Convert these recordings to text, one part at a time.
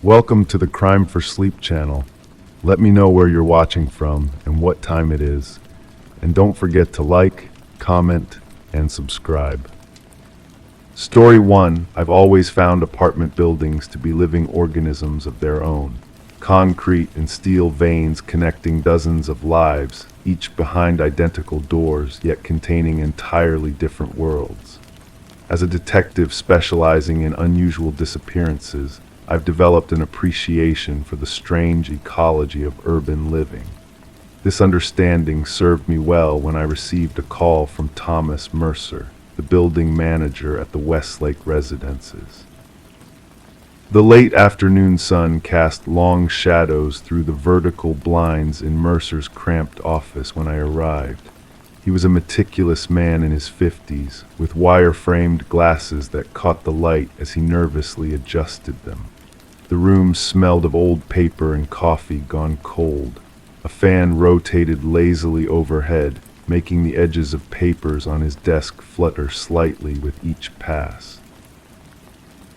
Welcome to the Crime for Sleep channel. Let me know where you're watching from and what time it is. And don't forget to like, comment, and subscribe. Story 1. I've always found apartment buildings to be living organisms of their own. Concrete and steel veins connecting dozens of lives, each behind identical doors, yet containing entirely different worlds. As a detective specializing in unusual disappearances, I've developed an appreciation for the strange ecology of urban living. This understanding served me well when I received a call from Thomas Mercer, the building manager at the Westlake Residences. The late afternoon sun cast long shadows through the vertical blinds in Mercer's cramped office when I arrived. He was a meticulous man in his 50s, with wire-framed glasses that caught the light as he nervously adjusted them. The room smelled of old paper and coffee gone cold. A fan rotated lazily overhead, making the edges of papers on his desk flutter slightly with each pass.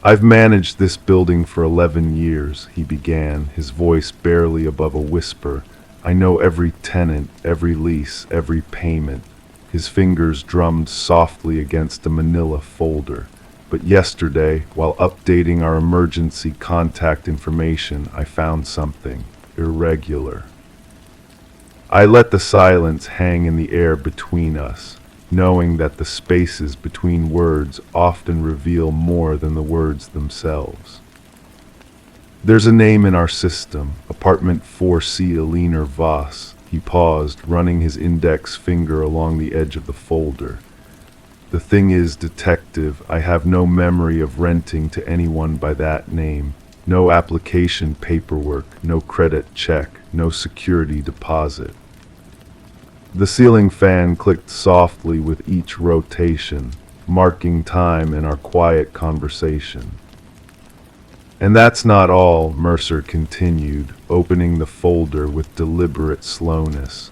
"I've managed this building for 11 years, he began, his voice barely above a whisper. "I know every tenant, every lease, every payment." His fingers drummed softly against a manila folder. "But yesterday, while updating our emergency contact information, I found something irregular." I let the silence hang in the air between us, knowing that the spaces between words often reveal more than the words themselves. "There's a name in our system, apartment 4C Aliner Voss." He paused, running his index finger along the edge of the folder. "The thing is, detective, I have no memory of renting to anyone by that name. No application paperwork, no credit check, no security deposit." The ceiling fan clicked softly with each rotation, marking time in our quiet conversation. "And that's not all," Mercer continued, opening the folder with deliberate slowness.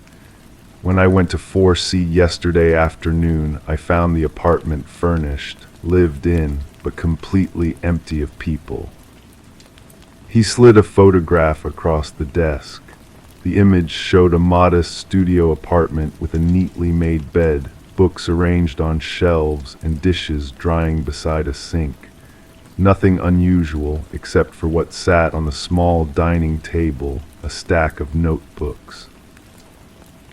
"When I went to 4C yesterday afternoon, I found the apartment furnished, lived in, but completely empty of people." He slid a photograph across the desk. The image showed a modest studio apartment with a neatly made bed, books arranged on shelves, and dishes drying beside a sink. Nothing unusual except for what sat on the small dining table, a stack of notebooks.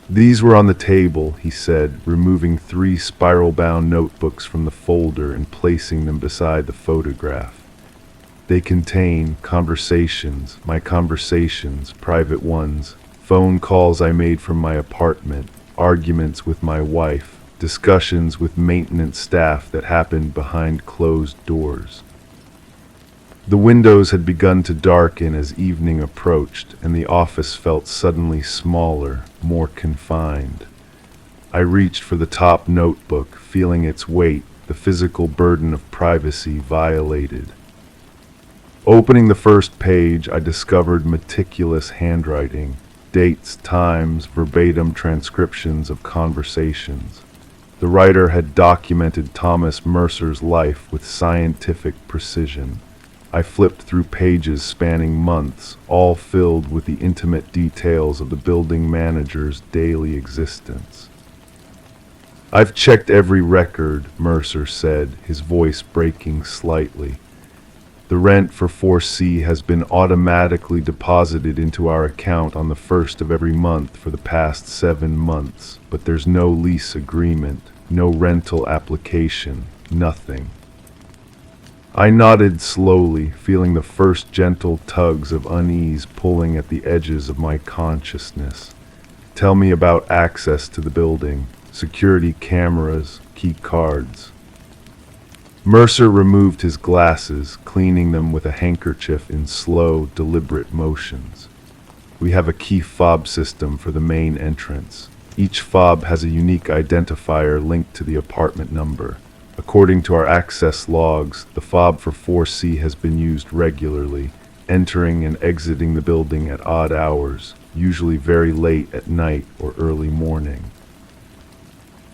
"These were on the table," he said, removing 3 spiral-bound notebooks from the folder and placing them beside the photograph. "They contain conversations, my conversations, private ones, phone calls I made from my apartment, arguments with my wife, discussions with maintenance staff that happened behind closed doors." The windows had begun to darken as evening approached, and the office felt suddenly smaller, more confined. I reached for the top notebook, feeling its weight, the physical burden of privacy violated. Opening the first page, I discovered meticulous handwriting, dates, times, verbatim transcriptions of conversations. The writer had documented Thomas Mercer's life with scientific precision. I flipped through pages spanning months, all filled with the intimate details of the building manager's daily existence. "I've checked every record," Mercer said, his voice breaking slightly. "The rent for 4C has been automatically deposited into our account on the 1st of every month for the past 7 months, but there's no lease agreement, no rental application, nothing." I nodded slowly, feeling the first gentle tugs of unease pulling at the edges of my consciousness. "Tell me about access to the building, security cameras, key cards." Mercer removed his glasses, cleaning them with a handkerchief in slow, deliberate motions. "We have a key fob system for the main entrance. Each fob has a unique identifier linked to the apartment number. According to our access logs, the fob for 4C has been used regularly, entering and exiting the building at odd hours, usually very late at night or early morning."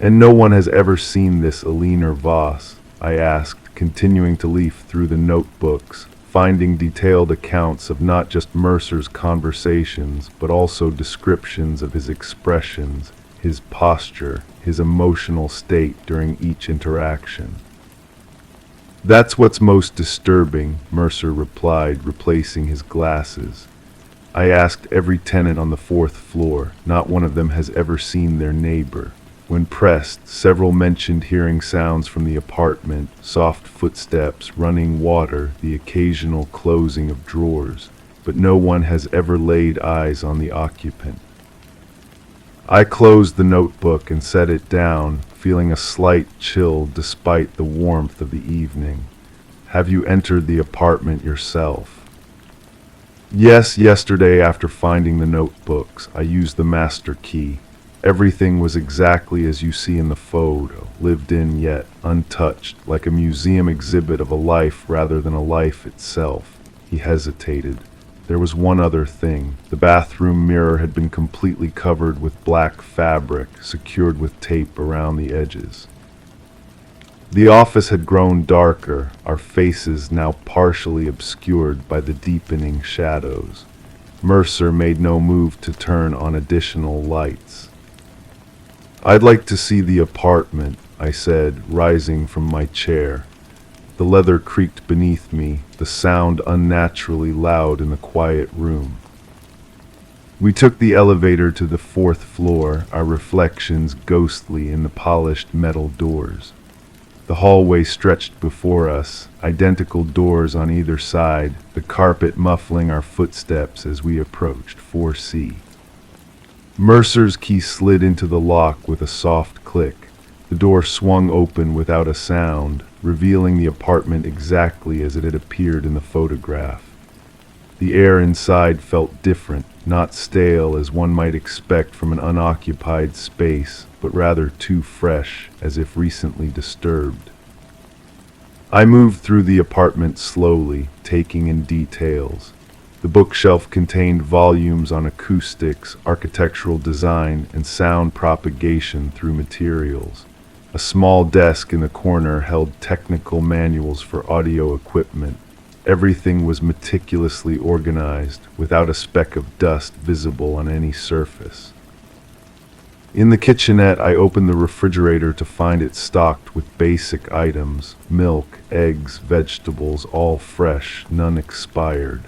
"And no one has ever seen this Aliner Voss?" I asked, continuing to leaf through the notebooks, finding detailed accounts of not just Mercer's conversations, but also descriptions of his expressions, his posture, his emotional state during each interaction. "That's what's most disturbing," Mercer replied, replacing his glasses. "I asked every tenant on the 4th floor. Not one of them has ever seen their neighbor. When pressed, several mentioned hearing sounds from the apartment, soft footsteps, running water, the occasional closing of drawers, but no one has ever laid eyes on the occupant." I closed the notebook and set it down, feeling a slight chill despite the warmth of the evening. "Have you entered the apartment yourself?" "Yes, yesterday after finding the notebooks. I used the master key. Everything was exactly as you see in the photo, lived in yet untouched, like a museum exhibit of a life rather than a life itself." He hesitated. "There was one other thing. The bathroom mirror had been completely covered with black fabric, secured with tape around the edges. The office had grown darker, our faces now partially obscured by the deepening shadows. Mercer made no move to turn on additional lights. "I'd like to see the apartment," I said, rising from my chair. The leather creaked beneath me, the sound unnaturally loud in the quiet room. We took the elevator to the 4th floor, our reflections ghostly in the polished metal doors. The hallway stretched before us, identical doors on either side, the carpet muffling our footsteps as we approached 4C. Mercer's key slid into the lock with a soft click. The door swung open without a sound, revealing the apartment exactly as it had appeared in the photograph. The air inside felt different, not stale as one might expect from an unoccupied space, but rather too fresh, as if recently disturbed. I moved through the apartment slowly, taking in details. The bookshelf contained volumes on acoustics, architectural design, and sound propagation through materials. A small desk in the corner held technical manuals for audio equipment. Everything was meticulously organized, without a speck of dust visible on any surface. In the kitchenette, I opened the refrigerator to find it stocked with basic items: milk, eggs, vegetables, all fresh, none expired.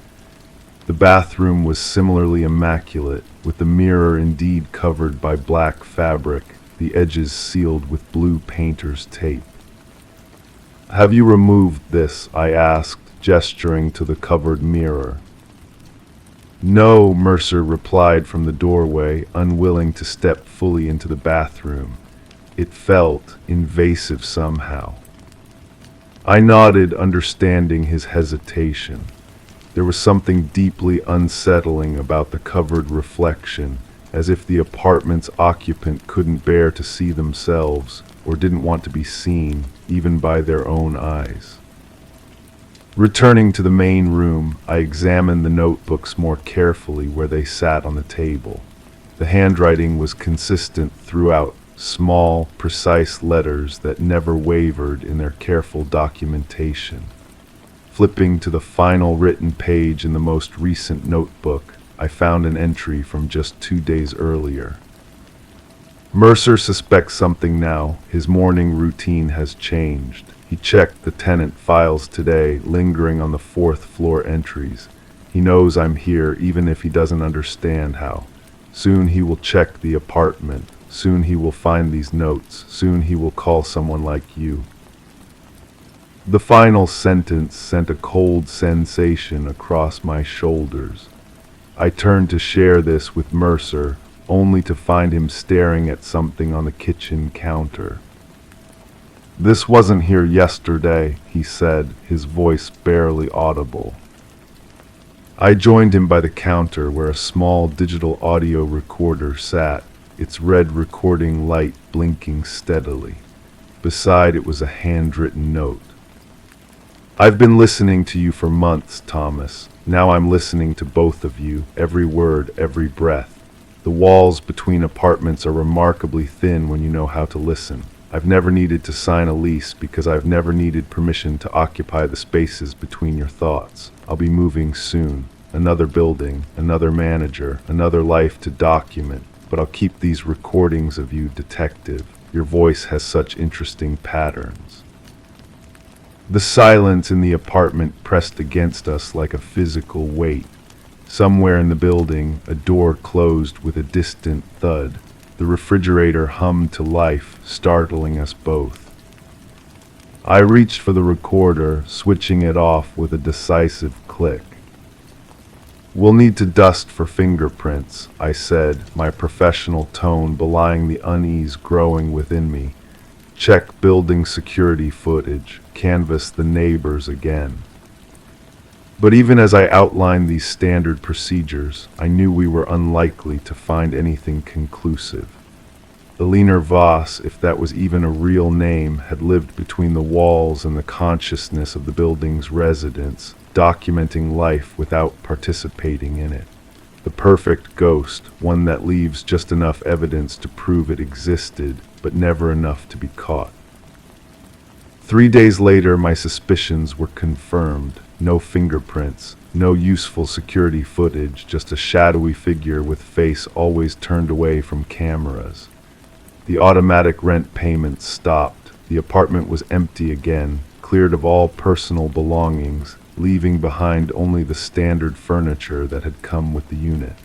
The bathroom was similarly immaculate, with the mirror indeed covered by black fabric, the edges sealed with blue painter's tape. "Have you removed this?" I asked, gesturing to the covered mirror. "No," Mercer replied from the doorway, unwilling to step fully into the bathroom. It felt invasive somehow. I nodded, understanding his hesitation. There was something deeply unsettling about the covered reflection, as if the apartment's occupant couldn't bear to see themselves, or didn't want to be seen, even by their own eyes. Returning to the main room, I examined the notebooks more carefully where they sat on the table. The handwriting was consistent throughout, small, precise letters that never wavered in their careful documentation. Flipping to the final written page in the most recent notebook, I found an entry from just 2 days earlier. "Mercer suspects something now. His morning routine has changed. He checked the tenant files today, lingering on the 4th floor entries. He knows I'm here, even if he doesn't understand how. Soon he will check the apartment. Soon he will find these notes. Soon he will call someone like you." The final sentence sent a cold sensation across my shoulders. I turned to share this with Mercer, only to find him staring at something on the kitchen counter. "This wasn't here yesterday," he said, his voice barely audible. I joined him by the counter where a small digital audio recorder sat, its red recording light blinking steadily. Beside it was a handwritten note. "I've been listening to you for months, Thomas. Now I'm listening to both of you, every word, every breath. The walls between apartments are remarkably thin when you know how to listen. I've never needed to sign a lease because I've never needed permission to occupy the spaces between your thoughts. I'll be moving soon. Another building, another manager, another life to document. But I'll keep these recordings of you, detective. Your voice has such interesting patterns. The silence in the apartment pressed against us like a physical weight. Somewhere in the building, a door closed with a distant thud. The refrigerator hummed to life, startling us both. I reached for the recorder, switching it off with a decisive click. "We'll need to dust for fingerprints," I said, my professional tone belying the unease growing within me. "Check building security footage, canvass the neighbors again." But even as I outlined these standard procedures, I knew we were unlikely to find anything conclusive. Elinor Voss, if that was even a real name, had lived between the walls and the consciousness of the building's residents, documenting life without participating in it. The perfect ghost, one that leaves just enough evidence to prove it existed, but never enough to be caught. 3 days later, my suspicions were confirmed. No fingerprints, no useful security footage, just a shadowy figure with face always turned away from cameras. The automatic rent payments stopped. The apartment was empty again, cleared of all personal belongings, leaving behind only the standard furniture that had come with the unit.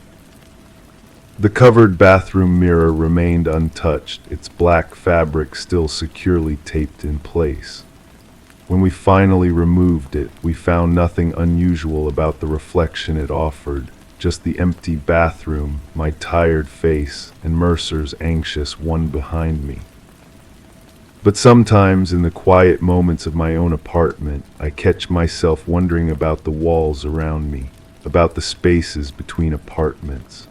The covered bathroom mirror remained untouched, its black fabric still securely taped in place. When we finally removed it, we found nothing unusual about the reflection it offered, just the empty bathroom, my tired face, and Mercer's anxious one behind me. But sometimes in the quiet moments of my own apartment, I catch myself wondering about the walls around me, about the spaces between apartments,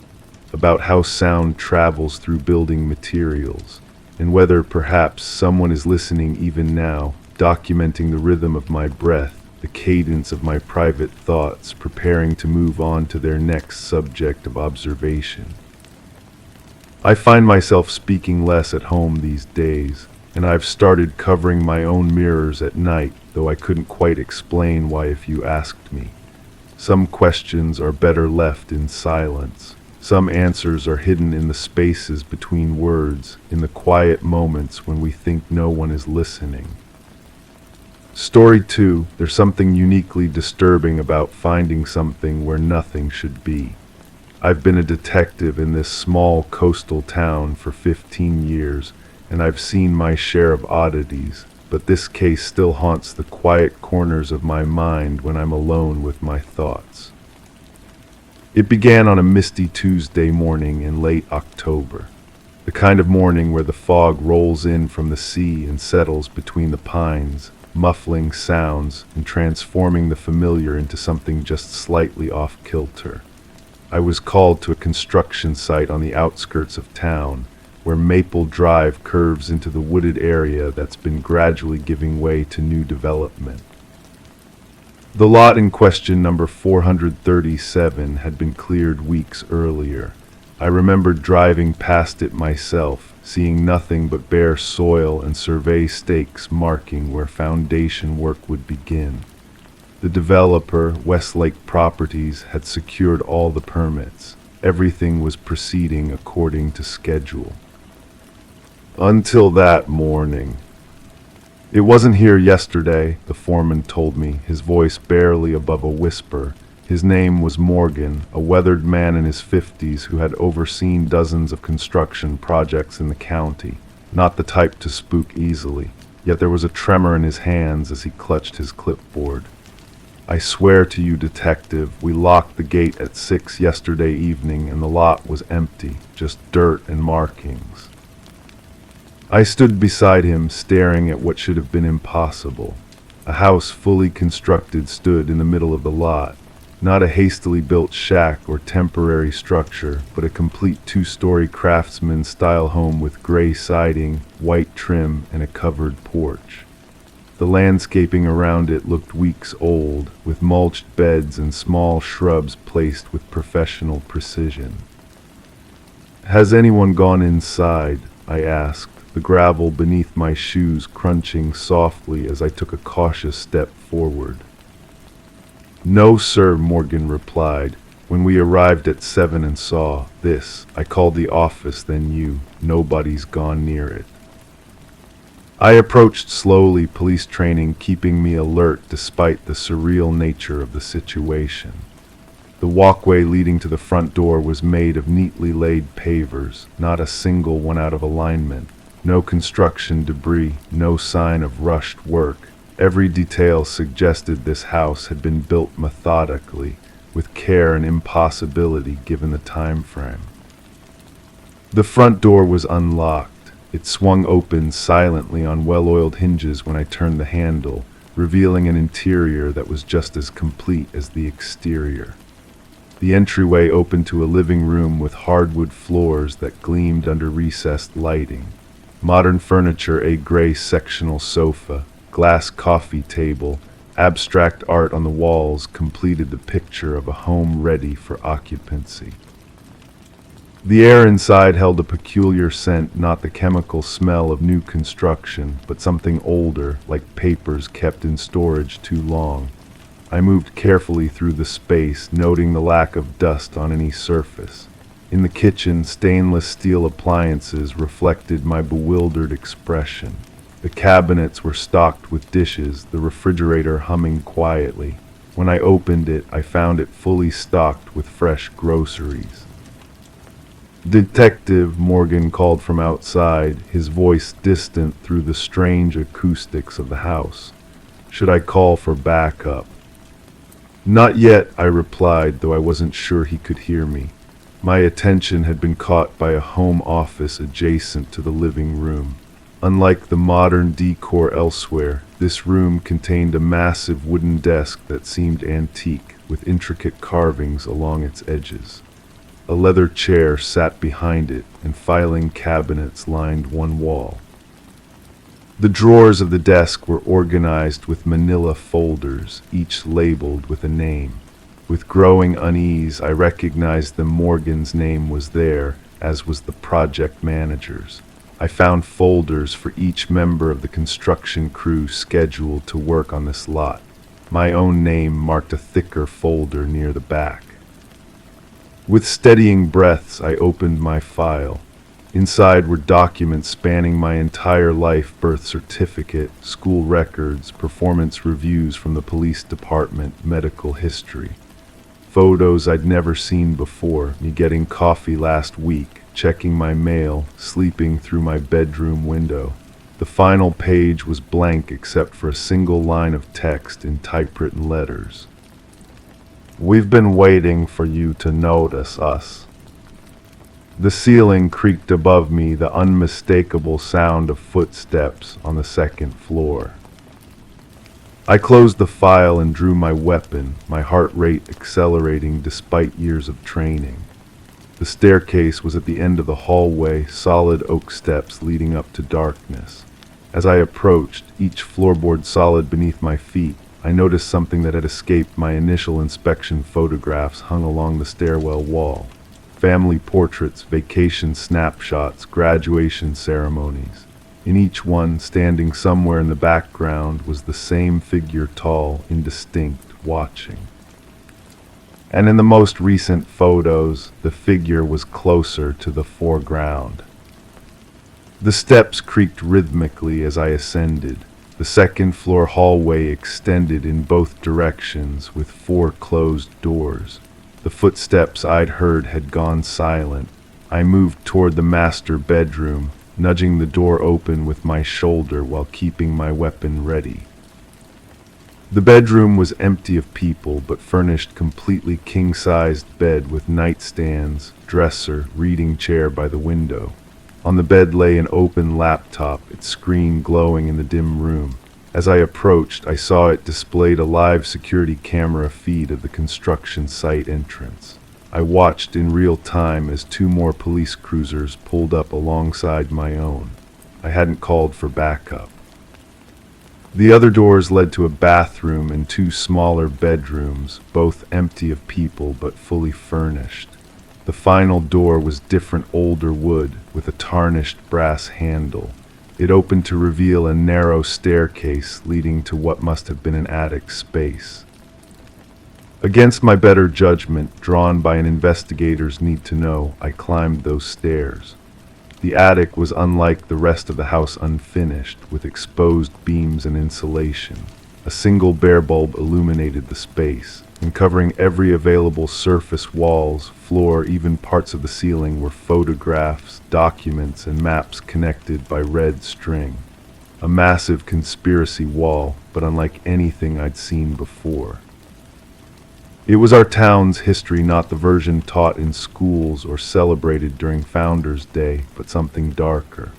about how sound travels through building materials, and whether perhaps someone is listening even now, documenting the rhythm of my breath, the cadence of my private thoughts, preparing to move on to their next subject of observation. I find myself speaking less at home these days, and I've started covering my own mirrors at night, though I couldn't quite explain why if you asked me. Some questions are better left in silence. Some answers are hidden in the spaces between words, in the quiet moments when we think no one is listening. Story 2, there's something uniquely disturbing about finding something where nothing should be. I've been a detective in this small coastal town for 15 years, and I've seen my share of oddities, but this case still haunts the quiet corners of my mind when I'm alone with my thoughts. It began on a misty Tuesday morning in late October, the kind of morning where the fog rolls in from the sea and settles between the pines, muffling sounds and transforming the familiar into something just slightly off-kilter. I was called to a construction site on the outskirts of town, where Maple Drive curves into the wooded area that's been gradually giving way to new development. The lot in question, number 437, had been cleared weeks earlier. I remembered driving past it myself, seeing nothing but bare soil and survey stakes marking where foundation work would begin. The developer, Westlake Properties, had secured all the permits. Everything was proceeding according to schedule. Until that morning. "It wasn't here yesterday," the foreman told me, his voice barely above a whisper. His name was Morgan, a weathered man in his 50s who had overseen dozens of construction projects in the county, not the type to spook easily, yet there was a tremor in his hands as he clutched his clipboard. "I swear to you, detective, we locked the gate at 6 yesterday evening and the lot was empty, just dirt and markings." I stood beside him, staring at what should have been impossible. A house fully constructed stood in the middle of the lot. Not a hastily built shack or temporary structure, but a complete 2-story craftsman-style home with gray siding, white trim, and a covered porch. The landscaping around it looked weeks old, with mulched beds and small shrubs placed with professional precision. "Has anyone gone inside?" I asked, the gravel beneath my shoes crunching softly as I took a cautious step forward. "No, sir," Morgan replied. "When we arrived at 7 and saw this, I called the office, then you. Nobody's gone near it." I approached slowly, police training keeping me alert despite the surreal nature of the situation. The walkway leading to the front door was made of neatly laid pavers, not a single one out of alignment. No construction debris, no sign of rushed work. Every detail suggested this house had been built methodically, with care and impossibility given the time frame. The front door was unlocked. It swung open silently on well-oiled hinges when I turned the handle, revealing an interior that was just as complete as the exterior. The entryway opened to a living room with hardwood floors that gleamed under recessed lighting. Modern furniture, a gray sectional sofa, glass coffee table, abstract art on the walls completed the picture of a home ready for occupancy. The air inside held a peculiar scent, not the chemical smell of new construction, but something older, like papers kept in storage too long. I moved carefully through the space, noting the lack of dust on any surface. In the kitchen, stainless steel appliances reflected my bewildered expression. The cabinets were stocked with dishes, the refrigerator humming quietly. When I opened it, I found it fully stocked with fresh groceries. "Detective," Morgan called from outside, his voice distant through the strange acoustics of the house. "Should I call for backup?" "Not yet," I replied, though I wasn't sure he could hear me. My attention had been caught by a home office adjacent to the living room. Unlike the modern decor elsewhere, this room contained a massive wooden desk that seemed antique, with intricate carvings along its edges. A leather chair sat behind it, and filing cabinets lined one wall. The drawers of the desk were organized with manila folders, each labeled with a name. With growing unease, I recognized that Morgan's name was there, as was the project manager's. I found folders for each member of the construction crew scheduled to work on this lot. My own name marked a thicker folder near the back. With steadying breaths, I opened my file. Inside were documents spanning my entire life: birth certificate, school records, performance reviews from the police department, medical history. Photos I'd never seen before, me getting coffee last week, checking my mail, sleeping through my bedroom window. The final page was blank except for a single line of text in typewritten letters. "We've been waiting for you to notice us." The ceiling creaked above me, the unmistakable sound of footsteps on the second floor. I closed the file and drew my weapon, my heart rate accelerating despite years of training. The staircase was at the end of the hallway, solid oak steps leading up to darkness. As I approached, each floorboard solid beneath my feet, I noticed something that had escaped my initial inspection: photographs hung along the stairwell wall. Family portraits, vacation snapshots, graduation ceremonies. In each one, standing somewhere in the background, was the same figure, tall, indistinct, watching. And in the most recent photos, the figure was closer to the foreground. The steps creaked rhythmically as I ascended. The second floor hallway extended in both directions with 4 closed doors. The footsteps I'd heard had gone silent. I moved toward the master bedroom, nudging the door open with my shoulder while keeping my weapon ready. The bedroom was empty of people, but furnished completely king-sized bed with nightstands, dresser, reading chair by the window. On the bed lay an open laptop, its screen glowing in the dim room. As I approached, I saw it displayed a live security camera feed of the construction site entrance. I watched in real time as 2 more police cruisers pulled up alongside my own. I hadn't called for backup. The other doors led to a bathroom and 2 smaller bedrooms, both empty of people but fully furnished. The final door was different older wood with a tarnished brass handle. It opened to reveal a narrow staircase leading to what must have been an attic space. Against my better judgment, drawn by an investigator's need to know, I climbed those stairs. The attic was unlike the rest of the house, unfinished, with exposed beams and insulation. A single bare bulb illuminated the space, and covering every available surface, walls, floor, even parts of the ceiling, were photographs, documents, and maps connected by red string. A massive conspiracy wall, but unlike anything I'd seen before. It was our town's history, not the version taught in schools or celebrated during Founders' Day, but something darker.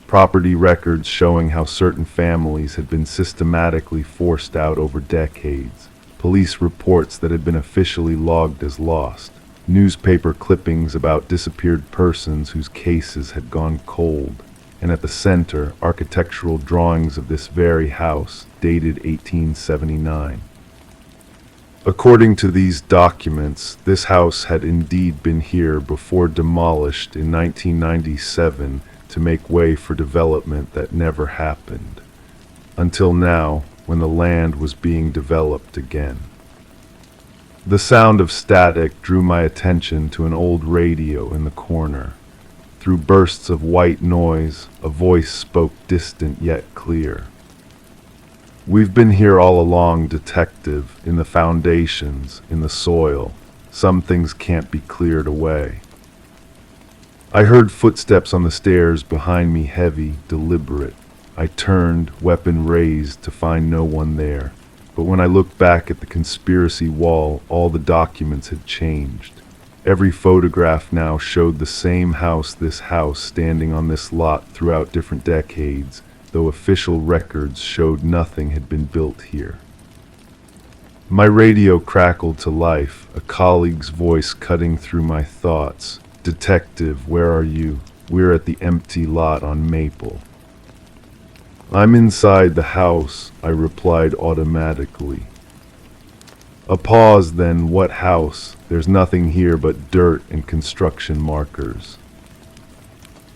Property records showing how certain families had been systematically forced out over decades. Police reports that had been officially logged as lost. Newspaper clippings about disappeared persons whose cases had gone cold. And at the center, architectural drawings of this very house, dated 1879. According to these documents, this house had indeed been here before demolished in 1997 to make way for development that never happened. Until now, when the land was being developed again. The sound of static drew my attention to an old radio in the corner. Through bursts of white noise, a voice spoke, distant yet clear. "We've been here all along, detective, in the foundations, in the soil. Some things can't be cleared away." I heard footsteps on the stairs behind me, heavy, deliberate. I turned, weapon raised, to find no one there. But when I looked back at the conspiracy wall, all the documents had changed. Every photograph now showed the same house, this house standing on this lot throughout different decades, though official records showed nothing had been built here. My radio crackled to life, a colleague's voice cutting through my thoughts. "Detective, where are you? We're at the empty lot on Maple." "I'm inside the house," I replied automatically. A pause, then, "What house? There's nothing here but dirt and construction markers."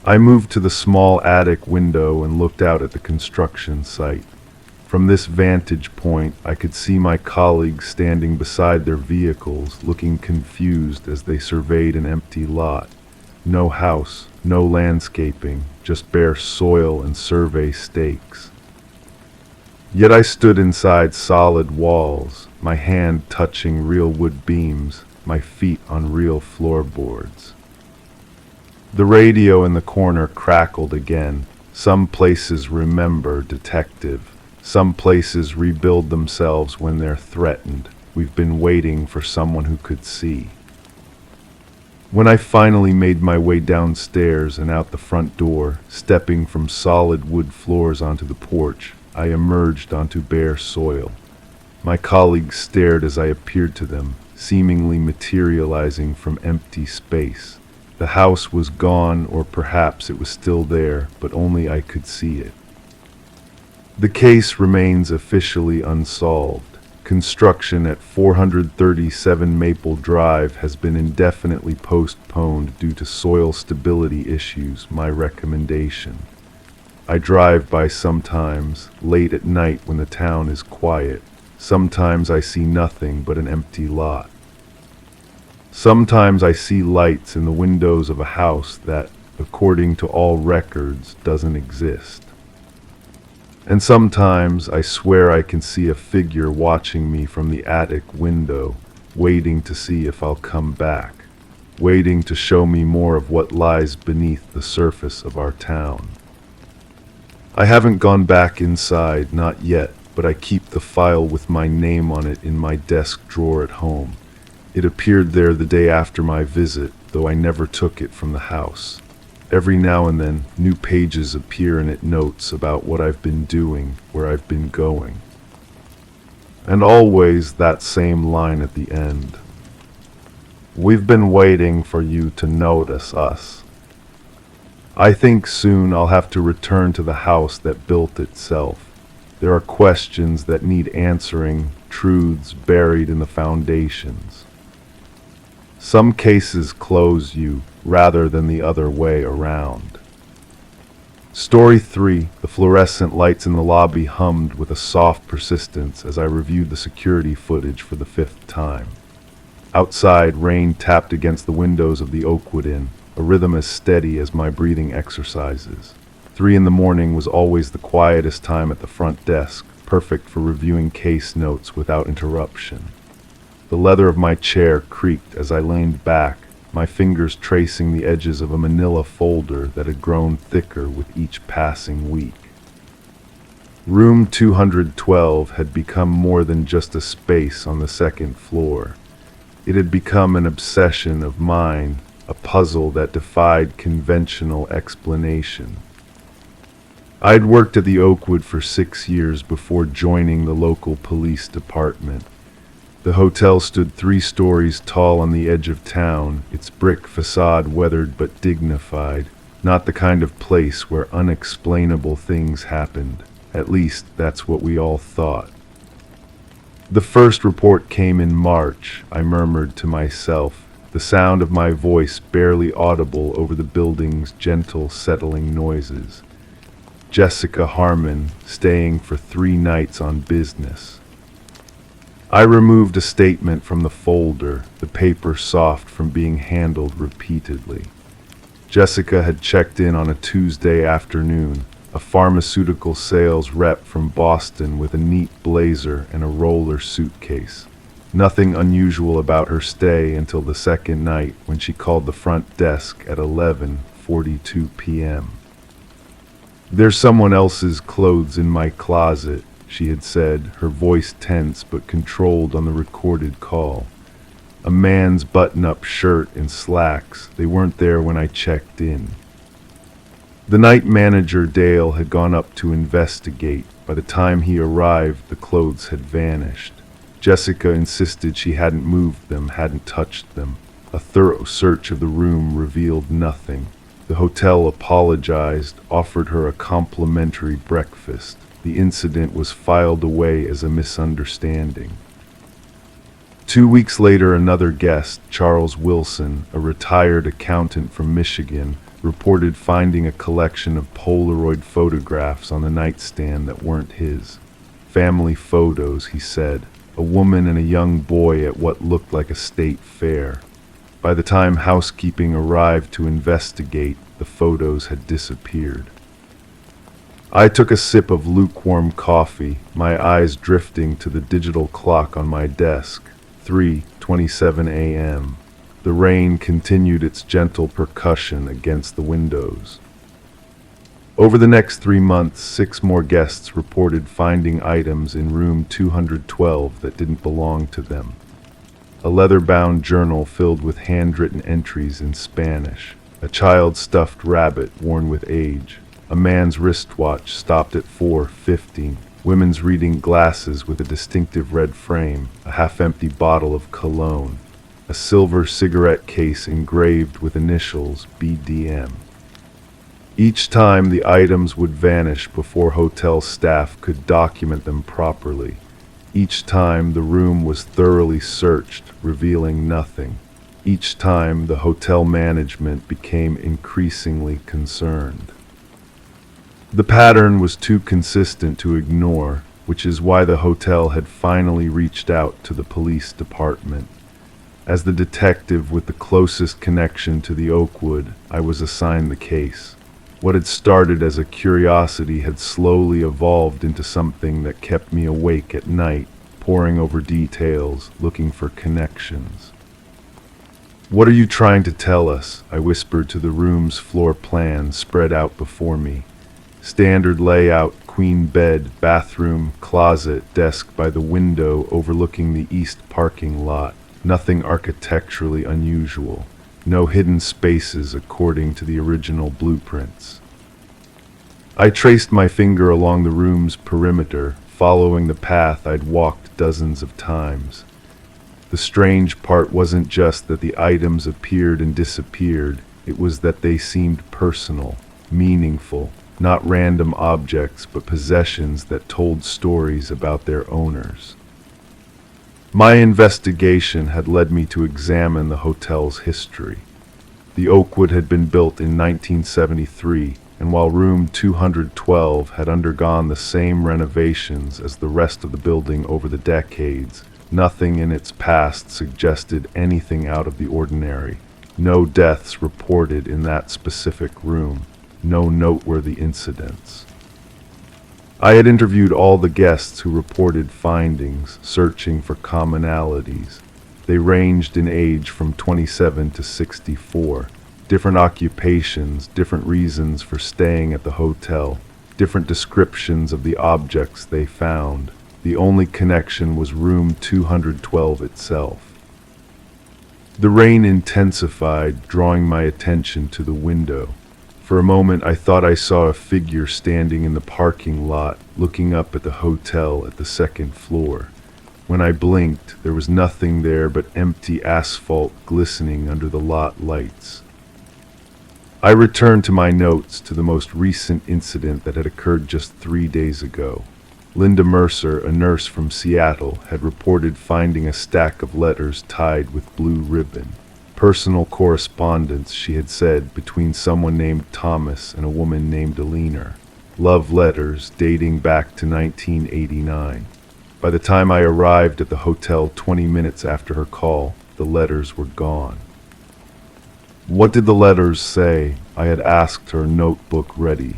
I moved to the small attic window and looked out at the construction site. From this vantage point, I could see my colleagues standing beside their vehicles, looking confused as they surveyed an empty lot. No house, no landscaping, just bare soil and survey stakes. Yet I stood inside solid walls, my hand touching real wood beams, my feet on real floorboards. The radio in the corner crackled again. "Some places remember, detective. Some places rebuild themselves when they're threatened. We've been waiting for someone who could see." When I finally made my way downstairs and out the front door, stepping from solid wood floors onto the porch, I emerged onto bare soil. My colleagues stared as I appeared to them, seemingly materializing from empty space. The house was gone, or perhaps it was still there, but only I could see it. The case remains officially unsolved. Construction at 437 Maple Drive has been indefinitely postponed due to soil stability issues, my recommendation. I drive by sometimes, late at night when the town is quiet. Sometimes I see nothing but an empty lot. Sometimes I see lights in the windows of a house that, according to all records, doesn't exist. And sometimes I swear I can see a figure watching me from the attic window, waiting to see if I'll come back, waiting to show me more of what lies beneath the surface of our town. I haven't gone back inside, not yet, but I keep the file with my name on it in my desk drawer at home. It appeared there the day after my visit, though I never took it from the house. Every now and then, new pages appear and it notes about what I've been doing, where I've been going. And always that same line at the end. "We've been waiting for you to notice us." I think soon I'll have to return to the house that built itself. There are questions that need answering, truths buried in the foundations. Some cases close you rather than the other way around. Story 3. The fluorescent lights in the lobby hummed with a soft persistence as I reviewed the security footage for the fifth time. Outside, rain tapped against the windows of the Oakwood Inn, a rhythm as steady as my breathing exercises. 3 in the morning was always the quietest time at the front desk, perfect for reviewing case notes without interruption. The leather of my chair creaked as I leaned back, my fingers tracing the edges of a manila folder that had grown thicker with each passing week. Room 212 had become more than just a space on the second floor. It had become an obsession of mine, a puzzle that defied conventional explanation. I'd worked at the Oakwood for 6 years before joining the local police department. The hotel stood 3 stories tall on the edge of town, its brick facade weathered but dignified, not the kind of place where unexplainable things happened. At least, that's what we all thought. The first report came in March, I murmured to myself, the sound of my voice barely audible over the building's gentle, settling noises. Jessica Harmon, staying for 3 nights on business. I removed a statement from the folder, the paper soft from being handled repeatedly. Jessica had checked in on a Tuesday afternoon, a pharmaceutical sales rep from Boston with a neat blazer and a roller suitcase. Nothing unusual about her stay until the second night when she called the front desk at 11:42 p.m. "There's someone else's clothes in my closet," she had said, her voice tense but controlled on the recorded call. "A man's button-up shirt and slacks. They weren't there when I checked in." The night manager, Dale, had gone up to investigate. By the time he arrived, the clothes had vanished. Jessica insisted she hadn't moved them, hadn't touched them. A thorough search of the room revealed nothing. The hotel apologized, offered her a complimentary breakfast. The incident was filed away as a misunderstanding. 2 weeks later, another guest, Charles Wilson, a retired accountant from Michigan, reported finding a collection of Polaroid photographs on the nightstand that weren't his. Family photos, he said, a woman and a young boy at what looked like a state fair. By the time housekeeping arrived to investigate, the photos had disappeared. I took a sip of lukewarm coffee, my eyes drifting to the digital clock on my desk. 3:27 a.m. The rain continued its gentle percussion against the windows. Over the next 3 months, 6 more guests reported finding items in room 212 that didn't belong to them. A leather-bound journal filled with handwritten entries in Spanish, a child's stuffed rabbit worn with age, a man's wristwatch stopped at 4:15, women's reading glasses with a distinctive red frame, a half-empty bottle of cologne, a silver cigarette case engraved with initials BDM. Each time the items would vanish before hotel staff could document them properly. Each time the room was thoroughly searched, revealing nothing. Each time the hotel management became increasingly concerned. The pattern was too consistent to ignore, which is why the hotel had finally reached out to the police department. As the detective with the closest connection to the Oakwood, I was assigned the case. What had started as a curiosity had slowly evolved into something that kept me awake at night, poring over details, looking for connections. "What are you trying to tell us?" I whispered to the room's floor plan spread out before me. Standard layout, queen bed, bathroom, closet, desk by the window overlooking the east parking lot. Nothing architecturally unusual. No hidden spaces according to the original blueprints. I traced my finger along the room's perimeter, following the path I'd walked dozens of times. The strange part wasn't just that the items appeared and disappeared, it was that they seemed personal, meaningful, not random objects but possessions that told stories about their owners. My investigation had led me to examine the hotel's history. The Oakwood had been built in 1973, and while room 212 had undergone the same renovations as the rest of the building over the decades, nothing in its past suggested anything out of the ordinary. No deaths reported in that specific room, no noteworthy incidents. I had interviewed all the guests who reported findings, searching for commonalities. They ranged in age from 27 to 64. Different occupations, different reasons for staying at the hotel, different descriptions of the objects they found. The only connection was room 212 itself. The rain intensified, drawing my attention to the window. For a moment I thought I saw a figure standing in the parking lot, looking up at the hotel at the second floor. When I blinked, there was nothing there but empty asphalt glistening under the lot lights. I returned to my notes to the most recent incident that had occurred just 3 days ago. Linda Mercer, a nurse from Seattle, had reported finding a stack of letters tied with blue ribbon. Personal correspondence, she had said, between someone named Thomas and a woman named Eleanor. Love letters dating back to 1989. By the time I arrived at the hotel 20 minutes after her call, the letters were gone. What did the letters say? I had asked her, notebook ready.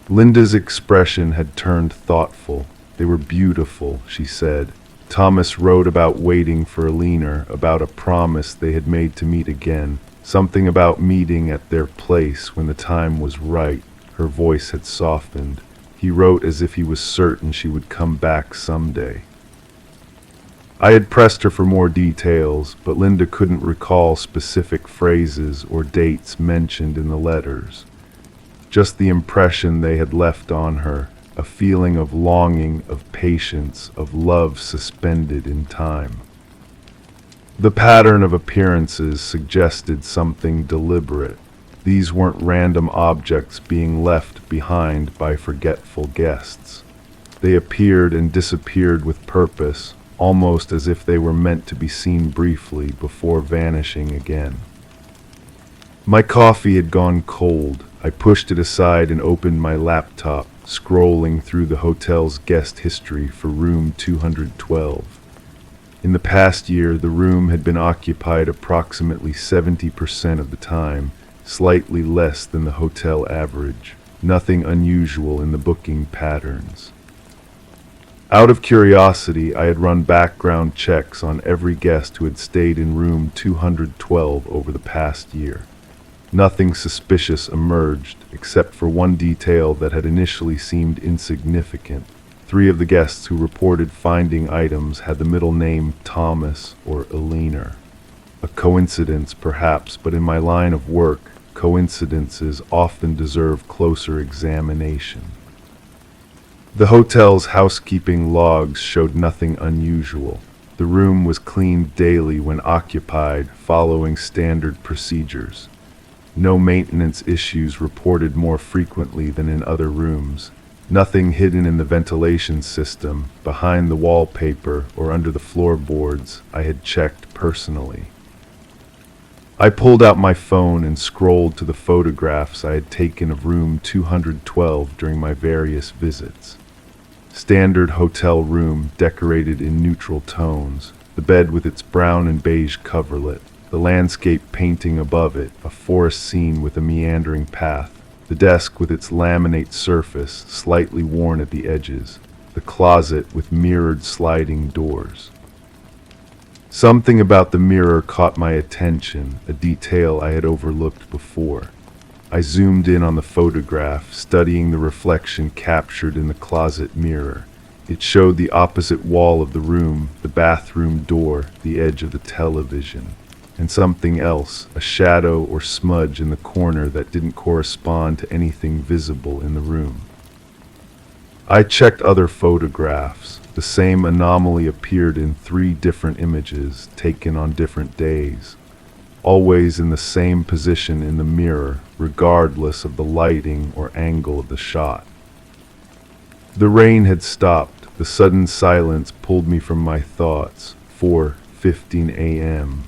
Linda's expression had turned thoughtful. They were beautiful, she said. Thomas wrote about waiting for Eleanor, about a promise they had made to meet again, something about meeting at their place when the time was right. Her voice had softened. He wrote as if he was certain she would come back someday. I had pressed her for more details, but Linda couldn't recall specific phrases or dates mentioned in the letters. Just the impression they had left on her, a feeling of longing, of patience, of love suspended in time. The pattern of appearances suggested something deliberate. These weren't random objects being left behind by forgetful guests. They appeared and disappeared with purpose, almost as if they were meant to be seen briefly before vanishing again. My coffee had gone cold. I pushed it aside and opened my laptop, scrolling through the hotel's guest history for room 212. In the past year, the room had been occupied approximately 70% of the time, slightly less than the hotel average. Nothing unusual in the booking patterns. Out of curiosity, I had run background checks on every guest who had stayed in room 212 over the past year. Nothing suspicious emerged, except for one detail that had initially seemed insignificant. 3 of the guests who reported finding items had the middle name Thomas or Eleanor. A coincidence, perhaps, but in my line of work, coincidences often deserve closer examination. The hotel's housekeeping logs showed nothing unusual. The room was cleaned daily when occupied, following standard procedures. No maintenance issues reported more frequently than in other rooms. Nothing hidden in the ventilation system, behind the wallpaper, or under the floorboards I had checked personally. I pulled out my phone and scrolled to the photographs I had taken of room 212 during my various visits. Standard hotel room decorated in neutral tones, the bed with its brown and beige coverlet, the landscape painting above it, a forest scene with a meandering path, the desk with its laminate surface slightly worn at the edges, the closet with mirrored sliding doors. Something about the mirror caught my attention, a detail I had overlooked before. I zoomed in on the photograph, studying the reflection captured in the closet mirror. It showed the opposite wall of the room, the bathroom door, the edge of the television, and something else, a shadow or smudge in the corner that didn't correspond to anything visible in the room. I checked other photographs. The same anomaly appeared in 3 different images, taken on different days, always in the same position in the mirror, regardless of the lighting or angle of the shot. The rain had stopped. The sudden silence pulled me from my thoughts. 4:15 a.m.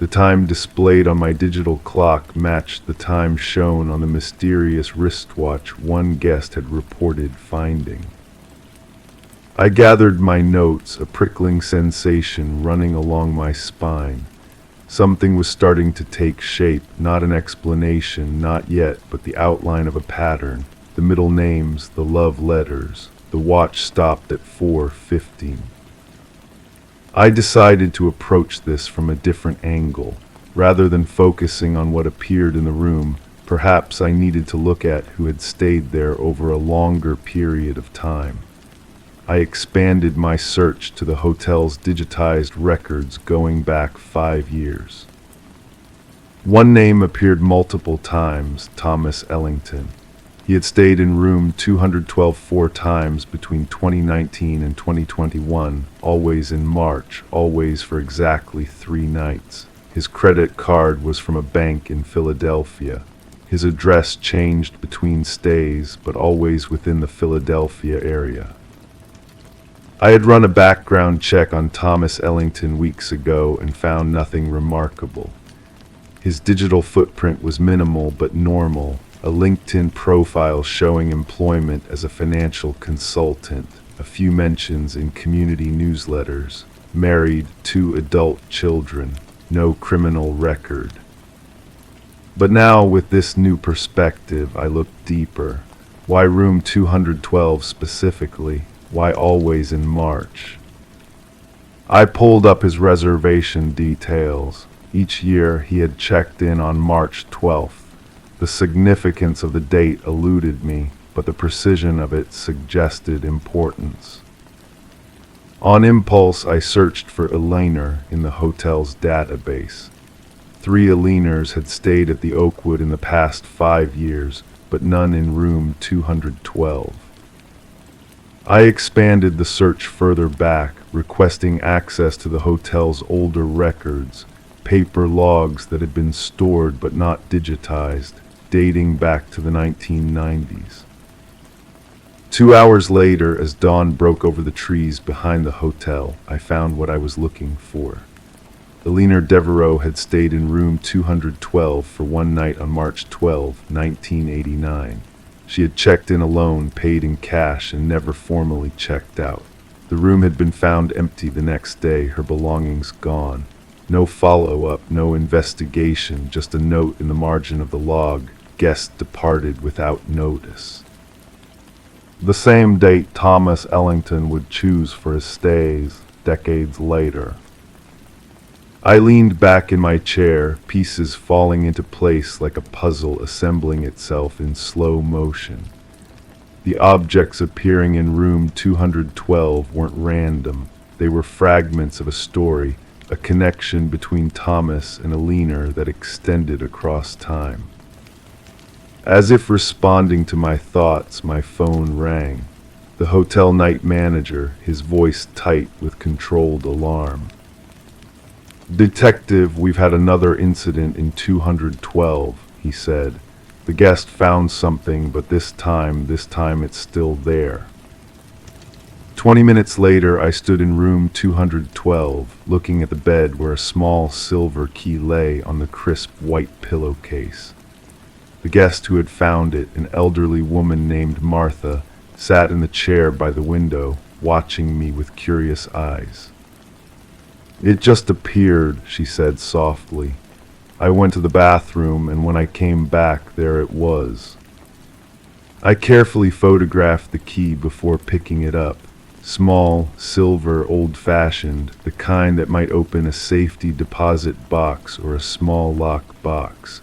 The time displayed on my digital clock matched the time shown on the mysterious wristwatch one guest had reported finding. I gathered my notes, a prickling sensation running along my spine. Something was starting to take shape, not an explanation, not yet, but the outline of a pattern. The middle names, the love letters. The watch stopped at 4:15. I decided to approach this from a different angle. Rather than focusing on what appeared in the room, perhaps I needed to look at who had stayed there over a longer period of time. I expanded my search to the hotel's digitized records going back 5 years. One name appeared multiple times, Thomas Ellington. He had stayed in room 212 4 times between 2019 and 2021, always in March, always for exactly 3 nights. His credit card was from a bank in Philadelphia. His address changed between stays, but always within the Philadelphia area. I had run a background check on Thomas Ellington weeks ago and found nothing remarkable. His digital footprint was minimal but normal, a LinkedIn profile showing employment as a financial consultant, a few mentions in community newsletters, married, 2 adult children, no criminal record. But now, with this new perspective, I looked deeper. Why room 212 specifically? Why always in March? I pulled up his reservation details. Each year he had checked in on March 12th. The significance of the date eluded me, but the precision of it suggested importance. On impulse, I searched for Elainer in the hotel's database. 3 Elainers had stayed at the Oakwood in the past 5 years, but none in room 212. I expanded the search further back, requesting access to the hotel's older records, paper logs that had been stored but not digitized, dating back to the 1990s. 2 hours later, as dawn broke over the trees behind the hotel, I found what I was looking for. Elainer Devereaux had stayed in room 212 for 1 night on March 12, 1989. She had checked in alone, paid in cash, and never formally checked out. The room had been found empty the next day, her belongings gone. No follow-up, no investigation, just a note in the margin of the log, guest departed without notice. The same date Thomas Ellington would choose for his stays, decades later. I leaned back in my chair, pieces falling into place like a puzzle assembling itself in slow motion. The objects appearing in room 212 weren't random. They were fragments of a story, a connection between Thomas and Elainer that extended across time. As if responding to my thoughts, my phone rang. The hotel night manager, his voice tight with controlled alarm. "Detective, we've had another incident in 212, he said. The guest found something, but this time it's still there. 20 minutes later, I stood in room 212, looking at the bed where a small silver key lay on the crisp white pillowcase. The guest who had found it, an elderly woman named Martha, sat in the chair by the window, watching me with curious eyes. "It just appeared," she said softly. "I went to the bathroom, and when I came back, there it was." I carefully photographed the key before picking it up. Small, silver, old-fashioned, the kind that might open a safety deposit box or a small lock box.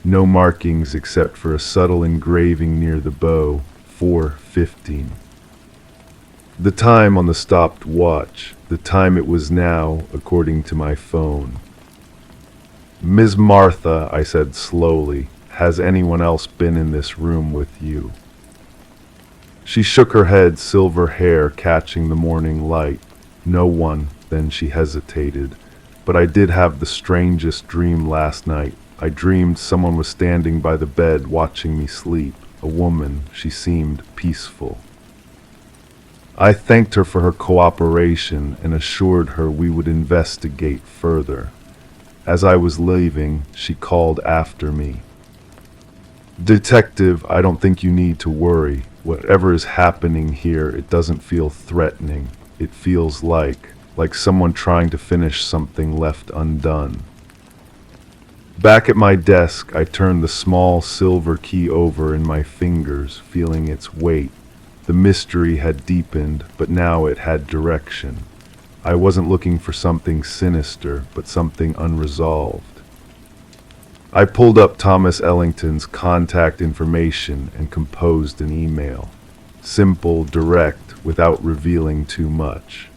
No markings except for a subtle engraving near the bow, 4:15. The time on the stopped watch, the time it was now, according to my phone. "Ms. Martha," I said slowly, "has anyone else been in this room with you?" She shook her head, silver hair catching the morning light. "No one," then she hesitated. "But I did have the strangest dream last night. I dreamed someone was standing by the bed watching me sleep. A woman, she seemed peaceful." I thanked her for her cooperation and assured her we would investigate further. As I was leaving, she called after me. "Detective, I don't think you need to worry. Whatever is happening here, it doesn't feel threatening. It feels like someone trying to finish something left undone." Back at my desk, I turned the small silver key over in my fingers, feeling its weight. The mystery had deepened, but now it had direction. I wasn't looking for something sinister, but something unresolved. I pulled up Thomas Ellington's contact information and composed an email. Simple, direct, without revealing too much.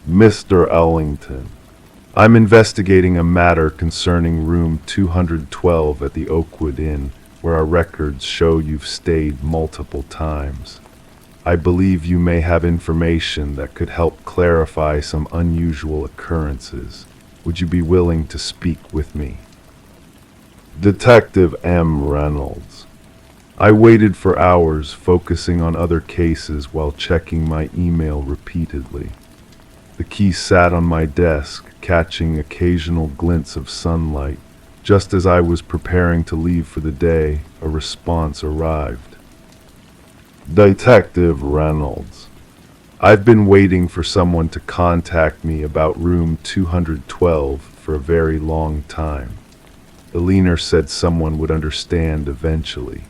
"Mr. Ellington, I'm investigating a matter concerning room 212 at the Oakwood Inn, where our records show you've stayed multiple times. I believe you may have information that could help clarify some unusual occurrences. Would you be willing to speak with me? Detective M. Reynolds." I waited for hours, focusing on other cases while checking my email repeatedly. The key sat on my desk, catching occasional glints of sunlight. Just as I was preparing to leave for the day, a response arrived. "Detective Reynolds, I've been waiting for someone to contact me about room 212 for a very long time. Eleanor said someone would understand eventually.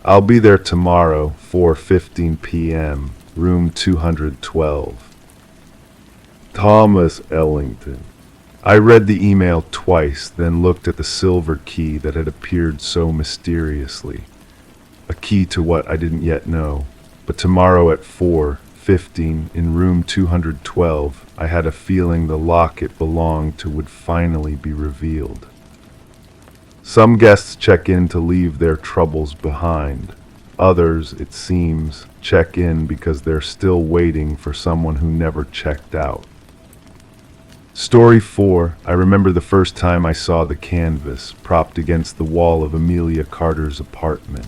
I'll be there tomorrow, 4:15 p.m., room 212. Thomas Ellington." I read the email twice, then looked at the silver key that had appeared so mysteriously. A key to what I didn't yet know. But tomorrow at 4:15 in room 212, I had a feeling the lock it belonged to would finally be revealed. Some guests check in to leave their troubles behind. Others, it seems, check in because they're still waiting for someone who never checked out. Story 4. I remember the first time I saw the canvas propped against the wall of Amelia Carter's apartment.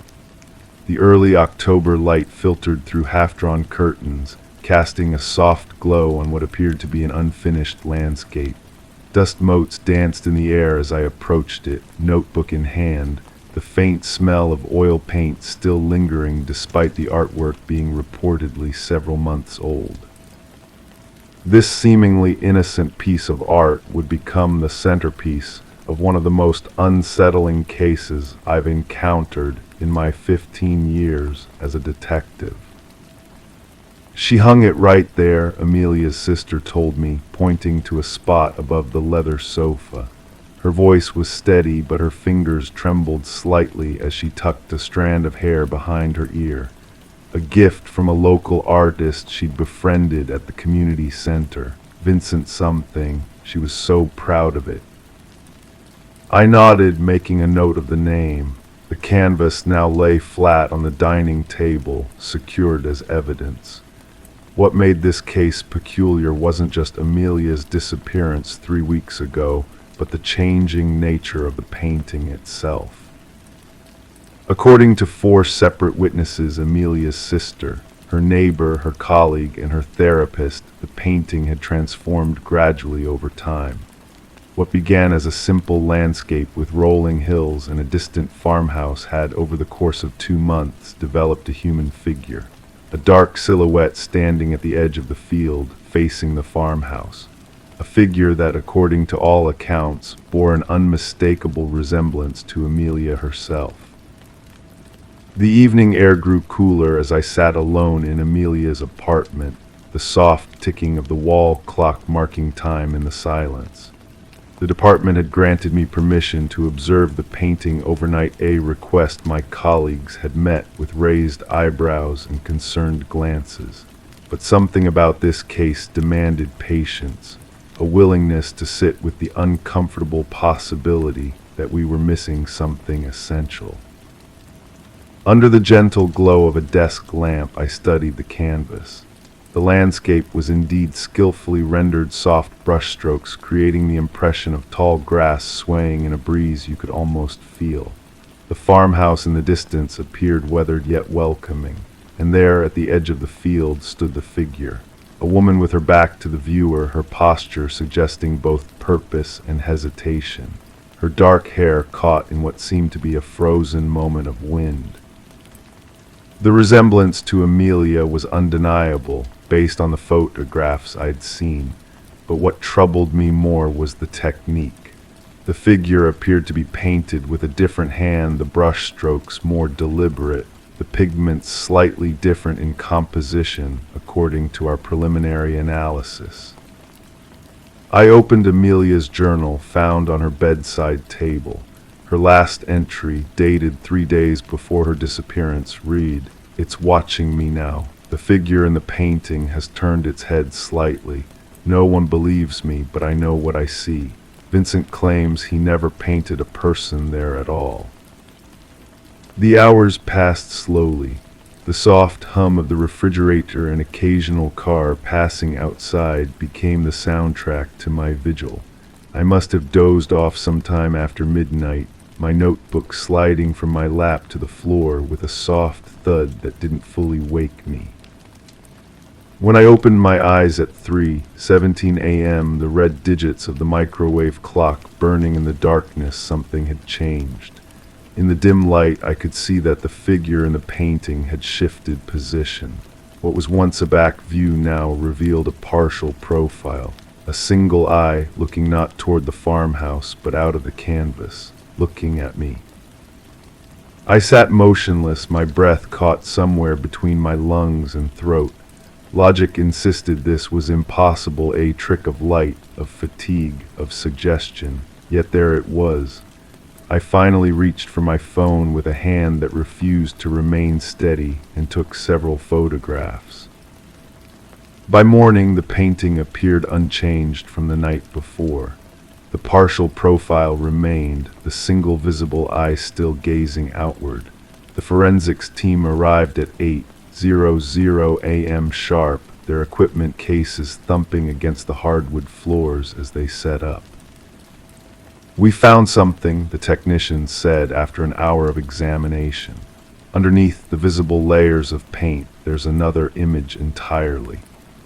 The early October light filtered through half-drawn curtains, casting a soft glow on what appeared to be an unfinished landscape. Dust motes danced in the air as I approached it, notebook in hand, the faint smell of oil paint still lingering despite the artwork being reportedly several months old. This seemingly innocent piece of art would become the centerpiece of one of the most unsettling cases I've encountered in my 15 years as a detective. "She hung it right there," Amelia's sister told me, pointing to a spot above the leather sofa. Her voice was steady, but her fingers trembled slightly as she tucked a strand of hair behind her ear. A gift from a local artist she'd befriended at the community center, Vincent something. She was so proud of it. I nodded, making a note of the name. The canvas now lay flat on the dining table, secured as evidence. What made this case peculiar wasn't just Amelia's disappearance 3 weeks ago, but the changing nature of the painting itself. According to 4 separate witnesses, Amelia's sister, her neighbor, her colleague, and her therapist, the painting had transformed gradually over time. What began as a simple landscape with rolling hills and a distant farmhouse had, over the course of 2 months, developed a human figure. A dark silhouette standing at the edge of the field, facing the farmhouse. A figure that, according to all accounts, bore an unmistakable resemblance to Amelia herself. The evening air grew cooler as I sat alone in Amelia's apartment, the soft ticking of the wall clock marking time in the silence. The department had granted me permission to observe the painting overnight, a request my colleagues had met with raised eyebrows and concerned glances. But something about this case demanded patience, a willingness to sit with the uncomfortable possibility that we were missing something essential. Under the gentle glow of a desk lamp, I studied the canvas. The landscape was indeed skillfully rendered, soft brushstrokes creating the impression of tall grass swaying in a breeze you could almost feel. The farmhouse in the distance appeared weathered yet welcoming, and there at the edge of the field stood the figure, A woman with her back to the viewer, her posture suggesting both purpose and hesitation. Her dark hair caught in what seemed to be a frozen moment of wind. The resemblance to Amelia was undeniable, based on the photographs I'd seen, but what troubled me more was the technique. The figure appeared to be painted with a different hand, the brush strokes more deliberate, the pigments slightly different in composition, according to our preliminary analysis. I opened Amelia's journal, found on her bedside table. Her last entry, dated 3 days before her disappearance, read, "It's watching me now. The figure in the painting has turned its head slightly. No one believes me, but I know what I see. Vincent claims he never painted a person there at all." The hours passed slowly. The soft hum of the refrigerator and occasional car passing outside became the soundtrack to my vigil. I must have dozed off sometime after midnight, my notebook sliding from my lap to the floor with a soft thud that didn't fully wake me. When I opened my eyes at 3:17 a.m., the red digits of the microwave clock burning in the darkness, something had changed. In the dim light, I could see that the figure in the painting had shifted position. What was once a back view now revealed a partial profile, a single eye looking not toward the farmhouse but out of the canvas, looking at me. I sat motionless, my breath caught somewhere between my lungs and throat. Logic insisted this was impossible, a trick of light, of fatigue, of suggestion. Yet there it was. I finally reached for my phone with a hand that refused to remain steady and took several photographs. By morning, the painting appeared unchanged from the night before. The partial profile remained, the single visible eye still gazing outward. The forensics team arrived at 8:00 a.m. sharp, their equipment cases thumping against the hardwood floors as they set up. "We found something," the technicians said after an hour of examination. "Underneath the visible layers of paint, there's another image entirely.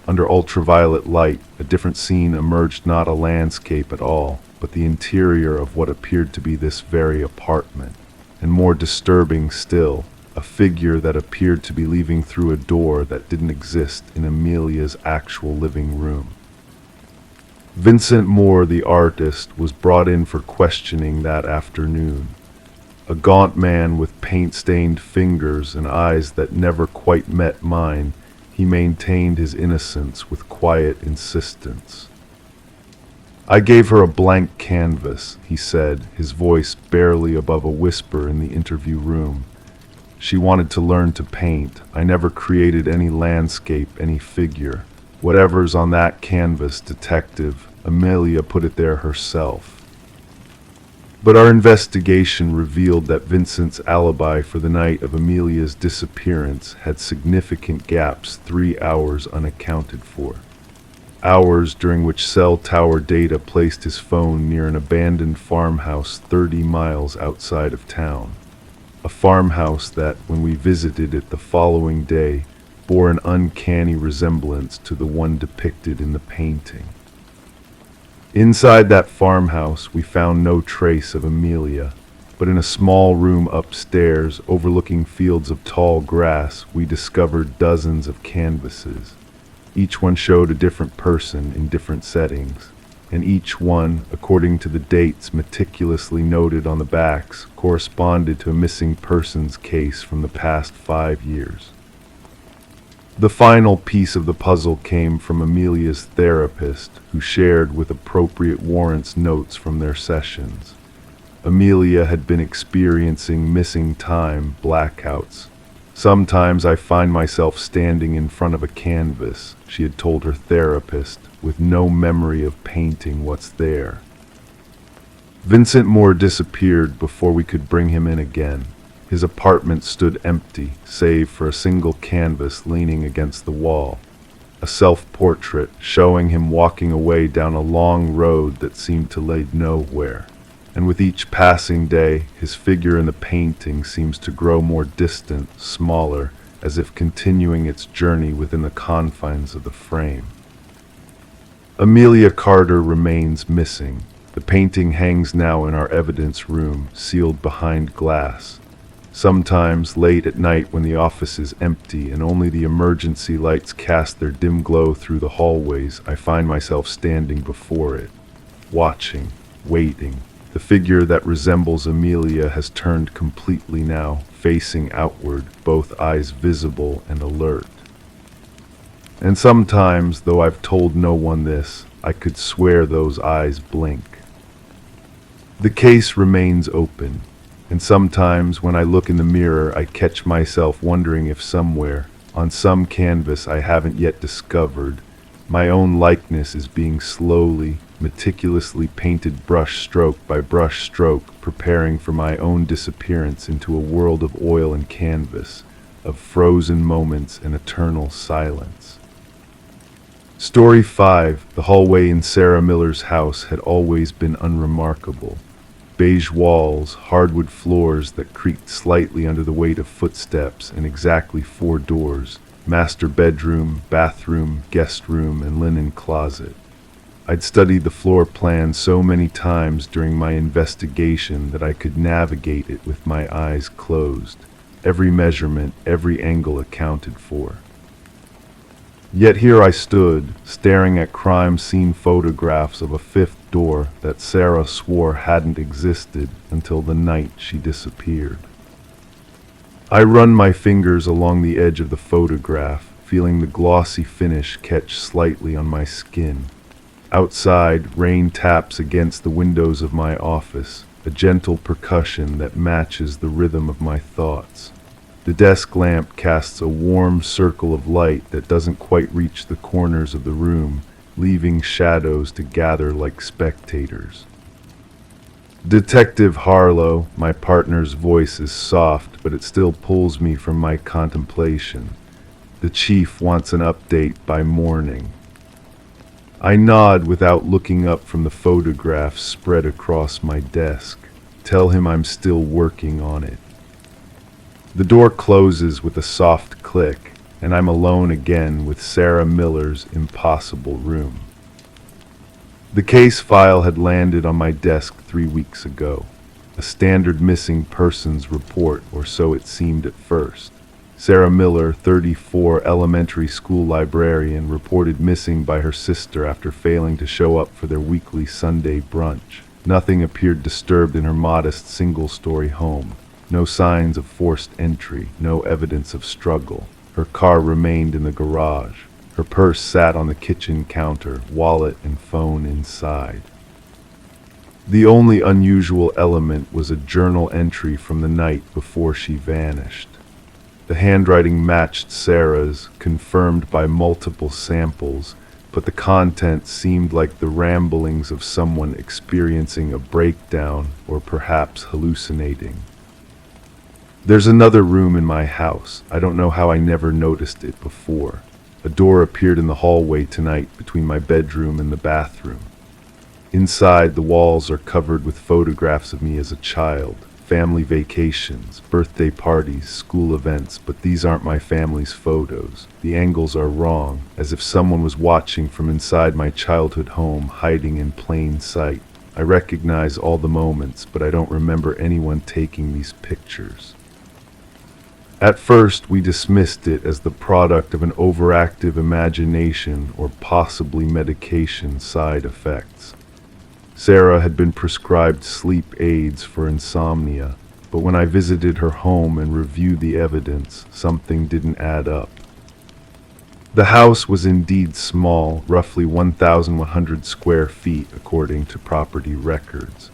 Under ultraviolet light, a different scene emerged, not a landscape at all, but the interior of what appeared to be this very apartment. And more disturbing still, a figure that appeared to be leaving through a door that didn't exist in Amelia's actual living room." Vincent Moore, the artist, was brought in for questioning that afternoon. A gaunt man with paint-stained fingers and eyes that never quite met mine, he maintained his innocence with quiet insistence. "I gave her a blank canvas," he said, his voice barely above a whisper in the interview room. "She wanted to learn to paint. I never created any landscape, any figure. Whatever's on that canvas, detective, Amelia put it there herself." But our investigation revealed that Vincent's alibi for the night of Amelia's disappearance had significant gaps, 3 hours unaccounted for. Hours during which cell tower data placed his phone near an abandoned farmhouse 30 miles outside of town. A farmhouse that, when we visited it the following day, bore an uncanny resemblance to the one depicted in the painting. Inside that farmhouse, we found no trace of Amelia, but in a small room upstairs, overlooking fields of tall grass, we discovered dozens of canvases. Each one showed a different person in different settings, and each one, according to the dates meticulously noted on the backs, corresponded to a missing persons case from the past 5 years. The final piece of the puzzle came from Amelia's therapist, who shared with appropriate warrants notes from their sessions. Amelia had been experiencing missing time blackouts. "Sometimes I find myself standing in front of a canvas," she had told her therapist, "with no memory of painting what's there." Vincent Moore disappeared before we could bring him in again. His apartment stood empty, save for a single canvas leaning against the wall. A self-portrait showing him walking away down a long road that seemed to lead nowhere. And with each passing day, his figure in the painting seems to grow more distant, smaller, as if continuing its journey within the confines of the frame. Amelia Carter remains missing. The painting hangs now in our evidence room, sealed behind glass. Sometimes, late at night when the office is empty and only the emergency lights cast their dim glow through the hallways, I find myself standing before it, watching, waiting. The figure that resembles Amelia has turned completely now, facing outward, both eyes visible and alert. And sometimes, though I've told no one this, I could swear those eyes blink. The case remains open, and sometimes when I look in the mirror, I catch myself wondering if somewhere, on some canvas I haven't yet discovered, my own likeness is being slowly, meticulously painted brush stroke by brush stroke, preparing for my own disappearance into a world of oil and canvas, of frozen moments and eternal silence. Story 5. The hallway in Sarah Miller's house had always been unremarkable. Beige walls, hardwood floors that creaked slightly under the weight of footsteps, and exactly 4 doors: master bedroom, bathroom, guest room, and linen closet. I'd studied the floor plan so many times during my investigation that I could navigate it with my eyes closed. Every measurement, every angle accounted for. Yet here I stood, staring at crime scene photographs of a 5th door that Sarah swore hadn't existed until the night she disappeared. I run my fingers along the edge of the photograph, feeling the glossy finish catch slightly on my skin. Outside, rain taps against the windows of my office, a gentle percussion that matches the rhythm of my thoughts. The desk lamp casts a warm circle of light that doesn't quite reach the corners of the room, leaving shadows to gather like spectators. Detective Harlow, my partner's voice is soft, but it still pulls me from my contemplation. The chief wants an update by morning. I nod without looking up from the photographs spread across my desk. Tell him I'm still working on it. The door closes with a soft click, and I'm alone again with Sarah Miller's impossible room. The case file had landed on my desk 3 weeks ago. A standard missing persons report, or so it seemed at first. Sarah Miller, 34, elementary school librarian, reported missing by her sister after failing to show up for their weekly Sunday brunch. Nothing appeared disturbed in her modest single-story home. No signs of forced entry, no evidence of struggle. Her car remained in the garage. Her purse sat on the kitchen counter, wallet and phone inside. The only unusual element was a journal entry from the night before she vanished. The handwriting matched Sarah's, confirmed by multiple samples, but the content seemed like the ramblings of someone experiencing a breakdown or perhaps hallucinating. There's another room in my house. I don't know how I never noticed it before. A door appeared in the hallway tonight between my bedroom and the bathroom. Inside, the walls are covered with photographs of me as a child, family vacations, birthday parties, school events, but these aren't my family's photos. The angles are wrong, as if someone was watching from inside my childhood home, hiding in plain sight. I recognize all the moments, but I don't remember anyone taking these pictures. At first, we dismissed it as the product of an overactive imagination or possibly medication side effects. Sarah had been prescribed sleep aids for insomnia, but when I visited her home and reviewed the evidence, something didn't add up. The house was indeed small, roughly 1,100 square feet according to property records.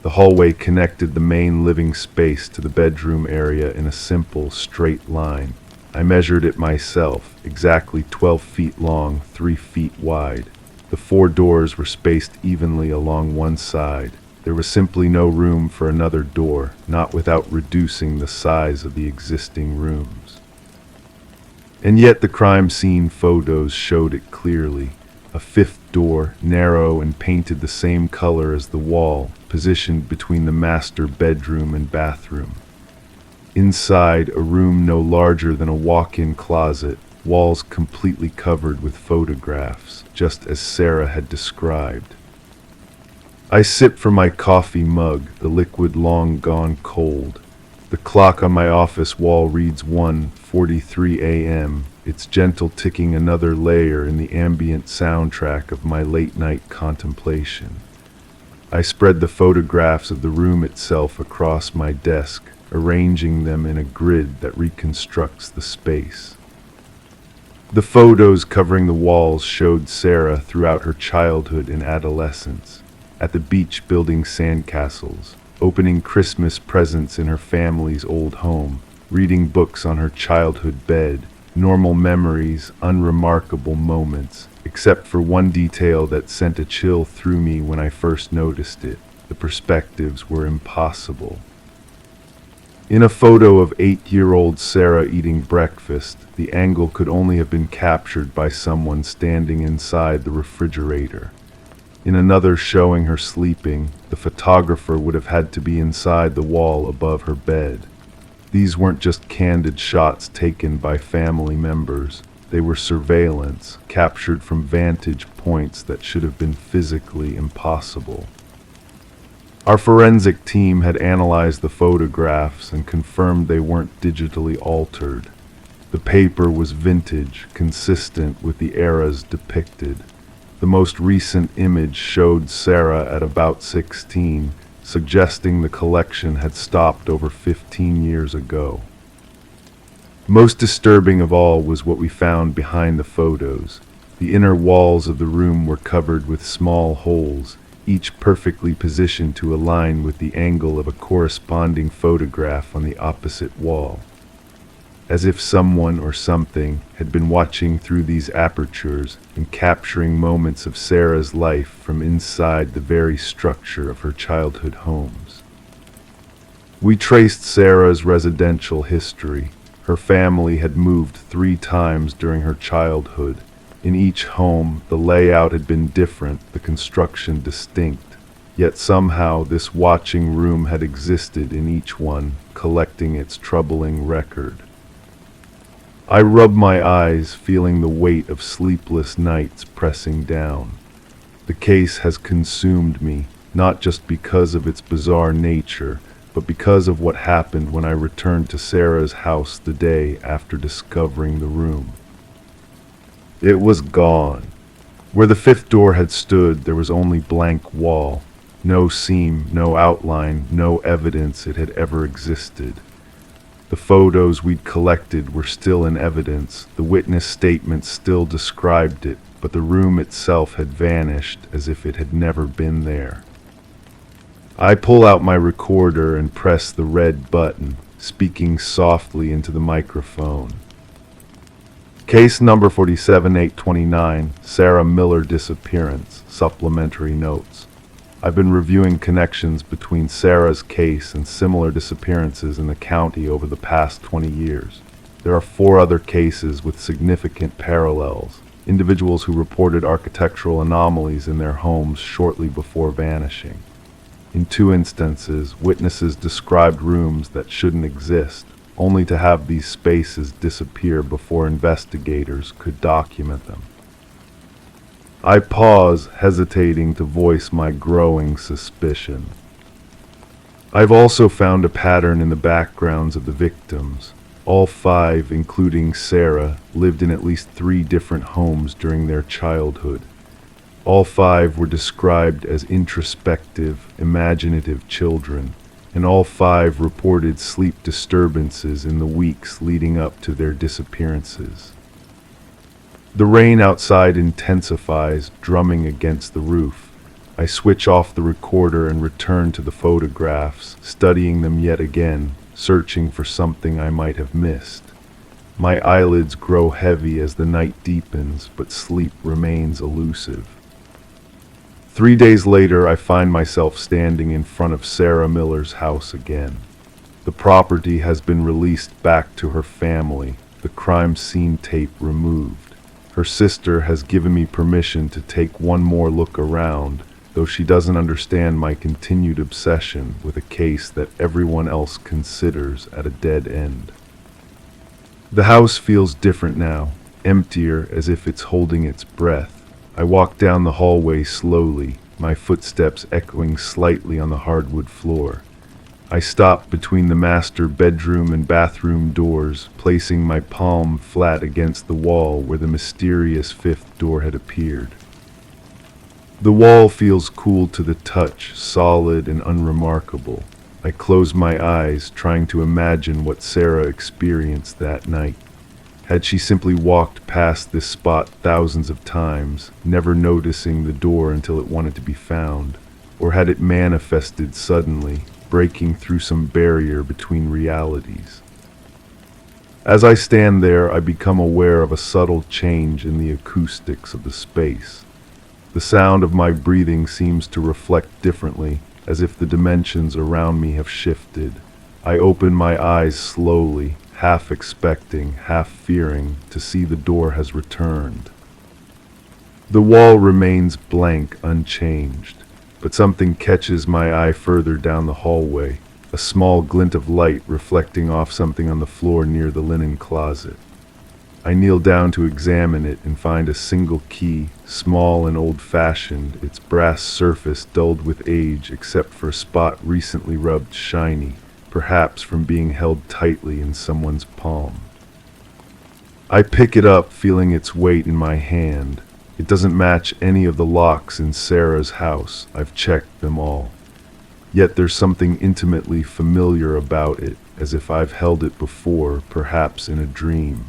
The hallway connected the main living space to the bedroom area in a simple, straight line. I measured it myself, exactly 12 feet long, 3 feet wide. The 4 doors were spaced evenly along one side. There was simply no room for another door, not without reducing the size of the existing rooms. And yet the crime scene photos showed it clearly. A 5th door, narrow and painted the same color as the wall, positioned between the master bedroom and bathroom. Inside, a room no larger than a walk-in closet, walls completely covered with photographs, just as Sarah had described. I sip from my coffee mug, the liquid long gone cold. The clock on my office wall reads 1:43 a.m., its gentle ticking another layer in the ambient soundtrack of my late-night contemplation. I spread the photographs of the room itself across my desk, arranging them in a grid that reconstructs the space. The photos covering the walls showed Sarah throughout her childhood and adolescence, at the beach building sandcastles, opening Christmas presents in her family's old home, reading books on her childhood bed, normal memories, unremarkable moments, except for one detail that sent a chill through me when I first noticed it. The perspectives were impossible. In a photo of 8-year-old Sarah eating breakfast, the angle could only have been captured by someone standing inside the refrigerator. In another showing her sleeping, the photographer would have had to be inside the wall above her bed. These weren't just candid shots taken by family members. They were surveillance, captured from vantage points that should have been physically impossible. Our forensic team had analyzed the photographs and confirmed they weren't digitally altered. The paper was vintage, consistent with the eras depicted. The most recent image showed Sarah at about 16, suggesting the collection had stopped over 15 years ago. Most disturbing of all was what we found behind the photos. The inner walls of the room were covered with small holes, each perfectly positioned to align with the angle of a corresponding photograph on the opposite wall. As if someone or something had been watching through these apertures and capturing moments of Sarah's life from inside the very structure of her childhood homes. We traced Sarah's residential history. Her family had moved 3 times during her childhood. In each home, the layout had been different, the construction distinct. Yet somehow this watching room had existed in each one, collecting its troubling record. I rubbed my eyes, feeling the weight of sleepless nights pressing down. The case has consumed me, not just because of its bizarre nature, but because of what happened when I returned to Sarah's house the day after discovering the room. It was gone. Where the 5th door had stood, there was only blank wall. No seam, no outline, no evidence it had ever existed. The photos we'd collected were still in evidence, the witness statements still described it, but the room itself had vanished as if it had never been there. I pull out my recorder and press the red button, speaking softly into the microphone. Case number 47829, Sarah Miller disappearance, supplementary notes. I've been reviewing connections between Sarah's case and similar disappearances in the county over the past 20 years. There are 4 other cases with significant parallels, individuals who reported architectural anomalies in their homes shortly before vanishing. In 2 instances, witnesses described rooms that shouldn't exist, only to have these spaces disappear before investigators could document them. I pause, hesitating to voice my growing suspicion. I've also found a pattern in the backgrounds of the victims. All 5, including Sarah, lived in at least 3 different homes during their childhood. All 5 were described as introspective, imaginative children, and all 5 reported sleep disturbances in the weeks leading up to their disappearances. The rain outside intensifies, drumming against the roof. I switch off the recorder and return to the photographs, studying them yet again, searching for something I might have missed. My eyelids grow heavy as the night deepens, but sleep remains elusive. 3 days later, I find myself standing in front of Sarah Miller's house again. The property has been released back to her family, the crime scene tape removed. Her sister has given me permission to take one more look around, though she doesn't understand my continued obsession with a case that everyone else considers at a dead end. The house feels different now, emptier, as if it's holding its breath. I walk down the hallway slowly, my footsteps echoing slightly on the hardwood floor. I stop between the master bedroom and bathroom doors, placing my palm flat against the wall where the mysterious fifth door had appeared. The wall feels cool to the touch, solid and unremarkable. I close my eyes, trying to imagine what Sarah experienced that night. Had she simply walked past this spot thousands of times, never noticing the door until it wanted to be found? Or had it manifested suddenly, breaking through some barrier between realities? As I stand there, I become aware of a subtle change in the acoustics of the space. The sound of my breathing seems to reflect differently, as if the dimensions around me have shifted. I open my eyes slowly, half expecting, half fearing to see the door has returned. The wall remains blank, unchanged, but something catches my eye further down the hallway, a small glint of light reflecting off something on the floor near the linen closet. I kneel down to examine it and find a single key, small and old-fashioned, its brass surface dulled with age except for a spot recently rubbed shiny, perhaps from being held tightly in someone's palm. I pick it up, feeling its weight in my hand. It doesn't match any of the locks in Sarah's house. I've checked them all. Yet there's something intimately familiar about it, as if I've held it before, perhaps in a dream.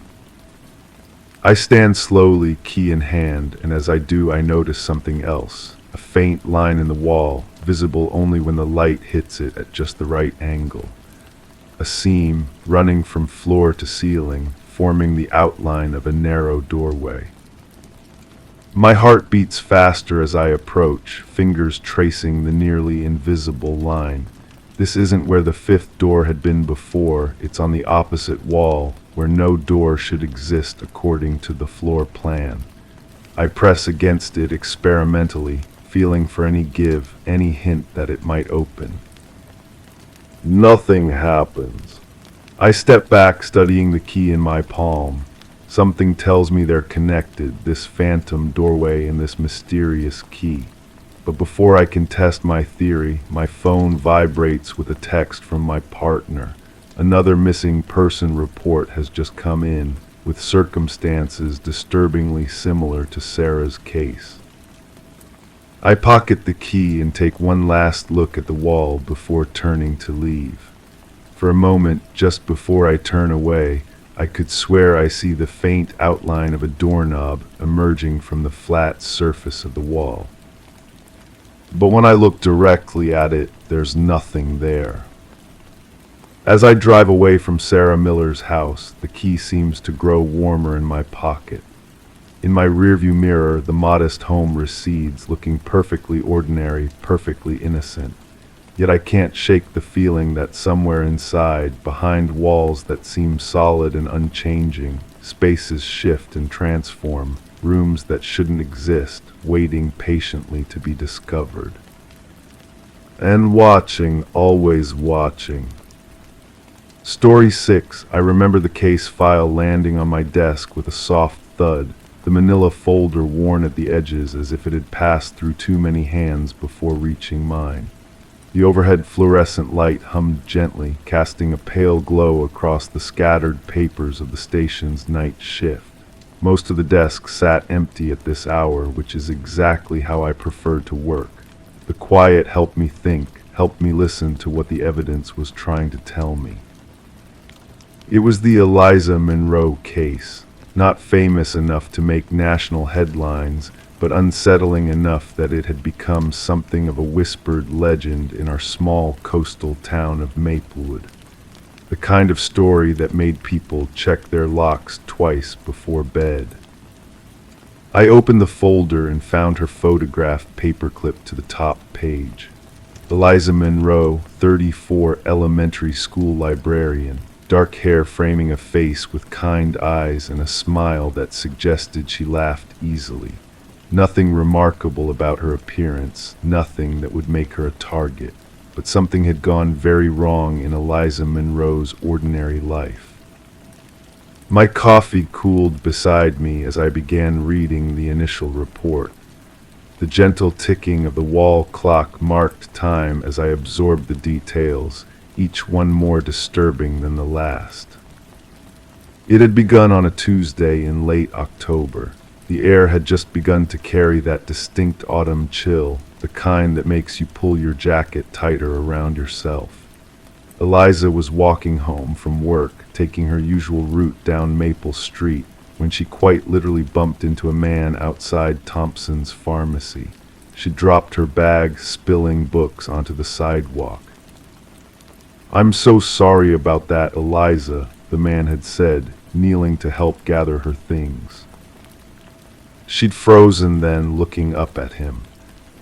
I stand slowly, key in hand, and as I do, I notice something else. A faint line in the wall, visible only when the light hits it at just the right angle. A seam running from floor to ceiling, forming the outline of a narrow doorway. My heart beats faster as I approach, fingers tracing the nearly invisible line. This isn't where the fifth door had been before, it's on the opposite wall, where no door should exist according to the floor plan. I press against it experimentally, feeling for any give, any hint that it might open. Nothing happens. I step back, studying the key in my palm. Something tells me they're connected, this phantom doorway and this mysterious key. But before I can test my theory, my phone vibrates with a text from my partner. Another missing person report has just come in, with circumstances disturbingly similar to Sarah's case. I pocket the key and take one last look at the wall before turning to leave. For a moment, just before I turn away, I could swear I see the faint outline of a doorknob emerging from the flat surface of the wall. But when I look directly at it, there's nothing there. As I drive away from Sarah Miller's house, the key seems to grow warmer in my pocket. In my rearview mirror, the modest home recedes, looking perfectly ordinary, perfectly innocent. Yet I can't shake the feeling that somewhere inside, behind walls that seem solid and unchanging, spaces shift and transform, rooms that shouldn't exist, waiting patiently to be discovered. And watching, always watching. Story 6. I remember the case file landing on my desk with a soft thud, the manila folder worn at the edges as if it had passed through too many hands before reaching mine. The overhead fluorescent light hummed gently, casting a pale glow across the scattered papers of the station's night shift. Most of the desks sat empty at this hour, which is exactly how I preferred to work. The quiet helped me think, helped me listen to what the evidence was trying to tell me. It was the Eliza Monroe case, not famous enough to make national headlines, but unsettling enough that it had become something of a whispered legend in our small coastal town of Maplewood. The kind of story that made people check their locks twice before bed. I opened the folder and found her photograph paperclipped to the top page. Eliza Monroe, 34, elementary school librarian, dark hair framing a face with kind eyes and a smile that suggested she laughed easily. Nothing remarkable about her appearance, nothing that would make her a target. But something had gone very wrong in Eliza Monroe's ordinary life. My coffee cooled beside me as I began reading the initial report. The gentle ticking of the wall clock marked time as I absorbed the details, each one more disturbing than the last. It had begun on a Tuesday in late October. The air had just begun to carry that distinct autumn chill, the kind that makes you pull your jacket tighter around yourself. Eliza was walking home from work, taking her usual route down Maple Street, when she quite literally bumped into a man outside Thompson's pharmacy. She dropped her bag, spilling books onto the sidewalk. "I'm so sorry about that, Eliza," the man had said, kneeling to help gather her things. She'd frozen then, looking up at him.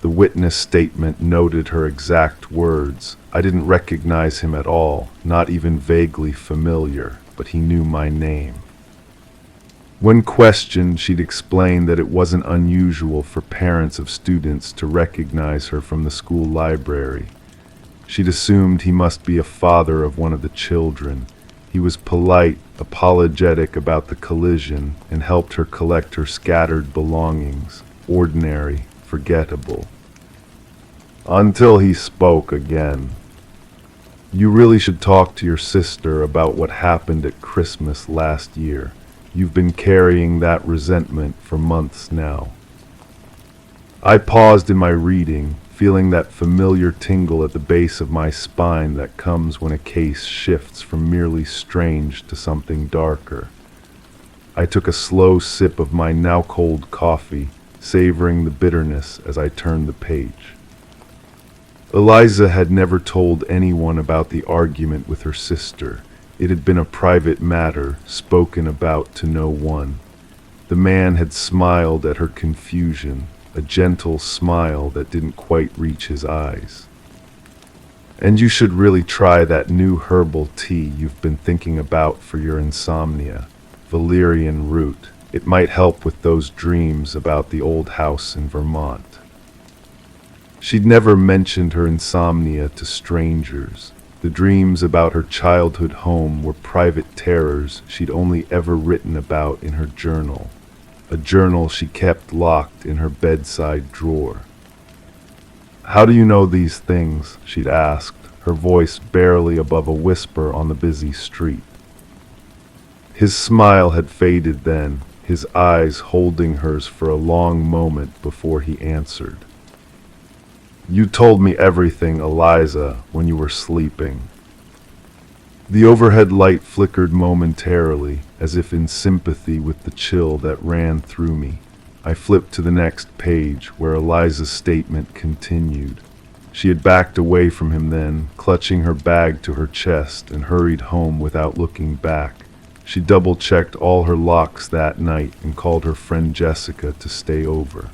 The witness statement noted her exact words. "I didn't recognize him at all, not even vaguely familiar, but he knew my name." When questioned, she'd explained that it wasn't unusual for parents of students to recognize her from the school library. She'd assumed he must be a father of one of the children. He was polite, apologetic about the collision, and helped her collect her scattered belongings, ordinary, forgettable. Until he spoke again. "You really should talk to your sister about what happened at Christmas last year. You've been carrying that resentment for months now." I paused in my reading, feeling that familiar tingle at the base of my spine that comes when a case shifts from merely strange to something darker. I took a slow sip of my now cold coffee, savoring the bitterness as I turned the page. Eliza had never told anyone about the argument with her sister. It had been a private matter, spoken about to no one. The man had smiled at her confusion, a gentle smile that didn't quite reach his eyes. "And you should really try that new herbal tea you've been thinking about for your insomnia, valerian root. It might help with those dreams about the old house in Vermont." She'd never mentioned her insomnia to strangers. The dreams about her childhood home were private terrors she'd only ever written about in her journal, a journal she kept locked in her bedside drawer. "How do you know these things?" she'd asked, her voice barely above a whisper on the busy street. His smile had faded then, his eyes holding hers for a long moment before he answered. "You told me everything, Eliza, when you were sleeping." The overhead light flickered momentarily, as if in sympathy with the chill that ran through me. I flipped to the next page, where Eliza's statement continued. She had backed away from him then, clutching her bag to her chest, and hurried home without looking back. She double-checked all her locks that night and called her friend Jessica to stay over.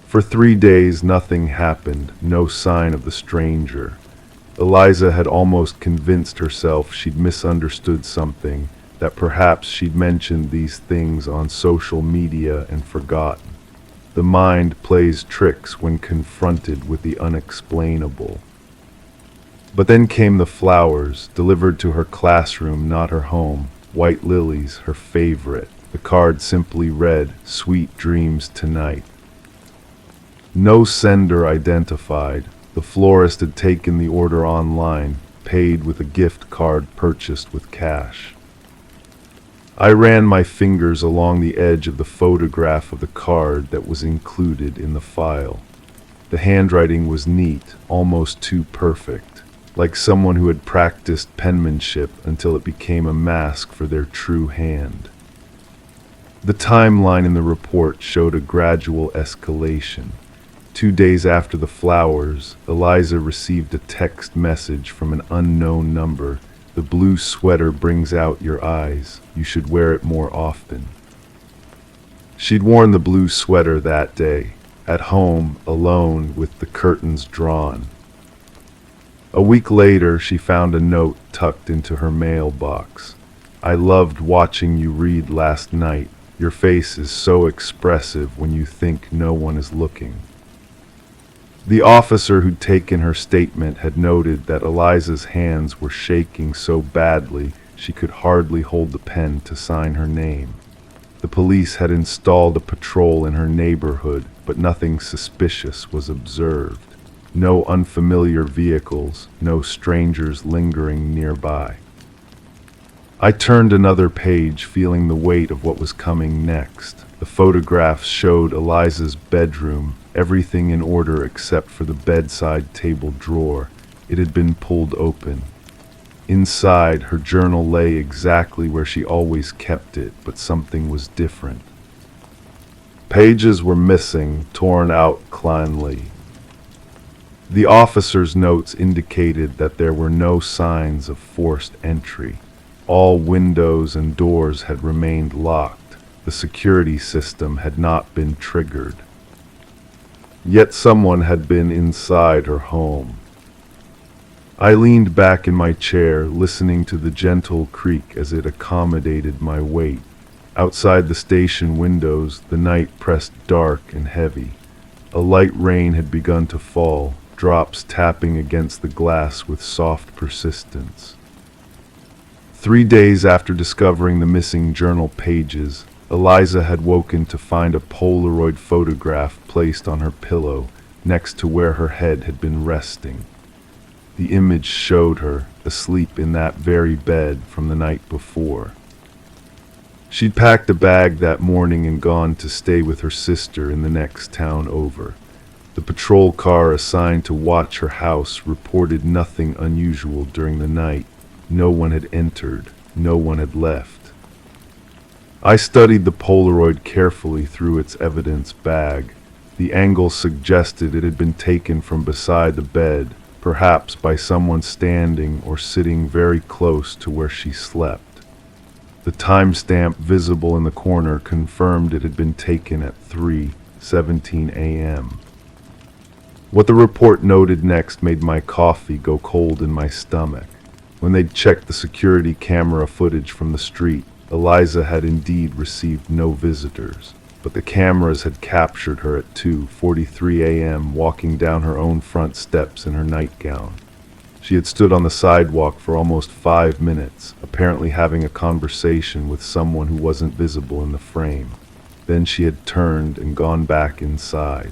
For 3 days nothing happened, no sign of the stranger. Eliza had almost convinced herself she'd misunderstood something, that perhaps she'd mentioned these things on social media and forgotten. The mind plays tricks when confronted with the unexplainable. But then came the flowers, delivered to her classroom, not her home. White lilies, her favorite. The card simply read, "Sweet dreams tonight." No sender identified. The florist had taken the order online, paid with a gift card purchased with cash. I ran my fingers along the edge of the photograph of the card that was included in the file. The handwriting was neat, almost too perfect, like someone who had practiced penmanship until it became a mask for their true hand. The timeline in the report showed a gradual escalation. 2 days after the flowers, Eliza received a text message from an unknown number. "The blue sweater brings out your eyes. You should wear it more often." She'd worn the blue sweater that day, at home, alone, with the curtains drawn. A week later, she found a note tucked into her mailbox. "I loved watching you read last night. Your face is so expressive when you think no one is looking. The officer who'd taken her statement had noted that Eliza's hands were shaking so badly she could hardly hold the pen to sign her name. The police had installed a patrol in her neighborhood, but nothing suspicious was observed. No unfamiliar vehicles, no strangers lingering nearby. I turned another page, feeling the weight of what was coming next. The photographs showed Eliza's bedroom, everything in order except for the bedside table drawer. It had been pulled open. Inside, her journal lay exactly where she always kept it, but something was different. Pages were missing, torn out cleanly. The officer's notes indicated that there were no signs of forced entry. All windows and doors had remained locked. The security system had not been triggered. Yet someone had been inside her home. I leaned back in my chair, listening to the gentle creak as it accommodated my weight. Outside the station windows, the night pressed dark and heavy. A light rain had begun to fall, drops tapping against the glass with soft persistence. 3 days after discovering the missing journal pages, Eliza had woken to find a Polaroid photograph placed on her pillow next to where her head had been resting. The image showed her asleep in that very bed from the night before. She'd packed a bag that morning and gone to stay with her sister in the next town over. The patrol car assigned to watch her house reported nothing unusual during the night. No one had entered, no one had left. I studied the Polaroid carefully through its evidence bag. The angle suggested it had been taken from beside the bed, perhaps by someone standing or sitting very close to where she slept. The timestamp visible in the corner confirmed it had been taken at 3:17 a.m. What the report noted next made my coffee go cold in my stomach. When they'd checked the security camera footage from the street, Eliza had indeed received no visitors, but the cameras had captured her at 2:43 a.m. walking down her own front steps in her nightgown. She had stood on the sidewalk for almost 5 minutes, apparently having a conversation with someone who wasn't visible in the frame. Then she had turned and gone back inside.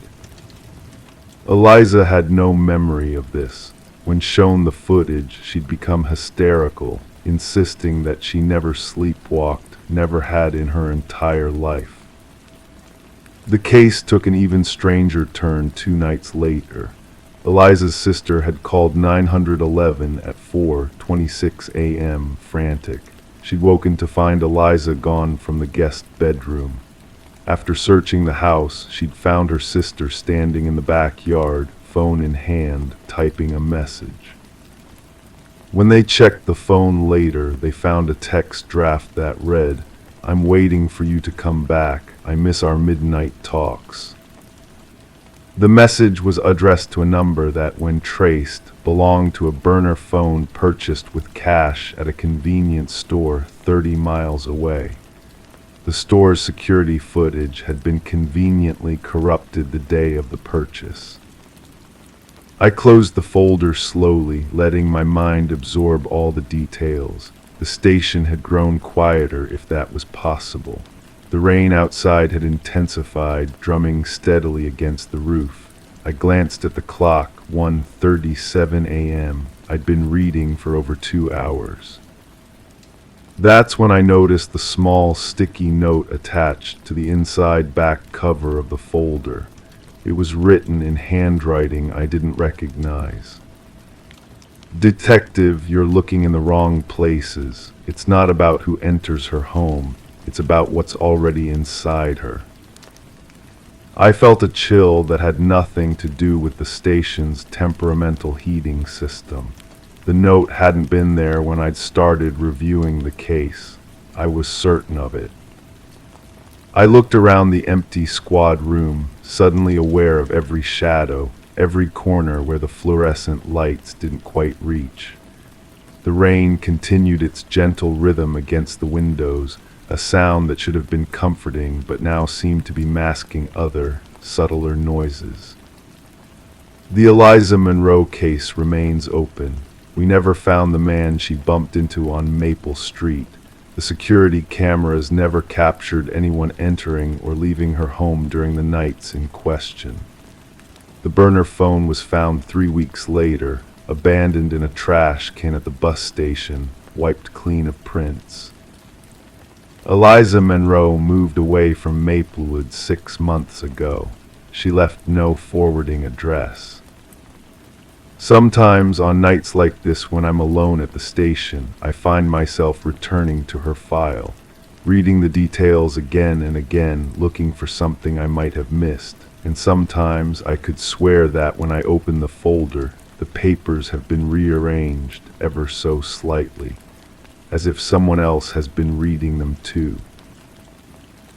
Eliza had no memory of this. When shown the footage, she'd become hysterical, insisting that she never sleepwalked, never had in her entire life. The case took an even stranger turn 2 nights later. Eliza's sister had called 911 at 4:26 a.m., frantic. She'd woken to find Eliza gone from the guest bedroom. After searching the house, she'd found her sister standing in the backyard, phone in hand, typing a message. When they checked the phone later, they found a text draft that read, "I'm waiting for you to come back. I miss our midnight talks." The message was addressed to a number that, when traced, belonged to a burner phone purchased with cash at a convenience store 30 miles away. The store's security footage had been conveniently corrupted the day of the purchase. I closed the folder slowly, letting my mind absorb all the details. The station had grown quieter, if that was possible. The rain outside had intensified, drumming steadily against the roof. I glanced at the clock, 1:37 a.m. I'd been reading for over 2 hours. That's when I noticed the small, sticky note attached to the inside back cover of the folder. It was written in handwriting I didn't recognize. "Detective, you're looking in the wrong places. It's not about who enters her home. It's about what's already inside her." I felt a chill that had nothing to do with the station's temperamental heating system. The note hadn't been there when I'd started reviewing the case. I was certain of it. I looked around the empty squad room, suddenly aware of every shadow, every corner where the fluorescent lights didn't quite reach. The rain continued its gentle rhythm against the windows, a sound that should have been comforting but now seemed to be masking other, subtler noises. The Eliza Monroe case remains open. We never found the man she bumped into on Maple Street. The security cameras never captured anyone entering or leaving her home during the nights in question. The burner phone was found 3 weeks later, abandoned in a trash can at the bus station, wiped clean of prints. Eliza Monroe moved away from Maplewood 6 months ago. She left no forwarding address. Sometimes on nights like this, when I'm alone at the station, I find myself returning to her file, reading the details again and again, looking for something I might have missed. And sometimes I could swear that when I open the folder, the papers have been rearranged ever so slightly, as if someone else has been reading them too.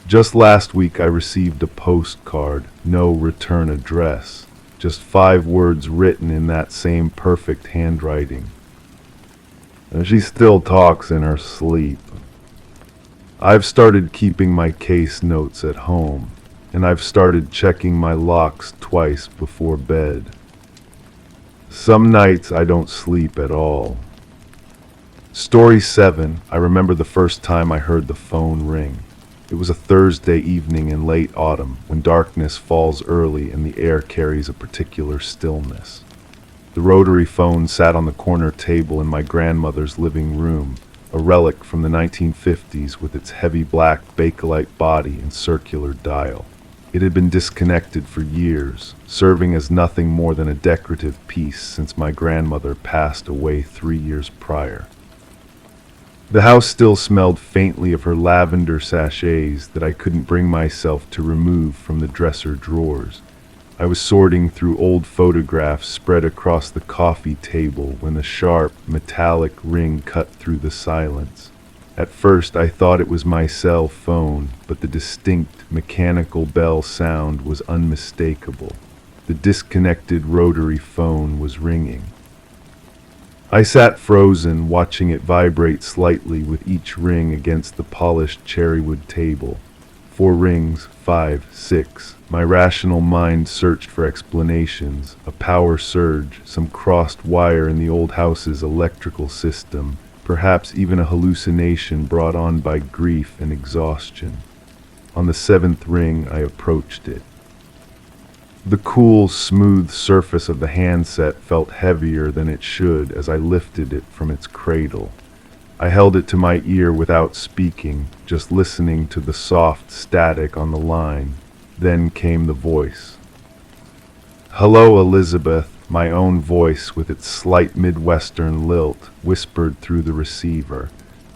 Just last week I received a postcard, no return address. Just 5 words written in that same perfect handwriting. And she still talks in her sleep. I've started keeping my case notes at home, and I've started checking my locks twice before bed. Some nights I don't sleep at all. Story 7. I remember the first time I heard the phone ring. It was a Thursday evening in late autumn, when darkness falls early and the air carries a particular stillness. The rotary phone sat on the corner table in my grandmother's living room, a relic from the 1950s with its heavy black Bakelite body and circular dial. It had been disconnected for years, serving as nothing more than a decorative piece since my grandmother passed away 3 years prior. The house still smelled faintly of her lavender sachets that I couldn't bring myself to remove from the dresser drawers. I was sorting through old photographs spread across the coffee table when the sharp, metallic ring cut through the silence. At first I thought it was my cell phone, but the distinct mechanical bell sound was unmistakable. The disconnected rotary phone was ringing. I sat frozen, watching it vibrate slightly with each ring against the polished cherrywood table. 4 rings, 5, 6. My rational mind searched for explanations, a power surge, some crossed wire in the old house's electrical system, perhaps even a hallucination brought on by grief and exhaustion. On the 7th ring, I approached it. The cool, smooth surface of the handset felt heavier than it should as I lifted it from its cradle. I held it to my ear without speaking, just listening to the soft static on the line. Then came the voice. "Hello, Elizabeth," my own voice with its slight Midwestern lilt whispered through the receiver.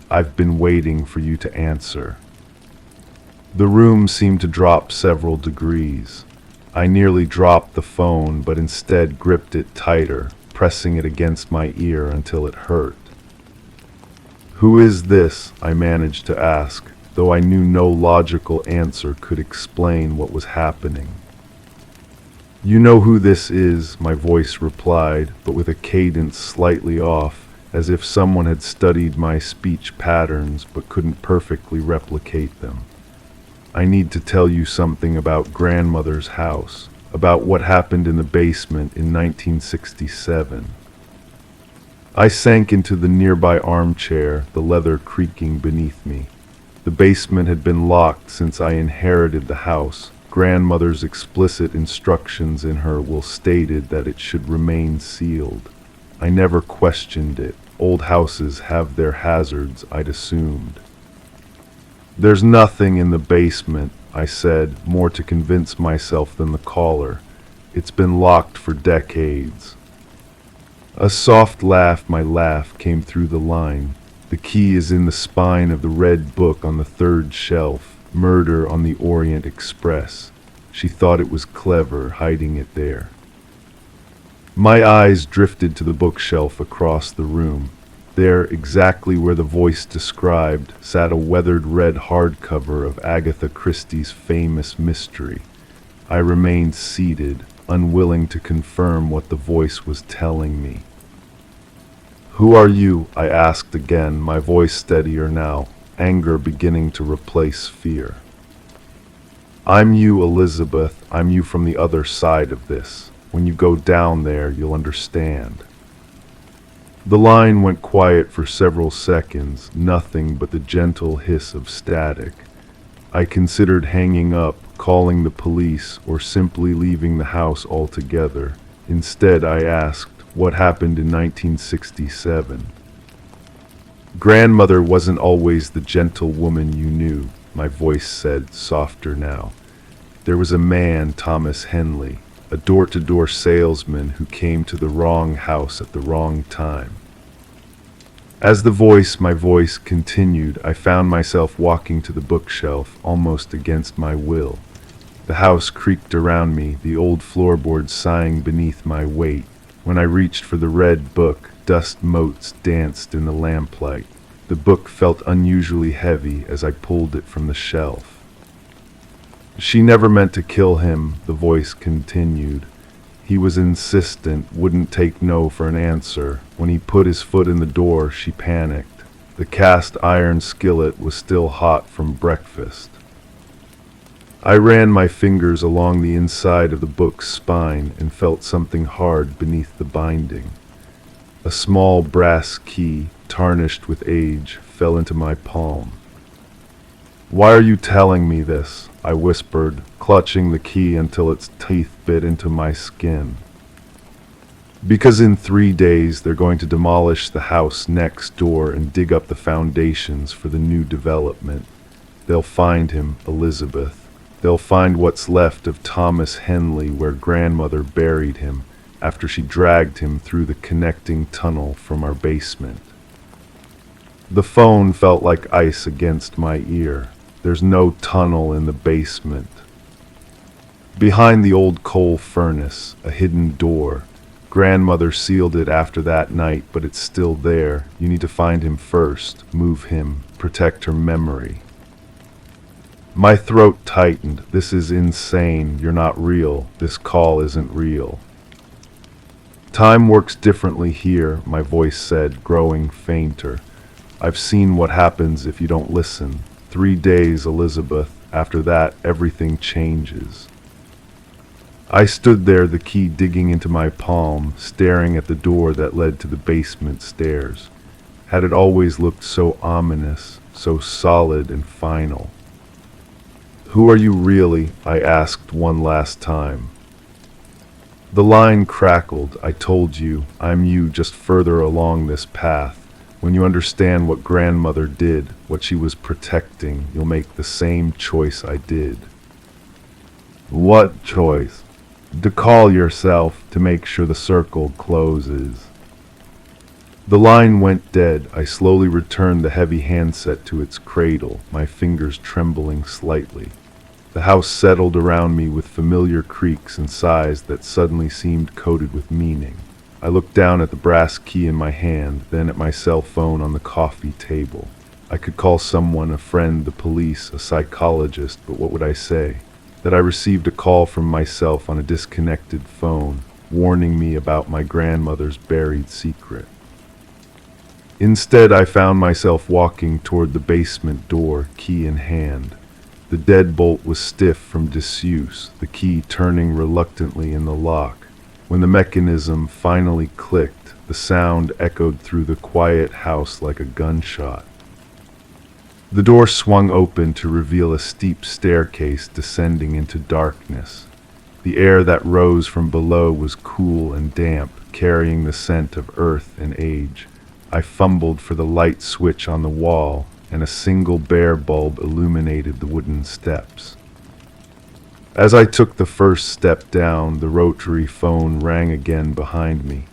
"I've been waiting for you to answer." The room seemed to drop several degrees. I nearly dropped the phone, but instead gripped it tighter, pressing it against my ear until it hurt. "Who is this?" I managed to ask, though I knew no logical answer could explain what was happening. "You know who this is," my voice replied, but with a cadence slightly off, as if someone had studied my speech patterns but couldn't perfectly replicate them. "I need to tell you something about grandmother's house, about what happened in the basement in 1967. I sank into the nearby armchair, the leather creaking beneath me. The basement had been locked since I inherited the house. Grandmother's explicit instructions in her will stated that it should remain sealed. I never questioned it. Old houses have their hazards, I'd assumed. "There's nothing in the basement," I said, more to convince myself than the caller. "It's been locked for decades." A soft laugh, my laugh, came through the line. "The key is in the spine of the red book on the 3rd shelf, Murder on the Orient Express." She thought it was clever, hiding it there. My eyes drifted to the bookshelf across the room. There, exactly where the voice described, sat a weathered red hardcover of Agatha Christie's famous mystery. I remained seated, unwilling to confirm what the voice was telling me. "Who are you?" I asked again, my voice steadier now. anger beginning to replace fear. I'm you, Elizabeth. I'm you from the other side of this. When you go down there, you'll understand. The line went quiet for several seconds, nothing but the gentle hiss of static. I considered hanging up, calling the police, or simply leaving the house altogether. Instead, I asked, what happened in 1967? Grandmother wasn't always the gentle woman you knew, my voice said, softer now. There was a man, Thomas Henley, a door-to-door salesman who came to the wrong house at the wrong time. As my voice continued, I found myself walking to the bookshelf, almost against my will. The house creaked around me, the old floorboards sighing beneath my weight. When I reached for the red book, dust motes danced in the lamplight. The book felt unusually heavy as I pulled it from the shelf. She never meant to kill him, the voice continued. He was insistent, wouldn't take no for an answer. When he put his foot in the door, she panicked. The cast iron skillet was still hot from breakfast. I ran my fingers along the inside of the book's spine and felt something hard beneath the binding. A small brass key, tarnished with age, fell into my palm. Why are you telling me this? I whispered, clutching the key until its teeth bit into my skin. Because in 3 days they're going to demolish the house next door and dig up the foundations for the new development. They'll find him, Elizabeth. They'll find what's left of Thomas Henley where grandmother buried him after she dragged him through the connecting tunnel from our basement. The phone felt like ice against my ear. There's no tunnel in the basement. Behind the old coal furnace, a hidden door. Grandmother sealed it after that night, but it's still there. You need to find him first, move him, protect her memory. My throat tightened. This is insane. You're not real. This call isn't real. Time works differently here, my voice said, growing fainter. I've seen what happens if you don't listen. 3 days, Elizabeth. After that, everything changes. I stood there, the key digging into my palm, staring at the door that led to the basement stairs. Had it always looked so ominous, so solid and final? Who are you really? I asked one last time. The line crackled. I told you, I'm you just further along this path. When you understand what grandmother did, what she was protecting, you'll make the same choice I did. What choice? To call yourself, to make sure the circle closes. The line went dead. I slowly returned the heavy handset to its cradle, my fingers trembling slightly. The house settled around me with familiar creaks and sighs that suddenly seemed coated with meaning. I looked down at the brass key in my hand, then at my cell phone on the coffee table. I could call someone, a friend, the police, a psychologist, but what would I say? That I received a call from myself on a disconnected phone, warning me about my grandmother's buried secret. Instead, I found myself walking toward the basement door, key in hand. The deadbolt was stiff from disuse, the key turning reluctantly in the lock. When the mechanism finally clicked, the sound echoed through the quiet house like a gunshot. The door swung open to reveal a steep staircase descending into darkness. The air that rose from below was cool and damp, carrying the scent of earth and age. I fumbled for the light switch on the wall, and a single bare bulb illuminated the wooden steps. As I took the first step down, the rotary phone rang again behind me.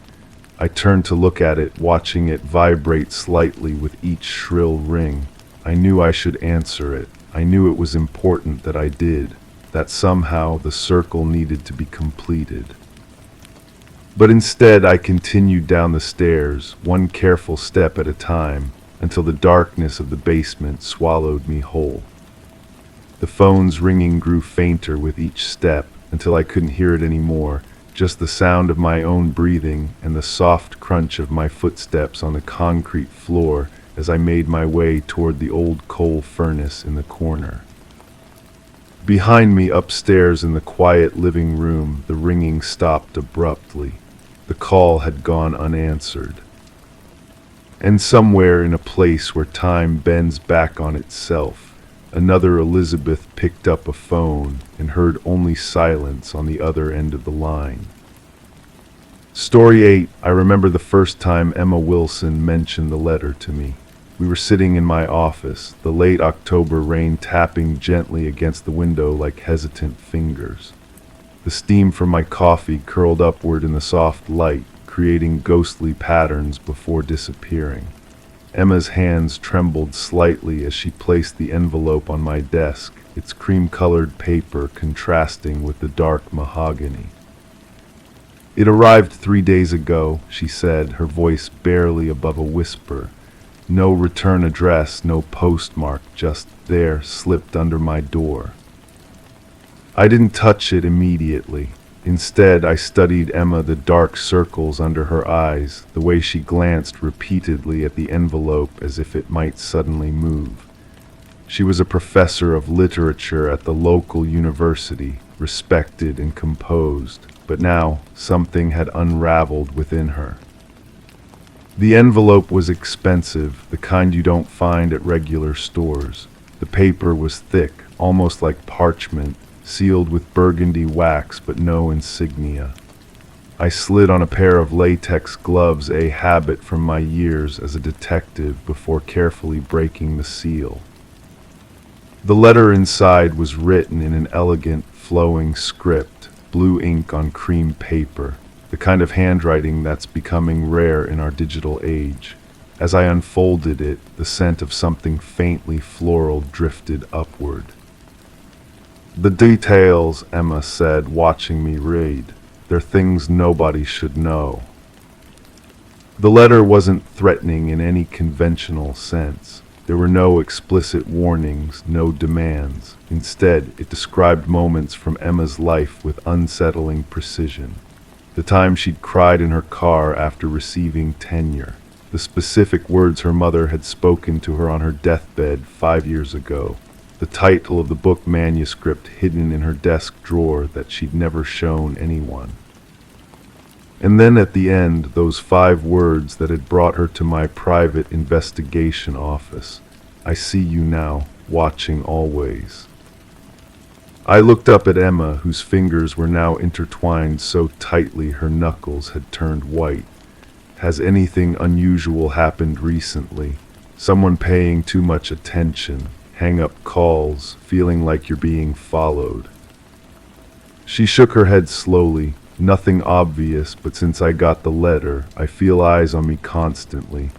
I turned to look at it, watching it vibrate slightly with each shrill ring. I knew I should answer it. I knew it was important that I did, that somehow the circle needed to be completed. But instead, I continued down the stairs, one careful step at a time, until the darkness of the basement swallowed me whole. The phone's ringing grew fainter with each step, until I couldn't hear it anymore, just the sound of my own breathing and the soft crunch of my footsteps on the concrete floor as I made my way toward the old coal furnace in the corner. Behind me upstairs in the quiet living room, the ringing stopped abruptly. The call had gone unanswered. And somewhere in a place where time bends back on itself, another Elizabeth picked up a phone and heard only silence on the other end of the line. Story 8. I remember the first time Emma Wilson mentioned the letter to me. We were sitting in my office, the late October rain tapping gently against the window like hesitant fingers. The steam from my coffee curled upward in the soft light, creating ghostly patterns before disappearing. Emma's hands trembled slightly as she placed the envelope on my desk, its cream-colored paper contrasting with the dark mahogany. "It arrived 3 days ago," she said, her voice barely above a whisper. No return address, no postmark, just there, slipped under my door. I didn't touch it immediately. Instead, I studied Emma, the dark circles under her eyes, the way she glanced repeatedly at the envelope as if it might suddenly move. She was a professor of literature at the local university, respected and composed, but now something had unraveled within her. The envelope was expensive, the kind you don't find at regular stores. The paper was thick, almost like parchment, sealed with burgundy wax but no insignia. I slid on a pair of latex gloves, a habit from my years as a detective, before carefully breaking the seal. The letter inside was written in an elegant, flowing script, blue ink on cream paper, the kind of handwriting that's becoming rare in our digital age. As I unfolded it, the scent of something faintly floral drifted upward. "The details," Emma said, watching me read. "They're things nobody should know." The letter wasn't threatening in any conventional sense. There were no explicit warnings, no demands. Instead, it described moments from Emma's life with unsettling precision. The time she'd cried in her car after receiving tenure. The specific words her mother had spoken to her on her deathbed 5 years ago. The title of the book manuscript hidden in her desk drawer that she'd never shown anyone. And then at the end, those 5 words that had brought her to my private investigation office. "I see you now, watching always." I looked up at Emma, whose fingers were now intertwined so tightly her knuckles had turned white. "Has anything unusual happened recently? Someone paying too much attention? Hang up calls, feeling like you're being followed?" She shook her head slowly. "Nothing obvious, but since I got the letter, I feel eyes on me constantly.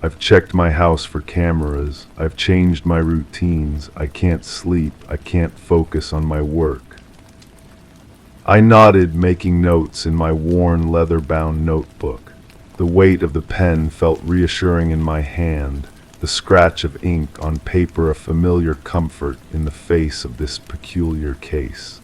I've checked my house for cameras. I've changed my routines. I can't sleep. I can't focus on my work." I nodded, making notes in my worn leather-bound notebook. The weight of the pen felt reassuring in my hand, the scratch of ink on paper a familiar comfort in the face of this peculiar case.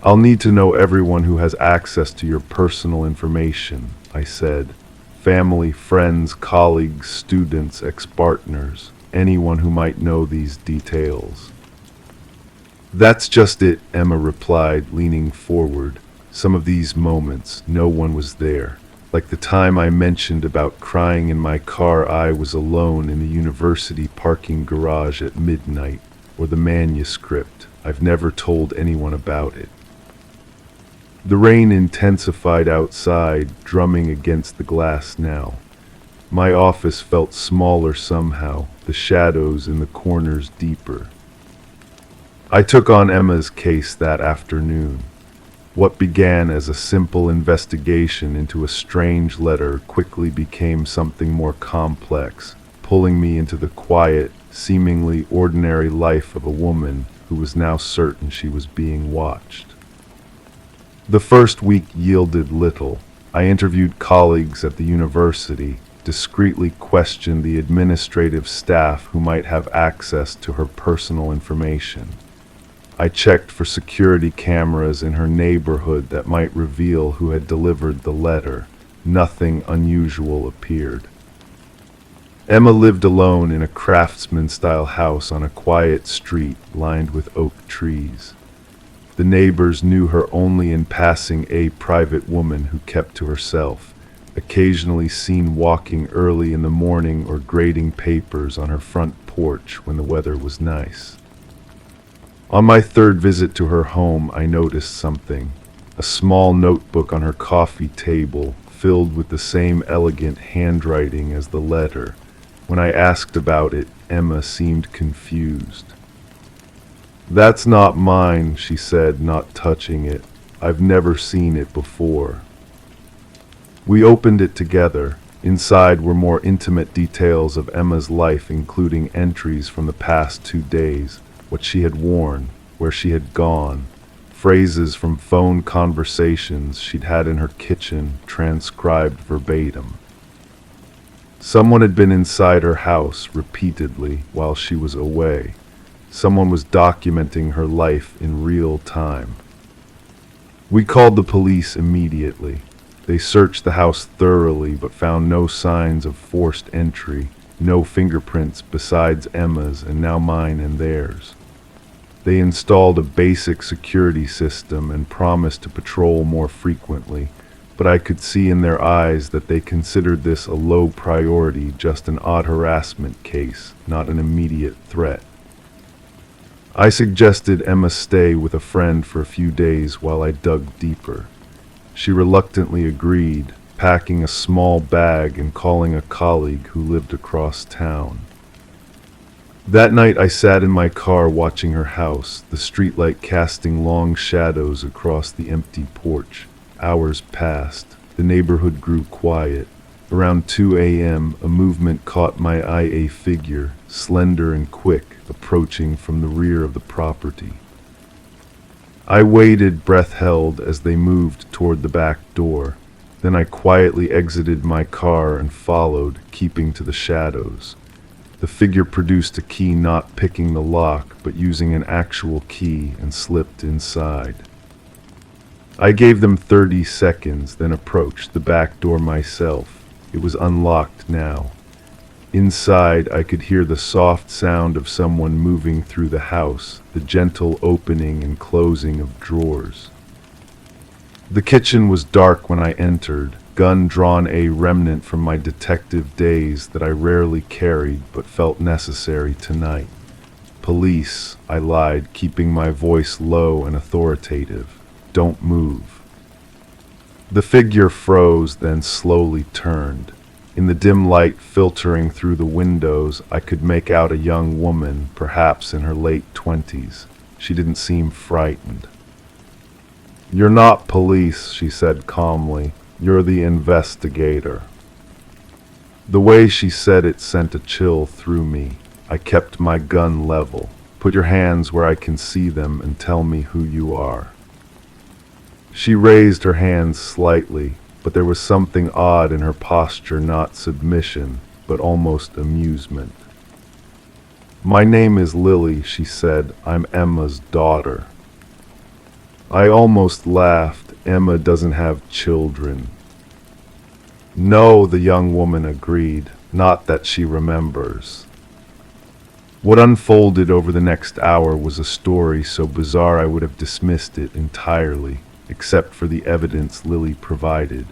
"I'll need to know everyone who has access to your personal information," I said. "Family, friends, colleagues, students, ex-partners, anyone who might know these details." "That's just it," Emma replied, leaning forward. "Some of these moments, no one was there. Like the time I mentioned about crying in my car I was alone in the university parking garage at midnight, or the manuscript. I've never told anyone about it." The rain intensified outside, drumming against the glass now. My office felt smaller somehow, the shadows in the corners deeper. I took on Emma's case that afternoon. What began as a simple investigation into a strange letter quickly became something more complex, pulling me into the quiet, seemingly ordinary life of a woman who was now certain she was being watched. The first week yielded little. I interviewed colleagues at the university, discreetly questioned the administrative staff who might have access to her personal information. I checked for security cameras in her neighborhood that might reveal who had delivered the letter. Nothing unusual appeared. Emma lived alone in a craftsman-style house on a quiet street lined with oak trees. The neighbors knew her only in passing, a private woman who kept to herself, occasionally seen walking early in the morning or grading papers on her front porch when the weather was nice. On my third visit to her home, I noticed something. A small notebook on her coffee table, filled with the same elegant handwriting as the letter. When I asked about it, Emma seemed confused. "That's not mine," she said, not touching it. "I've never seen it before." We opened it together. Inside were more intimate details of Emma's life, including entries from the past 2 days, what she had worn, where she had gone, phrases from phone conversations she'd had in her kitchen, transcribed verbatim. Someone had been inside her house repeatedly while she was away. Someone was documenting her life in real time. We called the police immediately. They searched the house thoroughly but found no signs of forced entry, no fingerprints besides Emma's and now mine and theirs. They installed a basic security system and promised to patrol more frequently, but I could see in their eyes that they considered this a low priority, just an odd harassment case, not an immediate threat. I suggested Emma stay with a friend for a few days while I dug deeper. She reluctantly agreed, packing a small bag and calling a colleague who lived across town. That night I sat in my car watching her house, the streetlight casting long shadows across the empty porch. Hours passed. The neighborhood grew quiet. Around 2 a.m., a movement caught my eye, a figure, slender and quick, approaching from the rear of the property. I waited, breath held, as they moved toward the back door. Then I quietly exited my car and followed, keeping to the shadows. The figure produced a key, not picking the lock, but using an actual key, and slipped inside. I gave them 30 seconds, then approached the back door myself. It was unlocked now. Inside, I could hear the soft sound of someone moving through the house, the gentle opening and closing of drawers. The kitchen was dark when I entered, gun drawn, a remnant from my detective days that I rarely carried but felt necessary tonight. "Police," I lied, keeping my voice low and authoritative. "Don't move." The figure froze, then slowly turned. In the dim light filtering through the windows, I could make out a young woman, perhaps in her late 20s. She didn't seem frightened. "You're not police," she said calmly. "You're the investigator." The way she said it sent a chill through me. I kept my gun level. "Put your hands where I can see them and tell me who you are." She raised her hands slightly, but there was something odd in her posture, not submission, but almost amusement. "My name is Lily," she said. "I'm Emma's daughter." I almost laughed. "Emma doesn't have children." "No," the young woman agreed, "not that she remembers." What unfolded over the next hour was a story so bizarre I would have dismissed it entirely, except for the evidence Lily provided.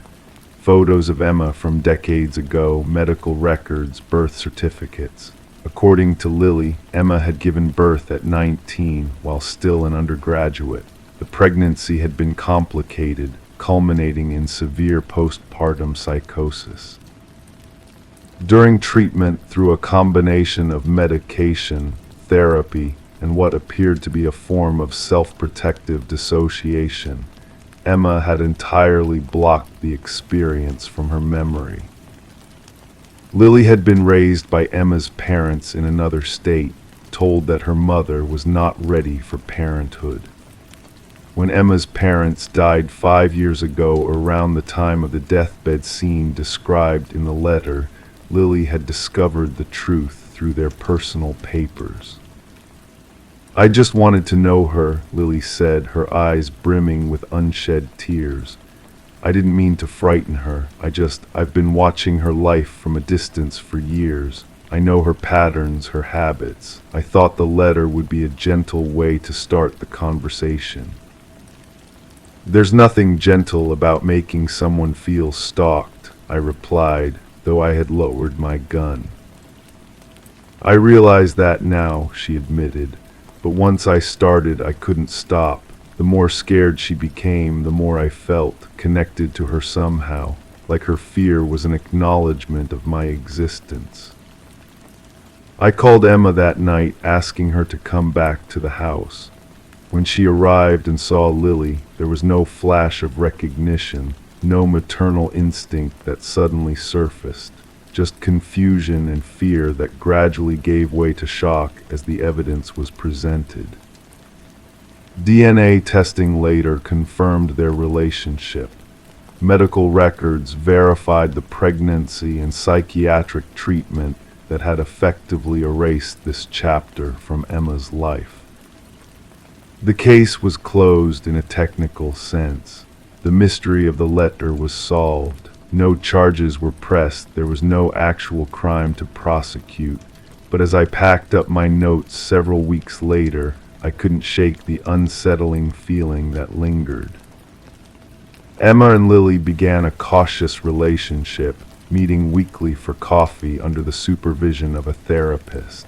Photos of Emma from decades ago, medical records, birth certificates. According to Lily, Emma had given birth at 19 while still an undergraduate. The pregnancy had been complicated, culminating in severe postpartum psychosis. During treatment, through a combination of medication, therapy, and what appeared to be a form of self-protective dissociation, Emma had entirely blocked the experience from her memory. Lily had been raised by Emma's parents in another state, told that her mother was not ready for parenthood. When Emma's parents died 5 years ago, around the time of the deathbed scene described in the letter, Lily had discovered the truth through their personal papers. "I just wanted to know her," Lily said, her eyes brimming with unshed tears. I didn't mean to frighten her. I've been watching her life from a distance for years. I know her patterns, her habits. I thought the letter would be a gentle way to start the conversation. There's nothing gentle about making someone feel stalked, I replied, though I had lowered my gun. I realize that now, she admitted, but once I started, I couldn't stop. The more scared she became, the more I felt connected to her somehow, like her fear was an acknowledgement of my existence. I called Emma that night, asking her to come back to the house. When she arrived and saw Lily, there was no flash of recognition, no maternal instinct that suddenly surfaced, just confusion and fear that gradually gave way to shock as the evidence was presented. DNA testing later confirmed their relationship. Medical records verified the pregnancy and psychiatric treatment that had effectively erased this chapter from Emma's life. The case was closed in a technical sense. The mystery of the letter was solved. No charges were pressed. There was no actual crime to prosecute. But as I packed up my notes several weeks later, I couldn't shake the unsettling feeling that lingered. Emma and Lily began a cautious relationship, meeting weekly for coffee under the supervision of a therapist.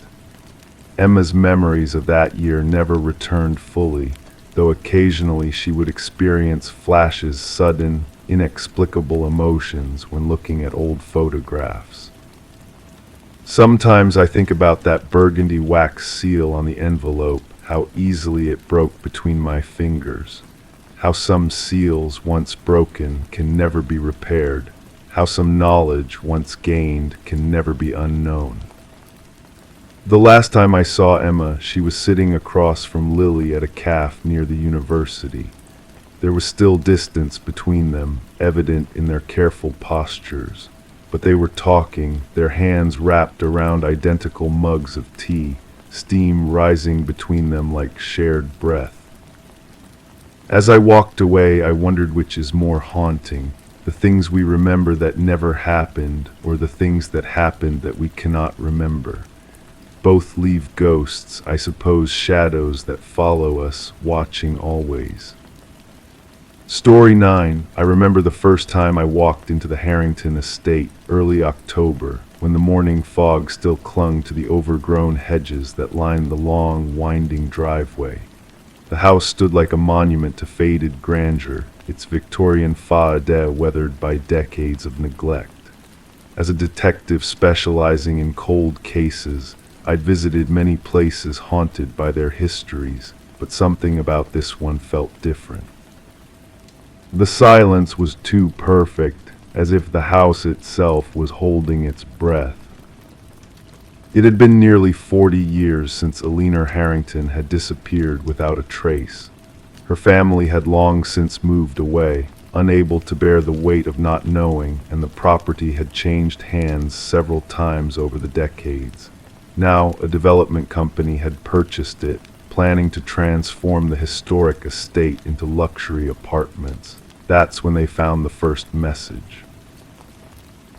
Emma's memories of that year never returned fully, though occasionally she would experience flashes, sudden, inexplicable emotions when looking at old photographs. Sometimes I think about that burgundy wax seal on the envelope, how easily it broke between my fingers, how some seals once broken can never be repaired, how some knowledge once gained can never be unknown. The last time I saw Emma, she was sitting across from Lily at a cafe near the university. There was still distance between them, evident in their careful postures, but they were talking, their hands wrapped around identical mugs of tea, steam rising between them like shared breath. As I walked away, I wondered which is more haunting, the things we remember that never happened, or the things that happened that we cannot remember. Both leave ghosts, I suppose, shadows that follow us, watching always. Story 9. I remember the first time I walked into the Harrington estate, early October, when the morning fog still clung to the overgrown hedges that lined the long, winding driveway. The house stood like a monument to faded grandeur, its Victorian façade weathered by decades of neglect. As a detective specializing in cold cases, I'd visited many places haunted by their histories, but something about this one felt different. The silence was too perfect, as if the house itself was holding its breath. It had been nearly 40 years since Eleanor Harrington had disappeared without a trace. Her family had long since moved away, unable to bear the weight of not knowing, and the property had changed hands several times over the decades. Now, a development company had purchased it, planning to transform the historic estate into luxury apartments. That's when they found the first message.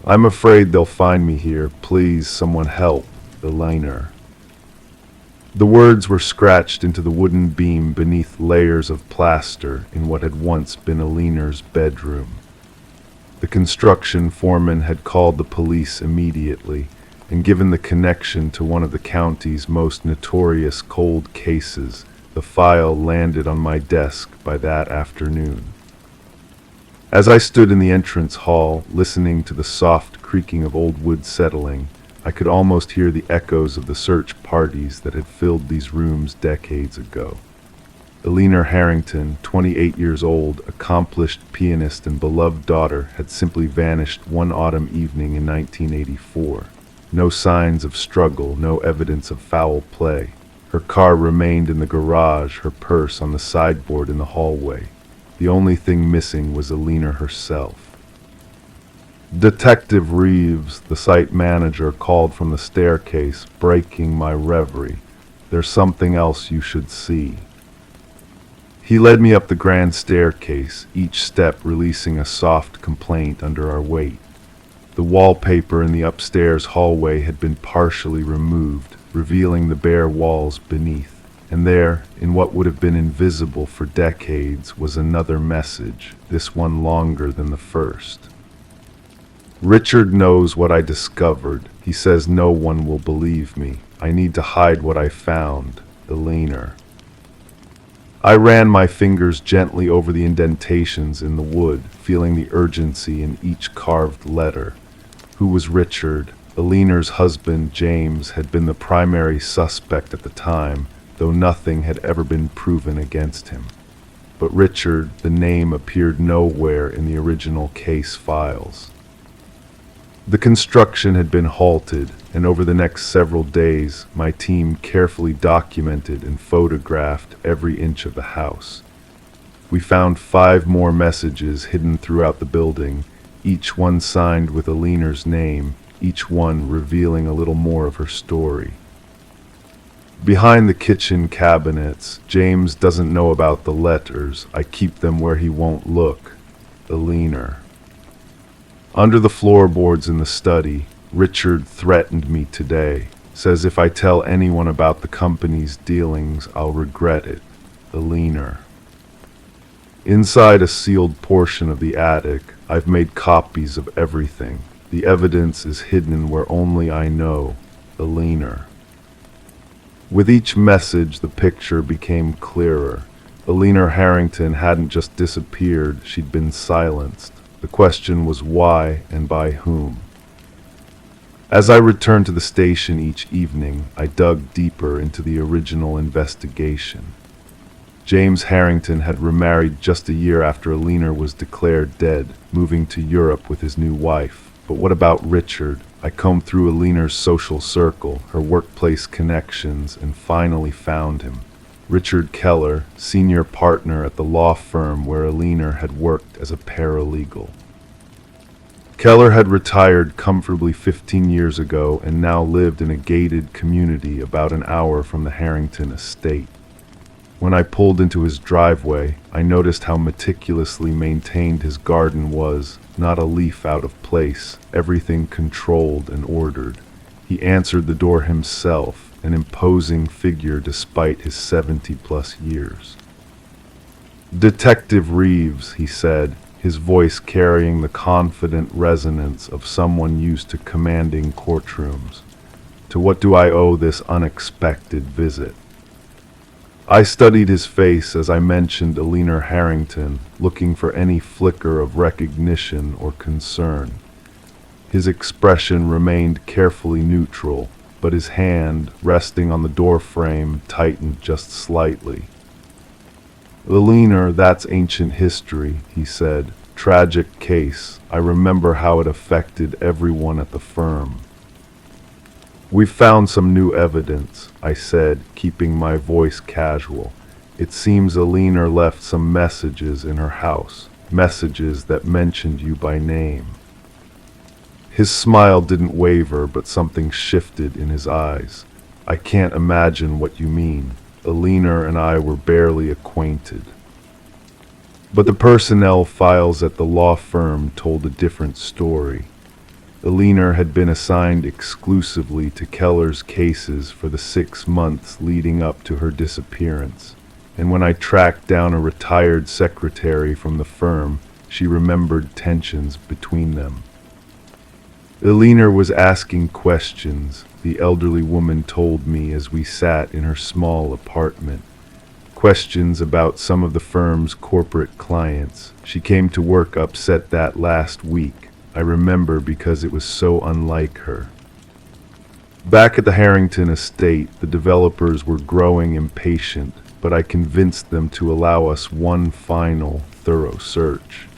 "I'm afraid they'll find me here. Please, someone help. Eleanor." The words were scratched into the wooden beam beneath layers of plaster in what had once been Eleanor's bedroom. The construction foreman had called the police immediately, and given the connection to one of the county's most notorious cold cases, the file landed on my desk by that afternoon. As I stood in the entrance hall, listening to the soft creaking of old wood settling, I could almost hear the echoes of the search parties that had filled these rooms decades ago. Eleanor Harrington, 28 years old, accomplished pianist and beloved daughter, had simply vanished one autumn evening in 1984. No signs of struggle, no evidence of foul play. Her car remained in the garage, her purse on the sideboard in the hallway. The only thing missing was Eleanor herself. Detective Reeves, the site manager, called from the staircase, breaking my reverie. "There's something else you should see." He led me up the grand staircase, each step releasing a soft complaint under our weight. The wallpaper in the upstairs hallway had been partially removed, revealing the bare walls beneath. And there, in what would have been invisible for decades, was another message, this one longer than the first. Richard knows what I discovered. He says no one will believe me. I need to hide what I found. Eleanor. I ran my fingers gently over the indentations in the wood, feeling the urgency in each carved letter. Who was Richard? Eleanor's husband, James, had been the primary suspect at the time, though nothing had ever been proven against him. But Richard, the name, appeared nowhere in the original case files. The construction had been halted, and over the next several days, my team carefully documented and photographed every inch of the house. We found 5 more messages hidden throughout the building, each one signed with Eleanor's name, each one revealing a little more of her story. Behind the kitchen cabinets, James doesn't know about the letters. I keep them where he won't look. Eleanor. Under the floorboards in the study, Richard threatened me today. Says if I tell anyone about the company's dealings, I'll regret it. Eleanor. Inside a sealed portion of the attic, I've made copies of everything. The evidence is hidden where only I know. Eleanor. With each message, the picture became clearer. Eleanor Harrington hadn't just disappeared, she'd been silenced. The question was why and by whom. As I returned to the station each evening, I dug deeper into the original investigation. James Harrington had remarried just a year after Eleanor was declared dead, moving to Europe with his new wife. But what about Richard? I combed through Eleanor's social circle, her workplace connections, and finally found him. Richard Keller, senior partner at the law firm where Eleanor had worked as a paralegal. Keller had retired comfortably 15 years ago and now lived in a gated community about an hour from the Harrington estate. When I pulled into his driveway, I noticed how meticulously maintained his garden was, not a leaf out of place, everything controlled and ordered. He answered the door himself, an imposing figure despite his 70-plus years. "Detective Reeves," he said, his voice carrying the confident resonance of someone used to commanding courtrooms. "To what do I owe this unexpected visit?" I studied his face as I mentioned Eleanor Harrington, looking for any flicker of recognition or concern. His expression remained carefully neutral, but his hand, resting on the doorframe, tightened just slightly. "Eleanor, that's ancient history," he said. "Tragic case. I remember how it affected everyone at the firm." "We've found some new evidence," I said, keeping my voice casual. "It seems Eleanor left some messages in her house, messages that mentioned you by name." His smile didn't waver, but something shifted in his eyes. "I can't imagine what you mean. Eleanor and I were barely acquainted." But the personnel files at the law firm told a different story. Eleanor had been assigned exclusively to Keller's cases for the 6 months leading up to her disappearance, and when I tracked down a retired secretary from the firm, she remembered tensions between them. Eleanor was asking questions, the elderly woman told me as we sat in her small apartment. Questions about some of the firm's corporate clients. She came to work upset that last week. I remember because it was so unlike her. Back at the Harrington estate, the developers were growing impatient, but I convinced them to allow us one final, thorough search.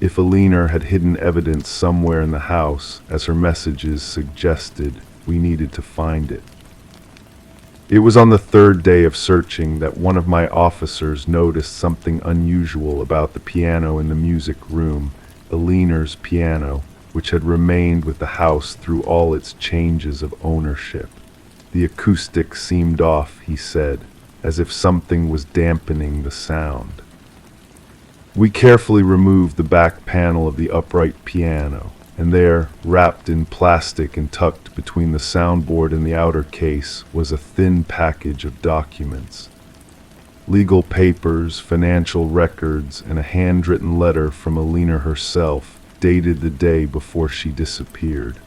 If Eleanor had hidden evidence somewhere in the house, as her messages suggested, we needed to find it. It was on the 3rd day of searching that one of my officers noticed something unusual about the piano in the music room, Eleanor's piano, which had remained with the house through all its changes of ownership. The acoustics seemed off, he said. as if something was dampening the sound. We carefully removed the back panel of the upright piano, and there, wrapped in plastic and tucked between the soundboard and the outer case, was a thin package of documents. Legal papers, financial records, and a handwritten letter from Alina herself, dated the day before she disappeared.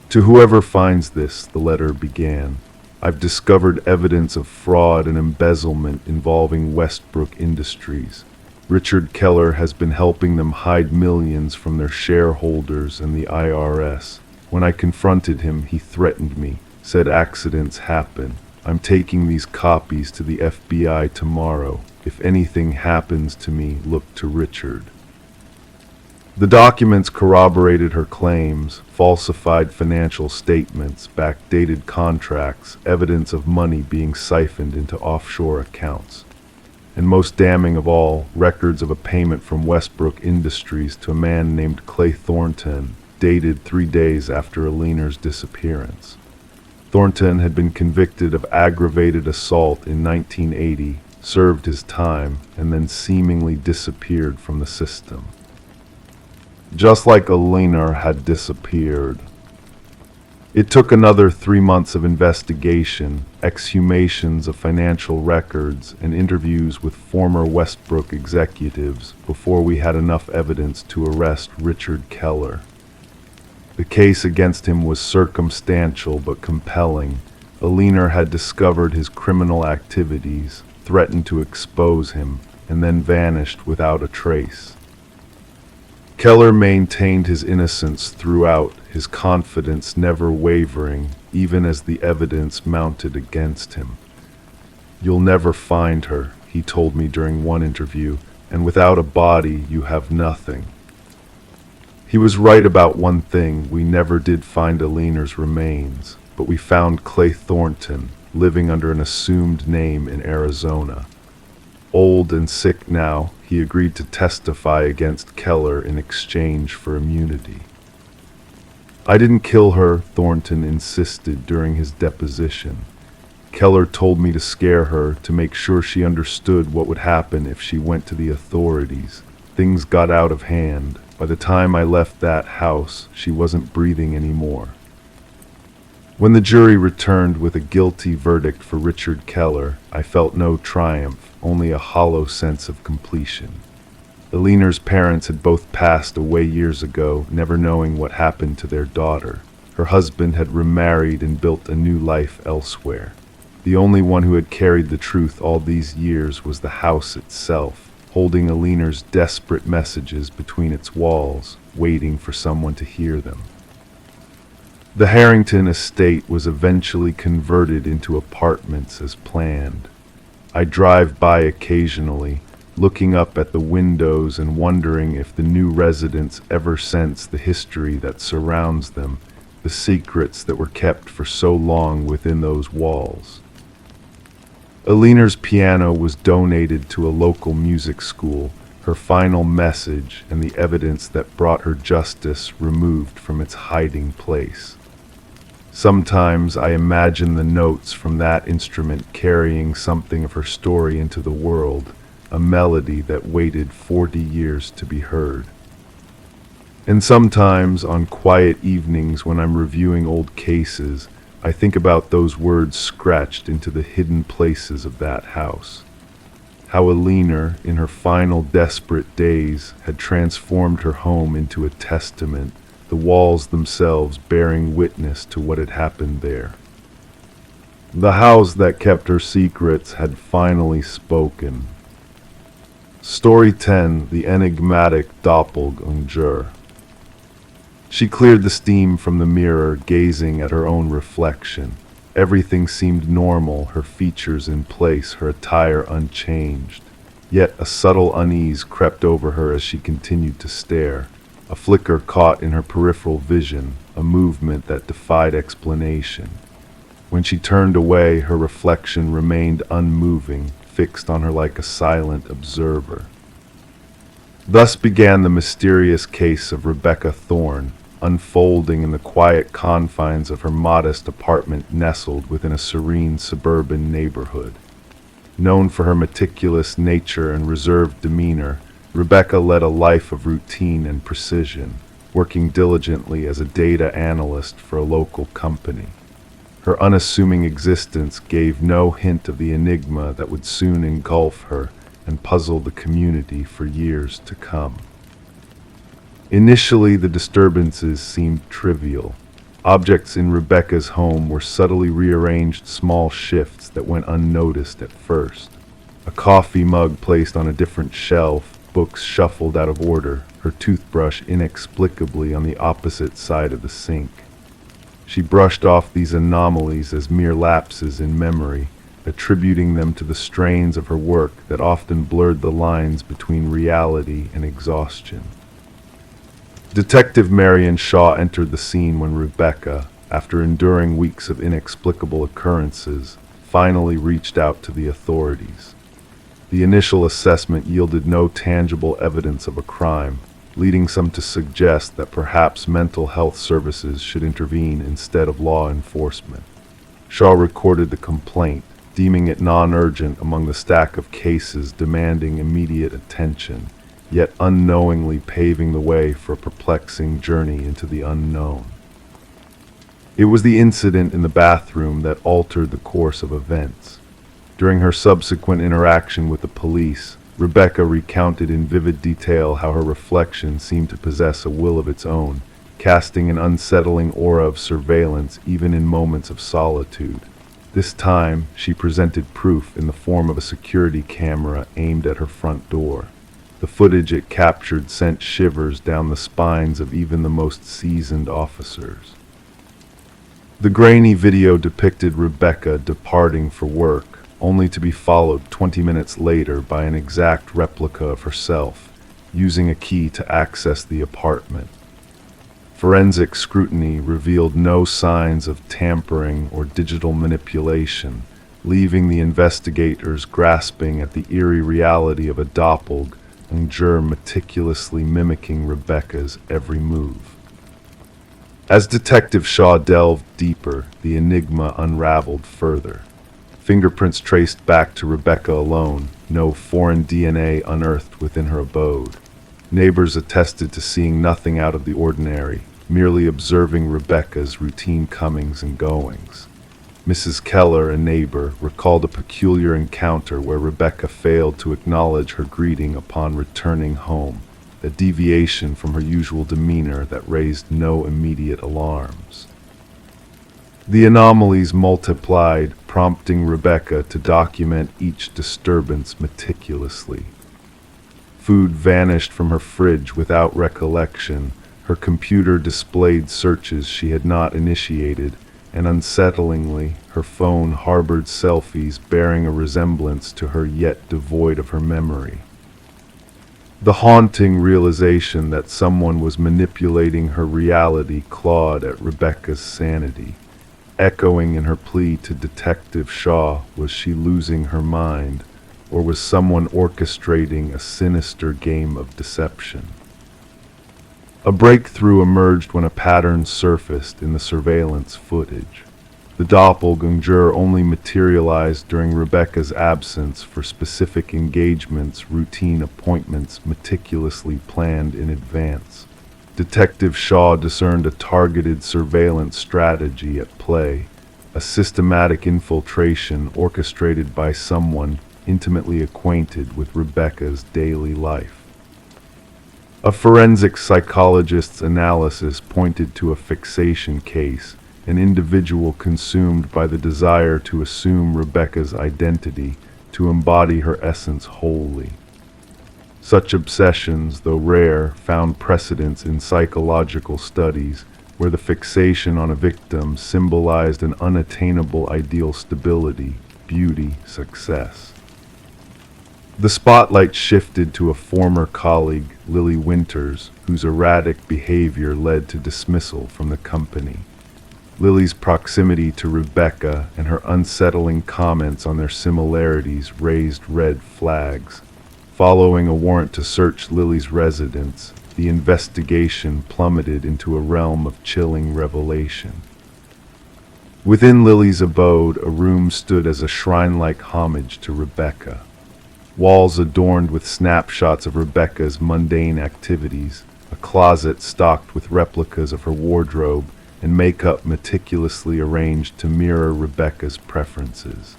To whoever finds this, the letter began, I've discovered evidence of fraud and embezzlement involving Westbrook Industries. Richard Keller has been helping them hide millions from their shareholders and the IRS. When I confronted him, he threatened me, said accidents happen. I'm taking these copies to the FBI tomorrow. If anything happens to me, look to Richard. The documents corroborated her claims, falsified financial statements, backdated contracts, evidence of money being siphoned into offshore accounts. And most damning of all, records of a payment from Westbrook Industries to a man named Clay Thornton, dated 3 days after Alina's disappearance. Thornton had been convicted of aggravated assault in 1980, served his time, and then seemingly disappeared from the system. Just like Alina had disappeared. It took another 3 months of investigation, exhumations of financial records, and interviews with former Westbrook executives before we had enough evidence to arrest Richard Keller. The case against him was circumstantial but compelling. Alina had discovered his criminal activities, threatened to expose him, and then vanished without a trace. Keller maintained his innocence throughout, his confidence never wavering, even as the evidence mounted against him. You'll never find her, he told me during one interview, and without a body you have nothing. He was right about one thing, we never did find Alina's remains, but we found Clay Thornton, living under an assumed name in Arizona. Old and sick now, he agreed to testify against Keller in exchange for immunity. I didn't kill her, Thornton insisted during his deposition. Keller told me to scare her, to make sure she understood what would happen if she went to the authorities. Things got out of hand. By the time I left that house, she wasn't breathing anymore. When the jury returned with a guilty verdict for Richard Keller, I felt no triumph, only a hollow sense of completion. Alina's parents had both passed away years ago, never knowing what happened to their daughter. Her husband had remarried and built a new life elsewhere. The only one who had carried the truth all these years was the house itself, holding Alina's desperate messages between its walls, waiting for someone to hear them. The Harrington estate was eventually converted into apartments as planned. I drive by occasionally, looking up at the windows and wondering if the new residents ever sense the history that surrounds them, the secrets that were kept for so long within those walls. Alina's piano was donated to a local music school, her final message and the evidence that brought her justice removed from its hiding place. Sometimes I imagine the notes from that instrument carrying something of her story into the world, a melody that waited 40 years to be heard. And sometimes, on quiet evenings when I'm reviewing old cases, I think about those words scratched into the hidden places of that house. How Alina, in her final desperate days, had transformed her home into a testament, the walls themselves bearing witness to what had happened there. The house that kept her secrets had finally spoken. Story 10, The Enigmatic Doppelganger. She cleared the steam from the mirror, gazing at her own reflection. Everything seemed normal, her features in place, her attire unchanged. Yet a subtle unease crept over her as she continued to stare. A flicker caught in her peripheral vision, a movement that defied explanation. When she turned away, her reflection remained unmoving, fixed on her like a silent observer. Thus began the mysterious case of Rebecca Thorne, unfolding in the quiet confines of her modest apartment nestled within a serene suburban neighborhood. Known for her meticulous nature and reserved demeanor, Rebecca led a life of routine and precision, working diligently as a data analyst for a local company. Her unassuming existence gave no hint of the enigma that would soon engulf her and puzzle the community for years to come. Initially, the disturbances seemed trivial. Objects in Rebecca's home were subtly rearranged small shifts that went unnoticed at first. A coffee mug placed on a different shelf, books shuffled out of order, her toothbrush inexplicably on the opposite side of the sink. She brushed off these anomalies as mere lapses in memory, attributing them to the strains of her work that often blurred the lines between reality and exhaustion. Detective Marion Shaw entered the scene when Rebecca, after enduring weeks of inexplicable occurrences, finally reached out to the authorities. The initial assessment yielded no tangible evidence of a crime, leading some to suggest that perhaps mental health services should intervene instead of law enforcement. Shaw recorded the complaint, deeming it non-urgent among the stack of cases demanding immediate attention, yet unknowingly paving the way for a perplexing journey into the unknown. It was the incident in the bathroom that altered the course of events. During her subsequent interaction with the police, Rebecca recounted in vivid detail how her reflection seemed to possess a will of its own, casting an unsettling aura of surveillance even in moments of solitude. This time, she presented proof in the form of a security camera aimed at her front door. The footage it captured sent shivers down the spines of even the most seasoned officers. The grainy video depicted Rebecca departing for work, only to be followed 20 minutes later by an exact replica of herself, using a key to access the apartment. Forensic scrutiny revealed no signs of tampering or digital manipulation, leaving the investigators grasping at the eerie reality of a doppelganger meticulously mimicking Rebecca's every move. As Detective Shaw delved deeper, the enigma unraveled further. Fingerprints traced back to Rebecca alone, no foreign DNA unearthed within her abode. Neighbors attested to seeing nothing out of the ordinary, merely observing Rebecca's routine comings and goings. Mrs. Keller, a neighbor, recalled a peculiar encounter where Rebecca failed to acknowledge her greeting upon returning home, a deviation from her usual demeanor that raised no immediate alarms. The anomalies multiplied, prompting Rebecca to document each disturbance meticulously. Food vanished from her fridge without recollection, her computer displayed searches she had not initiated, and unsettlingly, her phone harbored selfies bearing a resemblance to her yet devoid of her memory. The haunting realization that someone was manipulating her reality clawed at Rebecca's sanity. Echoing in her plea to Detective Shaw, was she losing her mind, or was someone orchestrating a sinister game of deception? A breakthrough emerged when a pattern surfaced in the surveillance footage. The doppelganger only materialized during Rebecca's absence for specific engagements, routine appointments meticulously planned in advance. Detective Shaw discerned a targeted surveillance strategy at play, a systematic infiltration orchestrated by someone intimately acquainted with Rebecca's daily life. A forensic psychologist's analysis pointed to a fixation case, an individual consumed by the desire to assume Rebecca's identity, to embody her essence wholly. Such obsessions, though rare, found precedence in psychological studies, where the fixation on a victim symbolized an unattainable ideal stability, beauty, success. The spotlight shifted to a former colleague, Lily Winters, whose erratic behavior led to dismissal from the company. Lily's proximity to Rebecca and her unsettling comments on their similarities raised red flags. Following a warrant to search Lily's residence, the investigation plummeted into a realm of chilling revelation. Within Lily's abode, a room stood as a shrine-like homage to Rebecca. Walls adorned with snapshots of Rebecca's mundane activities, a closet stocked with replicas of her wardrobe, and makeup meticulously arranged to mirror Rebecca's preferences.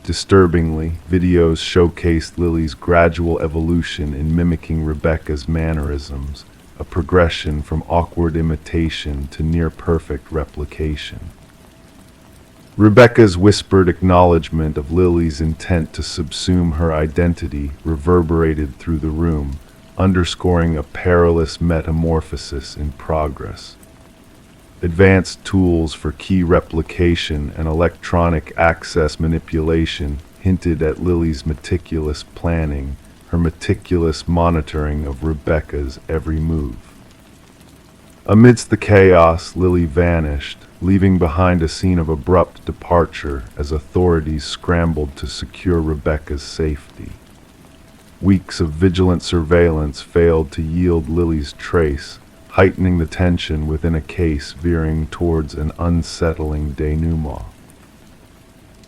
Disturbingly, videos showcased Lily's gradual evolution in mimicking Rebecca's mannerisms, a progression from awkward imitation to near-perfect replication. Rebecca's whispered acknowledgement of Lily's intent to subsume her identity reverberated through the room, underscoring a perilous metamorphosis in progress. Advanced tools for key replication and electronic access manipulation hinted at Lily's meticulous planning, her meticulous monitoring of Rebecca's every move. Amidst the chaos, Lily vanished, leaving behind a scene of abrupt departure as authorities scrambled to secure Rebecca's safety. Weeks of vigilant surveillance failed to yield Lily's trace, heightening the tension within a case veering towards an unsettling denouement.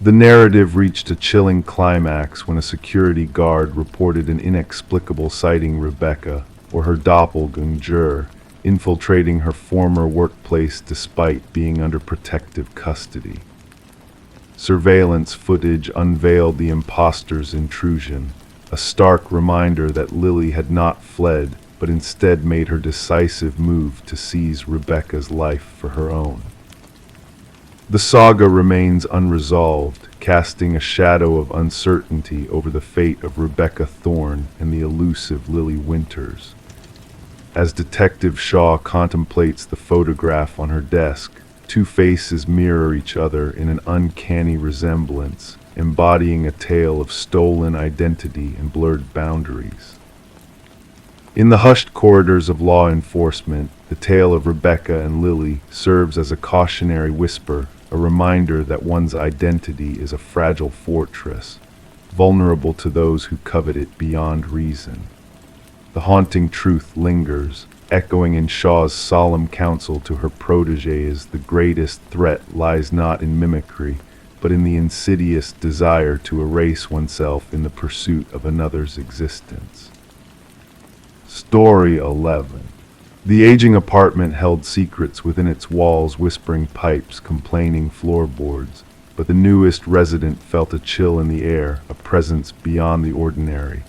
The narrative reached a chilling climax when a security guard reported an inexplicable sighting Rebecca, or her doppelganger, infiltrating her former workplace despite being under protective custody. Surveillance footage unveiled the imposter's intrusion, a stark reminder that Lily had not fled, but instead made her decisive move to seize Rebecca's life for her own. The saga remains unresolved, casting a shadow of uncertainty over the fate of Rebecca Thorne and the elusive Lily Winters. As Detective Shaw contemplates the photograph on her desk, two faces mirror each other in an uncanny resemblance, embodying a tale of stolen identity and blurred boundaries. In the hushed corridors of law enforcement, the tale of Rebecca and Lily serves as a cautionary whisper, a reminder that one's identity is a fragile fortress, vulnerable to those who covet it beyond reason. The haunting truth lingers, echoing in Shaw's solemn counsel to her protégés: the greatest threat lies not in mimicry, but in the insidious desire to erase oneself in the pursuit of another's existence. Story 11. The aging apartment held secrets within its walls, whispering pipes, complaining floorboards, but the newest resident felt a chill in the air, a presence beyond the ordinary.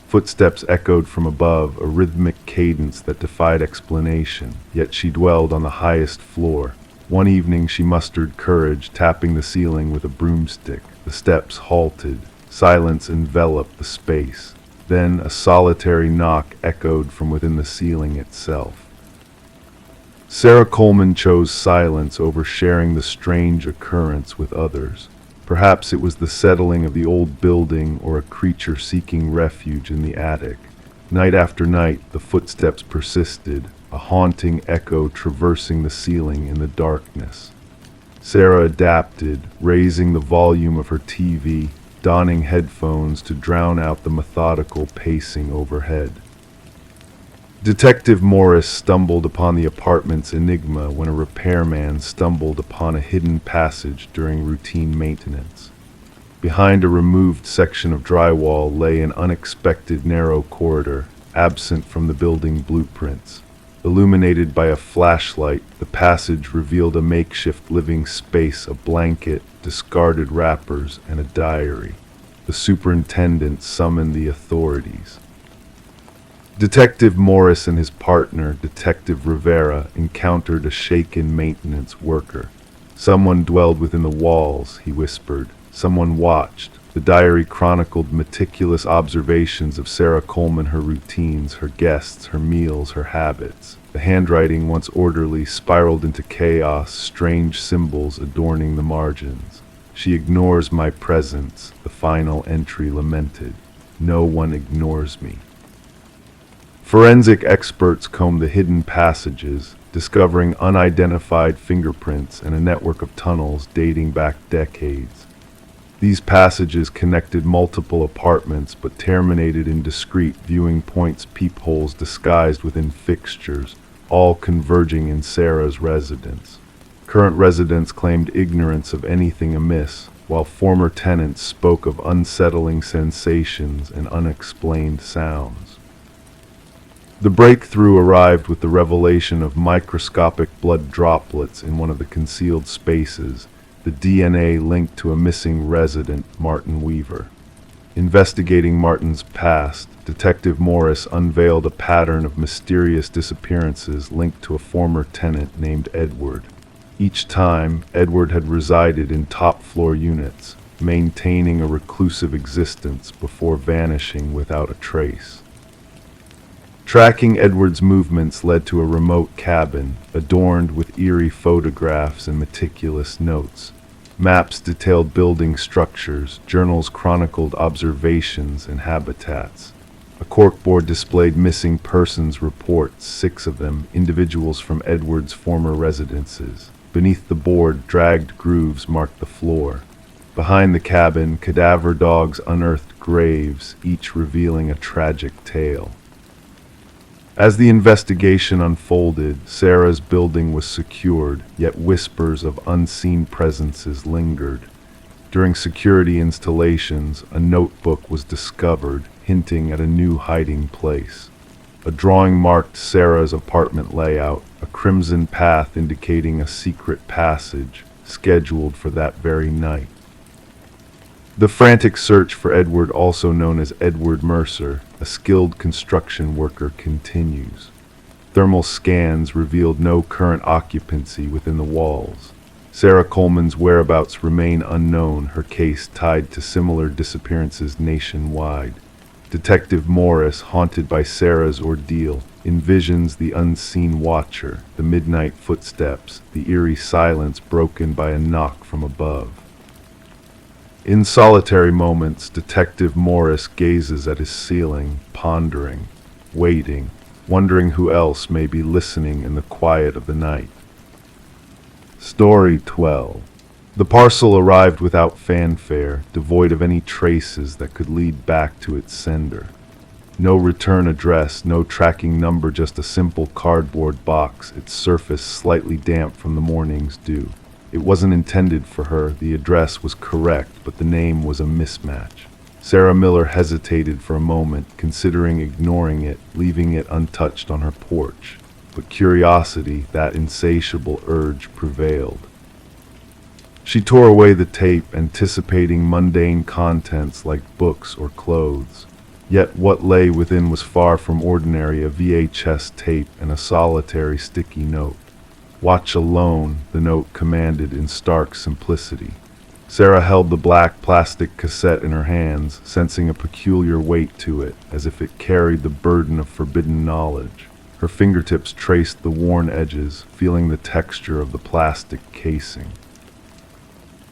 Footsteps echoed from above, a rhythmic cadence that defied explanation, yet she dwelled on the highest floor. One evening she mustered courage, tapping the ceiling with a broomstick. The steps halted. Silence enveloped the space. Then a solitary knock echoed from within the ceiling itself. Sarah Coleman chose silence over sharing the strange occurrence with others. Perhaps it was the settling of the old building or a creature seeking refuge in the attic. Night after night, the footsteps persisted, a haunting echo traversing the ceiling in the darkness. Sarah adapted, raising the volume of her TV, donning headphones to drown out the methodical pacing overhead. Detective Morris stumbled upon the apartment's enigma when a repairman stumbled upon a hidden passage during routine maintenance. Behind a removed section of drywall lay an unexpected narrow corridor, absent from the building blueprints. Illuminated by a flashlight, the passage revealed a makeshift living space, a blanket, discarded wrappers, and a diary. The superintendent summoned the authorities. Detective Morris and his partner, Detective Rivera, encountered a shaken maintenance worker. Someone dwelled within the walls, he whispered. Someone watched. The diary chronicled meticulous observations of Sarah Coleman, her routines, her guests, her meals, her habits. The handwriting, once orderly, spiraled into chaos, strange symbols adorning the margins. "She ignores my presence," the final entry lamented. "No one ignores me." Forensic experts combed the hidden passages, discovering unidentified fingerprints and a network of tunnels dating back decades. These passages connected multiple apartments but terminated in discrete viewing points, peepholes disguised within fixtures, all converging in Sarah's residence. Current residents claimed ignorance of anything amiss, while former tenants spoke of unsettling sensations and unexplained sounds. The breakthrough arrived with the revelation of microscopic blood droplets in one of the concealed spaces, the DNA linked to a missing resident, Martin Weaver. Investigating Martin's past, Detective Morris unveiled a pattern of mysterious disappearances linked to a former tenant named Edward. Each time, Edward had resided in top-floor units, maintaining a reclusive existence before vanishing without a trace. Tracking Edward's movements led to a remote cabin, adorned with eerie photographs and meticulous notes. Maps detailed building structures, journals chronicled observations and habitats. A corkboard displayed missing persons reports, 6 of them individuals from Edward's former residences. Beneath the board, dragged grooves marked the floor. Behind the cabin, cadaver dogs unearthed graves, each revealing a tragic tale. As the investigation unfolded, Sarah's building was secured, yet whispers of unseen presences lingered. During security installations, a notebook was discovered, hinting at a new hiding place. A drawing marked Sarah's apartment layout, a crimson path indicating a secret passage, scheduled for that very night. The frantic search for Edward, also known as Edward Mercer, a skilled construction worker, continues. Thermal scans revealed no current occupancy within the walls. Sarah Coleman's whereabouts remain unknown, her case tied to similar disappearances nationwide. Detective Morris, haunted by Sarah's ordeal, envisions the unseen watcher, the midnight footsteps, the eerie silence broken by a knock from above. In solitary moments, Detective Morris gazes at his ceiling, pondering, waiting, wondering who else may be listening in the quiet of the night. Story 12. The parcel arrived without fanfare, devoid of any traces that could lead back to its sender. No return address, no tracking number, just a simple cardboard box, its surface slightly damp from the morning's dew. It wasn't intended for her, the address was correct, but the name was a mismatch. Sarah Miller hesitated for a moment, considering ignoring it, leaving it untouched on her porch. But curiosity, that insatiable urge, prevailed. She tore away the tape, anticipating mundane contents like books or clothes. Yet what lay within was far from ordinary, a VHS tape and a solitary sticky note. "Watch alone," the note commanded in stark simplicity. Sarah held the black plastic cassette in her hands, sensing a peculiar weight to it, as if it carried the burden of forbidden knowledge. Her fingertips traced the worn edges, feeling the texture of the plastic casing.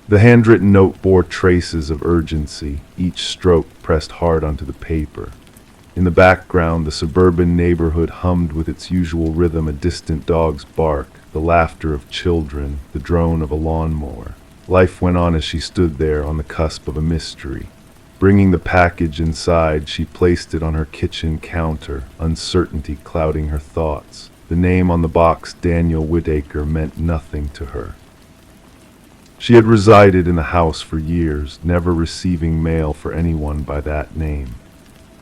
The handwritten note bore traces of urgency, each stroke pressed hard onto the paper. In the background, the suburban neighborhood hummed with its usual rhythm, a distant dog's bark, the laughter of children, the drone of a lawnmower. Life went on as she stood there on the cusp of a mystery. Bringing the package inside, she placed it on her kitchen counter, uncertainty clouding her thoughts. The name on the box, Daniel Whitaker, meant nothing to her. She had resided in the house for years, never receiving mail for anyone by that name.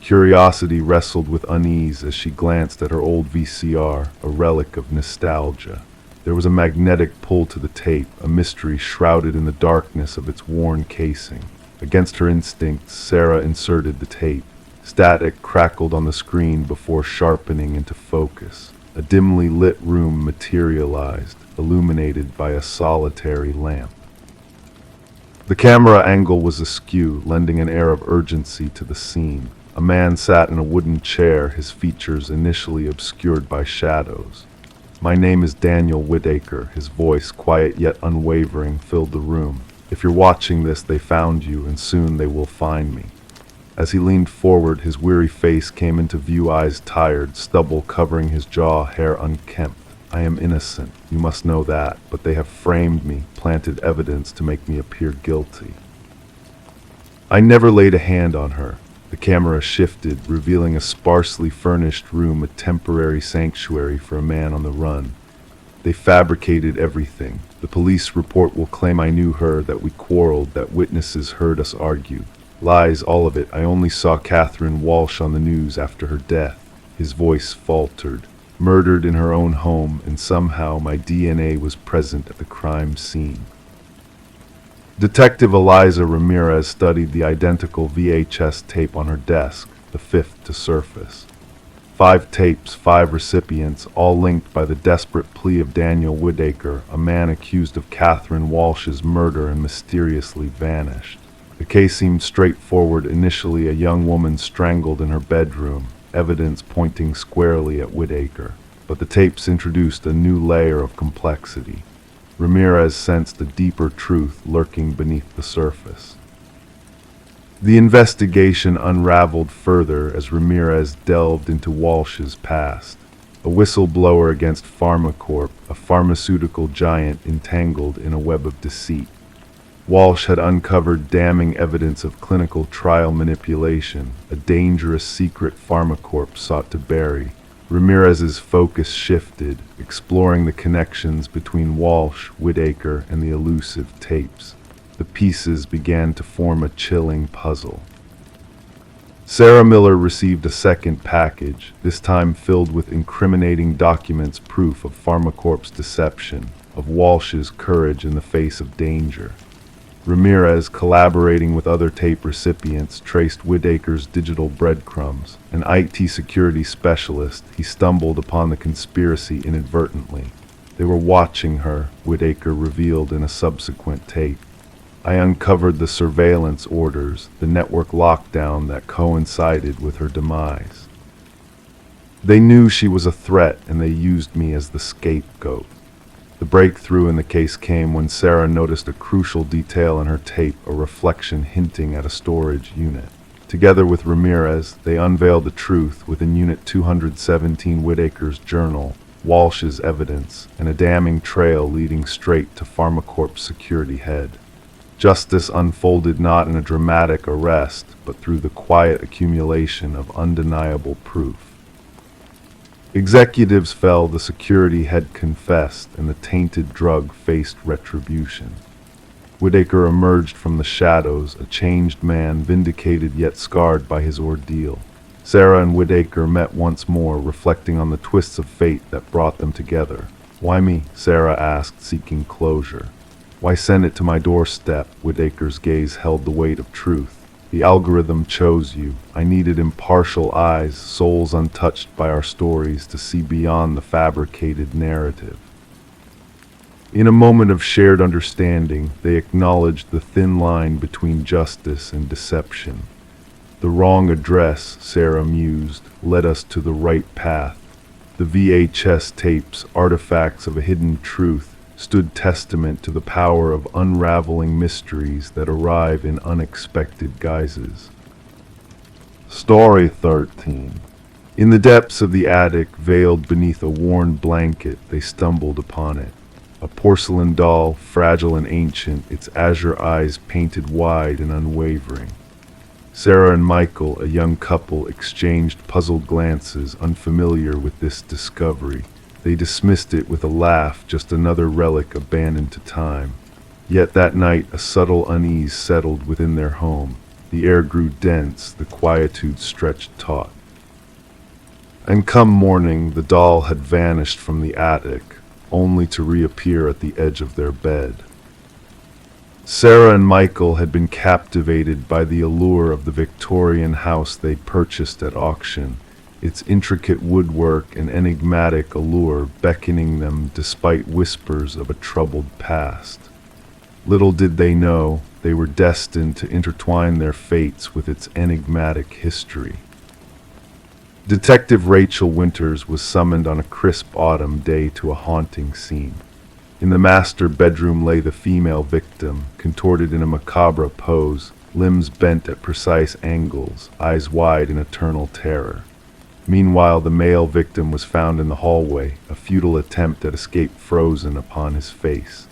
Curiosity wrestled with unease as she glanced at her old VCR, a relic of nostalgia. There was a magnetic pull to the tape, a mystery shrouded in the darkness of its worn casing. Against her instincts, Sarah inserted the tape. Static crackled on the screen before sharpening into focus. A dimly lit room materialized, illuminated by a solitary lamp. The camera angle was askew, lending an air of urgency to the scene. A man sat in a wooden chair, his features initially obscured by shadows. "My name is Daniel Whitaker," his voice, quiet yet unwavering, filled the room. "If you're watching this, they found you, and soon they will find me." As he leaned forward, his weary face came into view, eyes tired, stubble covering his jaw, hair unkempt. "I am innocent, you must know that, but they have framed me, planted evidence to make me appear guilty." "I never laid a hand on her." The camera shifted, revealing a sparsely furnished room, a temporary sanctuary for a man on the run. They fabricated everything. The police report will claim I knew her, that we quarreled, that witnesses heard us argue. Lies, all of it. I only saw Catherine Walsh on the news after her death. His voice faltered. Murdered in her own home, and somehow my DNA was present at the crime scene. Detective Eliza Ramirez studied the identical VHS tape on her desk, the fifth to surface. 5 tapes, 5 recipients, all linked by the desperate plea of Daniel Woodacre, a man accused of Catherine Walsh's murder and mysteriously vanished. The case seemed straightforward. Initially, a young woman strangled in her bedroom, evidence pointing squarely at Woodacre. But the tapes introduced a new layer of complexity. Ramirez sensed a deeper truth lurking beneath the surface. The investigation unraveled further as Ramirez delved into Walsh's past. A whistleblower against PharmaCorp, a pharmaceutical giant entangled in a web of deceit. Walsh had uncovered damning evidence of clinical trial manipulation, a dangerous secret PharmaCorp sought to bury. Ramirez's focus shifted, exploring the connections between Walsh, Woodacre, and the elusive tapes. The pieces began to form a chilling puzzle. Sarah Miller received a second package, this time filled with incriminating documents, proof of PharmaCorp's deception, of Walsh's courage in the face of danger. Ramirez, collaborating with other tape recipients, traced Woodacre's digital breadcrumbs. An IT security specialist, he stumbled upon the conspiracy inadvertently. They were watching her, Woodacre revealed in a subsequent tape. I uncovered the surveillance orders, the network lockdown that coincided with her demise. They knew she was a threat, and they used me as the scapegoat. The breakthrough in the case came when Sarah noticed a crucial detail in her tape, a reflection hinting at a storage unit. Together with Ramirez, they unveiled the truth within Unit 217 Woodacre's journal, Walsh's evidence, and a damning trail leading straight to PharmaCorp's security head. Justice unfolded not in a dramatic arrest, but through the quiet accumulation of undeniable proof. Executives fell, the security head confessed, and the tainted drug faced retribution. Woodacre emerged from the shadows, a changed man, vindicated yet scarred by his ordeal. Sarah and Woodacre met once more, reflecting on the twists of fate that brought them together. "Why me?" Sarah asked, seeking closure. "Why send it to my doorstep?" Woodacre's gaze held the weight of truth. "The algorithm chose you. I needed impartial eyes, souls untouched by our stories, to see beyond the fabricated narrative." In a moment of shared understanding, they acknowledged the thin line between justice and deception. The wrong address, Sarah mused, led us to the right path. The VHS tapes, artifacts of a hidden truth, stood testament to the power of unraveling mysteries that arrive in unexpected guises. Story 13. In the depths of the attic, veiled beneath a worn blanket, they stumbled upon it. A porcelain doll, fragile and ancient, its azure eyes painted wide and unwavering. Sarah and Michael, a young couple, exchanged puzzled glances, unfamiliar with this discovery. They dismissed it with a laugh, just another relic abandoned to time. Yet that night a subtle unease settled within their home. The air grew dense, the quietude stretched taut. And come morning, the doll had vanished from the attic, only to reappear at the edge of their bed. Sarah and Michael had been captivated by the allure of the Victorian house they purchased at auction, its intricate woodwork and enigmatic allure beckoning them despite whispers of a troubled past. Little did they know, they were destined to intertwine their fates with its enigmatic history. Detective Rachel Winters was summoned on a crisp autumn day to a haunting scene. In the master bedroom lay the female victim, contorted in a macabre pose, limbs bent at precise angles, eyes wide in eternal terror. Meanwhile, the male victim was found in the hallway, a futile attempt at escape frozen upon his face.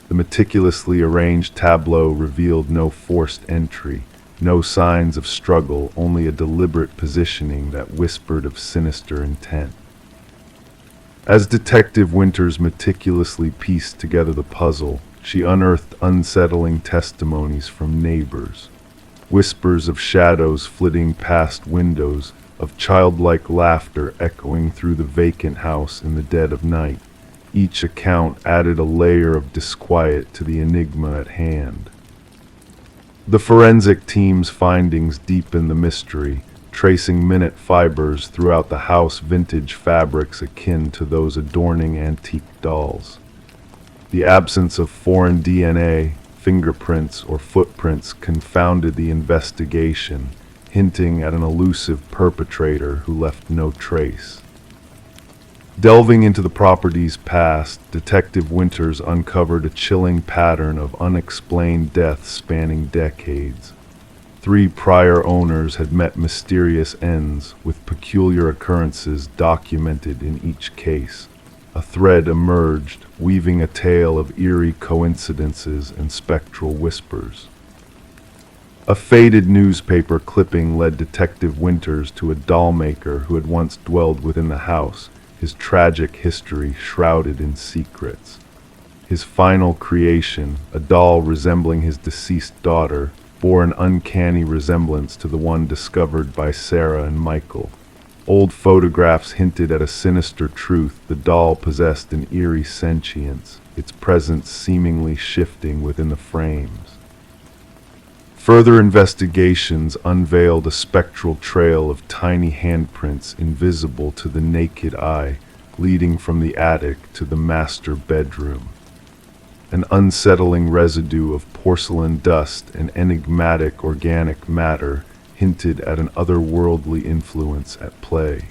The meticulously arranged tableau revealed no forced entry, no signs of struggle, only a deliberate positioning that whispered of sinister intent. As Detective Winters meticulously pieced together the puzzle, she unearthed unsettling testimonies from neighbors. Whispers of shadows flitting past windows, of childlike laughter echoing through the vacant house in the dead of night. Each account added a layer of disquiet to the enigma at hand. The forensic team's findings deepen the mystery, tracing minute fibers throughout the house, vintage fabrics akin to those adorning antique dolls. The absence of foreign DNA, fingerprints, or footprints confounded the investigation, hinting at an elusive perpetrator who left no trace. Delving into the property's past, Detective Winters uncovered a chilling pattern of unexplained deaths spanning decades. 3 prior owners had met mysterious ends, with peculiar occurrences documented in each case. A thread emerged, weaving a tale of eerie coincidences and spectral whispers. A faded newspaper clipping led Detective Winters to a doll maker who had once dwelled within the house, his tragic history shrouded in secrets. His final creation, a doll resembling his deceased daughter, bore an uncanny resemblance to the one discovered by Sarah and Michael. Old photographs hinted at a sinister truth: the doll possessed an eerie sentience, its presence seemingly shifting within the frames. Further investigations unveiled a spectral trail of tiny handprints invisible to the naked eye, leading from the attic to the master bedroom. An unsettling residue of porcelain dust and enigmatic organic matter hinted at an otherworldly influence at play.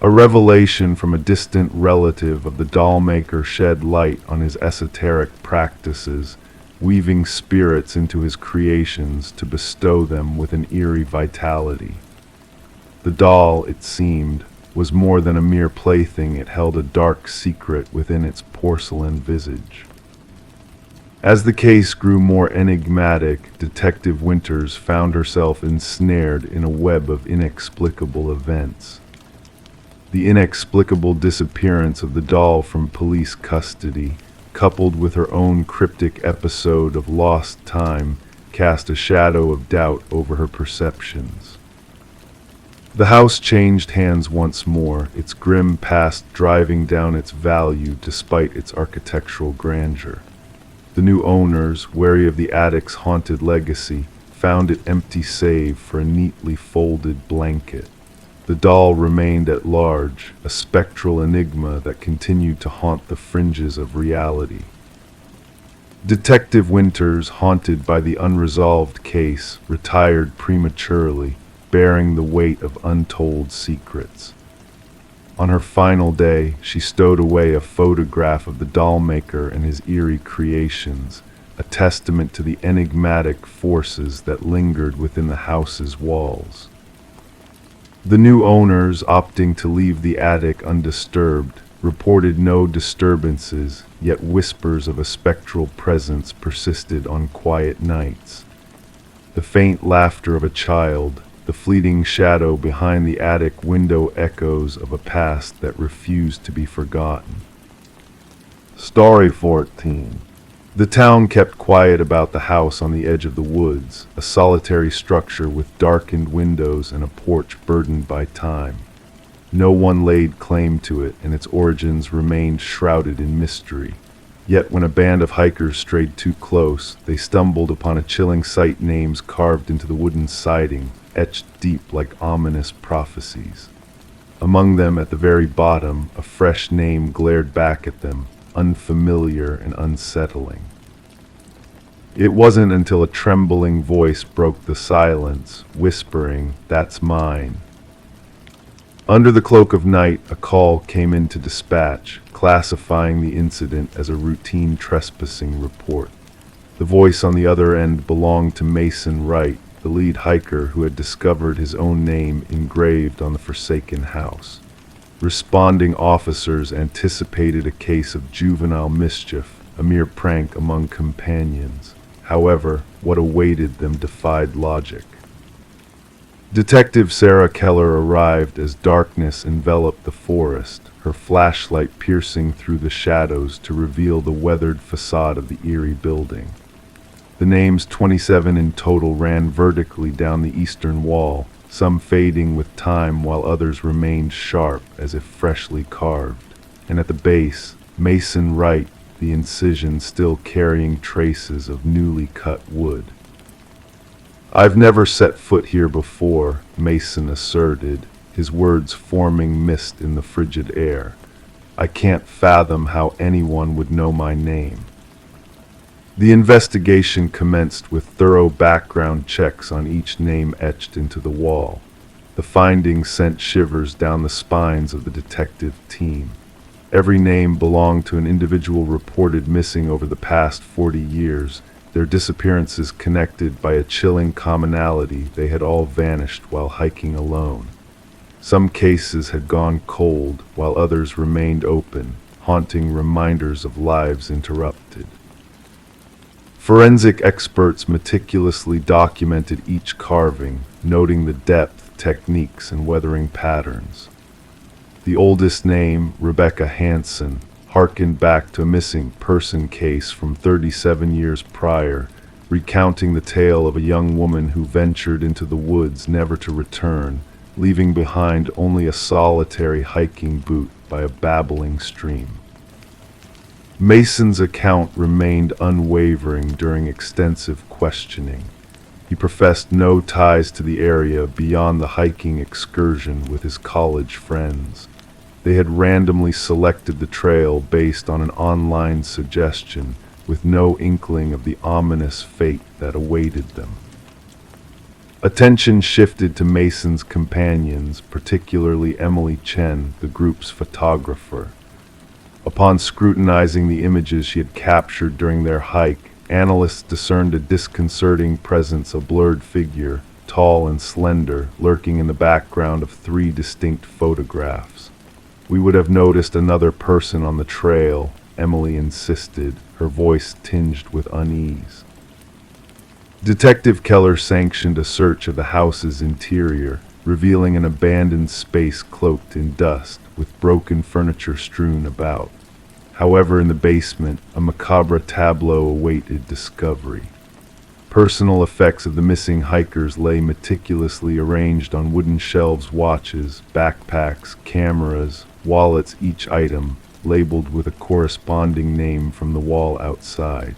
A revelation from a distant relative of the doll maker shed light on his esoteric practices, weaving spirits into his creations to bestow them with an eerie vitality. The doll, it seemed, was more than a mere plaything. It held a dark secret within its porcelain visage. As the case grew more enigmatic, Detective Winters found herself ensnared in a web of inexplicable events. The inexplicable disappearance of the doll from police custody, coupled with her own cryptic episode of lost time, cast a shadow of doubt over her perceptions. The house changed hands once more, its grim past driving down its value despite its architectural grandeur. The new owners, wary of the attic's haunted legacy, found it empty save for a neatly folded blanket. The doll remained at large, a spectral enigma that continued to haunt the fringes of reality. Detective Winters, haunted by the unresolved case, retired prematurely, bearing the weight of untold secrets. On her final day, she stowed away a photograph of the doll maker and his eerie creations, a testament to the enigmatic forces that lingered within the house's walls. The new owners, opting to leave the attic undisturbed, reported no disturbances, yet whispers of a spectral presence persisted on quiet nights. The faint laughter of a child, the fleeting shadow behind the attic window, echoes of a past that refused to be forgotten. Story 14. The town kept quiet about the house on the edge of the woods, a solitary structure with darkened windows and a porch burdened by time. No one laid claim to it, and its origins remained shrouded in mystery. Yet when a band of hikers strayed too close, they stumbled upon a chilling sight: names carved into the wooden siding, etched deep like ominous prophecies. Among them, at the very bottom, a fresh name glared back at them, unfamiliar and unsettling. It wasn't until a trembling voice broke the silence, whispering, "That's mine." Under the cloak of night, a call came into dispatch, classifying the incident as a routine trespassing report. The voice on the other end belonged to Mason Wright, the lead hiker who had discovered his own name engraved on the forsaken house. Responding officers anticipated a case of juvenile mischief, a mere prank among companions. However, what awaited them defied logic. Detective Sarah Keller arrived as darkness enveloped the forest, her flashlight piercing through the shadows to reveal the weathered facade of the eerie building. The names 27 in total ran vertically down the eastern wall, some fading with time while others remained sharp as if freshly carved. And at the base, Mason Wright, the incision still carrying traces of newly cut wood. "I've never set foot here before," Mason asserted, his words forming mist in the frigid air. "I can't fathom how anyone would know my name." The investigation commenced with thorough background checks on each name etched into the wall. The findings sent shivers down the spines of the detective team. Every name belonged to an individual reported missing over the past 40 years, their disappearances connected by a chilling commonality: they had all vanished while hiking alone. Some cases had gone cold, while others remained open, haunting reminders of lives interrupted. Forensic experts meticulously documented each carving, noting the depth, techniques, and weathering patterns. The oldest name, Rebecca Hansen, harkened back to a missing person case from 37 years prior, recounting the tale of a young woman who ventured into the woods never to return, leaving behind only a solitary hiking boot by a babbling stream. Mason's account remained unwavering during extensive questioning. He professed no ties to the area beyond the hiking excursion with his college friends. They had randomly selected the trail based on an online suggestion, with no inkling of the ominous fate that awaited them. Attention shifted to Mason's companions, particularly Emily Chen, the group's photographer. Upon scrutinizing the images she had captured during their hike, analysts discerned a disconcerting presence: a blurred figure, tall and slender, lurking in the background of 3 distinct photographs. "We would have noticed another person on the trail," Emily insisted, her voice tinged with unease. Detective Keller sanctioned a search of the house's interior, revealing an abandoned space cloaked in dust, with broken furniture strewn about. However, in the basement, a macabre tableau awaited discovery. Personal effects of the missing hikers lay meticulously arranged on wooden shelves: watches, backpacks, cameras, wallets, each item labeled with a corresponding name from the wall outside.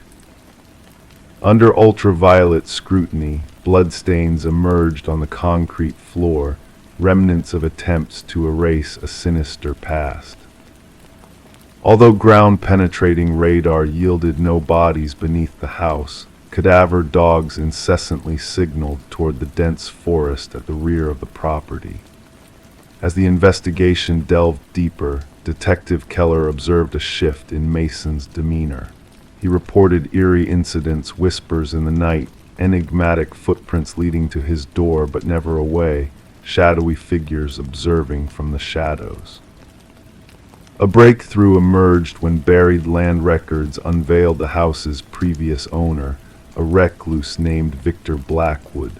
Under ultraviolet scrutiny, bloodstains emerged on the concrete floor, remnants of attempts to erase a sinister past. Although ground-penetrating radar yielded no bodies beneath the house, cadaver dogs incessantly signaled toward the dense forest at the rear of the property. As the investigation delved deeper, Detective Keller observed a shift in Mason's demeanor. He reported eerie incidents, whispers in the night, enigmatic footprints leading to his door but never away, shadowy figures observing from the shadows. A breakthrough emerged when buried land records unveiled the house's previous owner, a recluse named Victor Blackwood.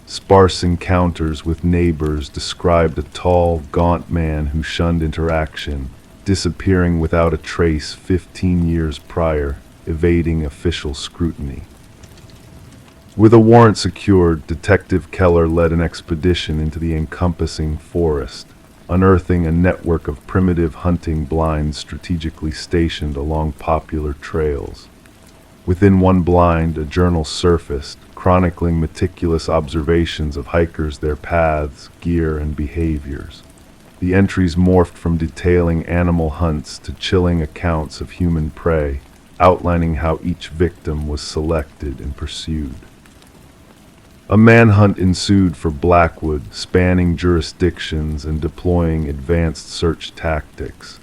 Sparse encounters with neighbors described a tall, gaunt man who shunned interaction, disappearing without a trace 15 years prior, evading official scrutiny. With a warrant secured, Detective Keller led an expedition into the encompassing forest, unearthing a network of primitive hunting blinds strategically stationed along popular trails. Within one blind, a journal surfaced, chronicling meticulous observations of hikers, their paths, gear, and behaviors. The entries morphed from detailing animal hunts to chilling accounts of human prey, outlining how each victim was selected and pursued. A manhunt ensued for Blackwood, spanning jurisdictions and deploying advanced search tactics.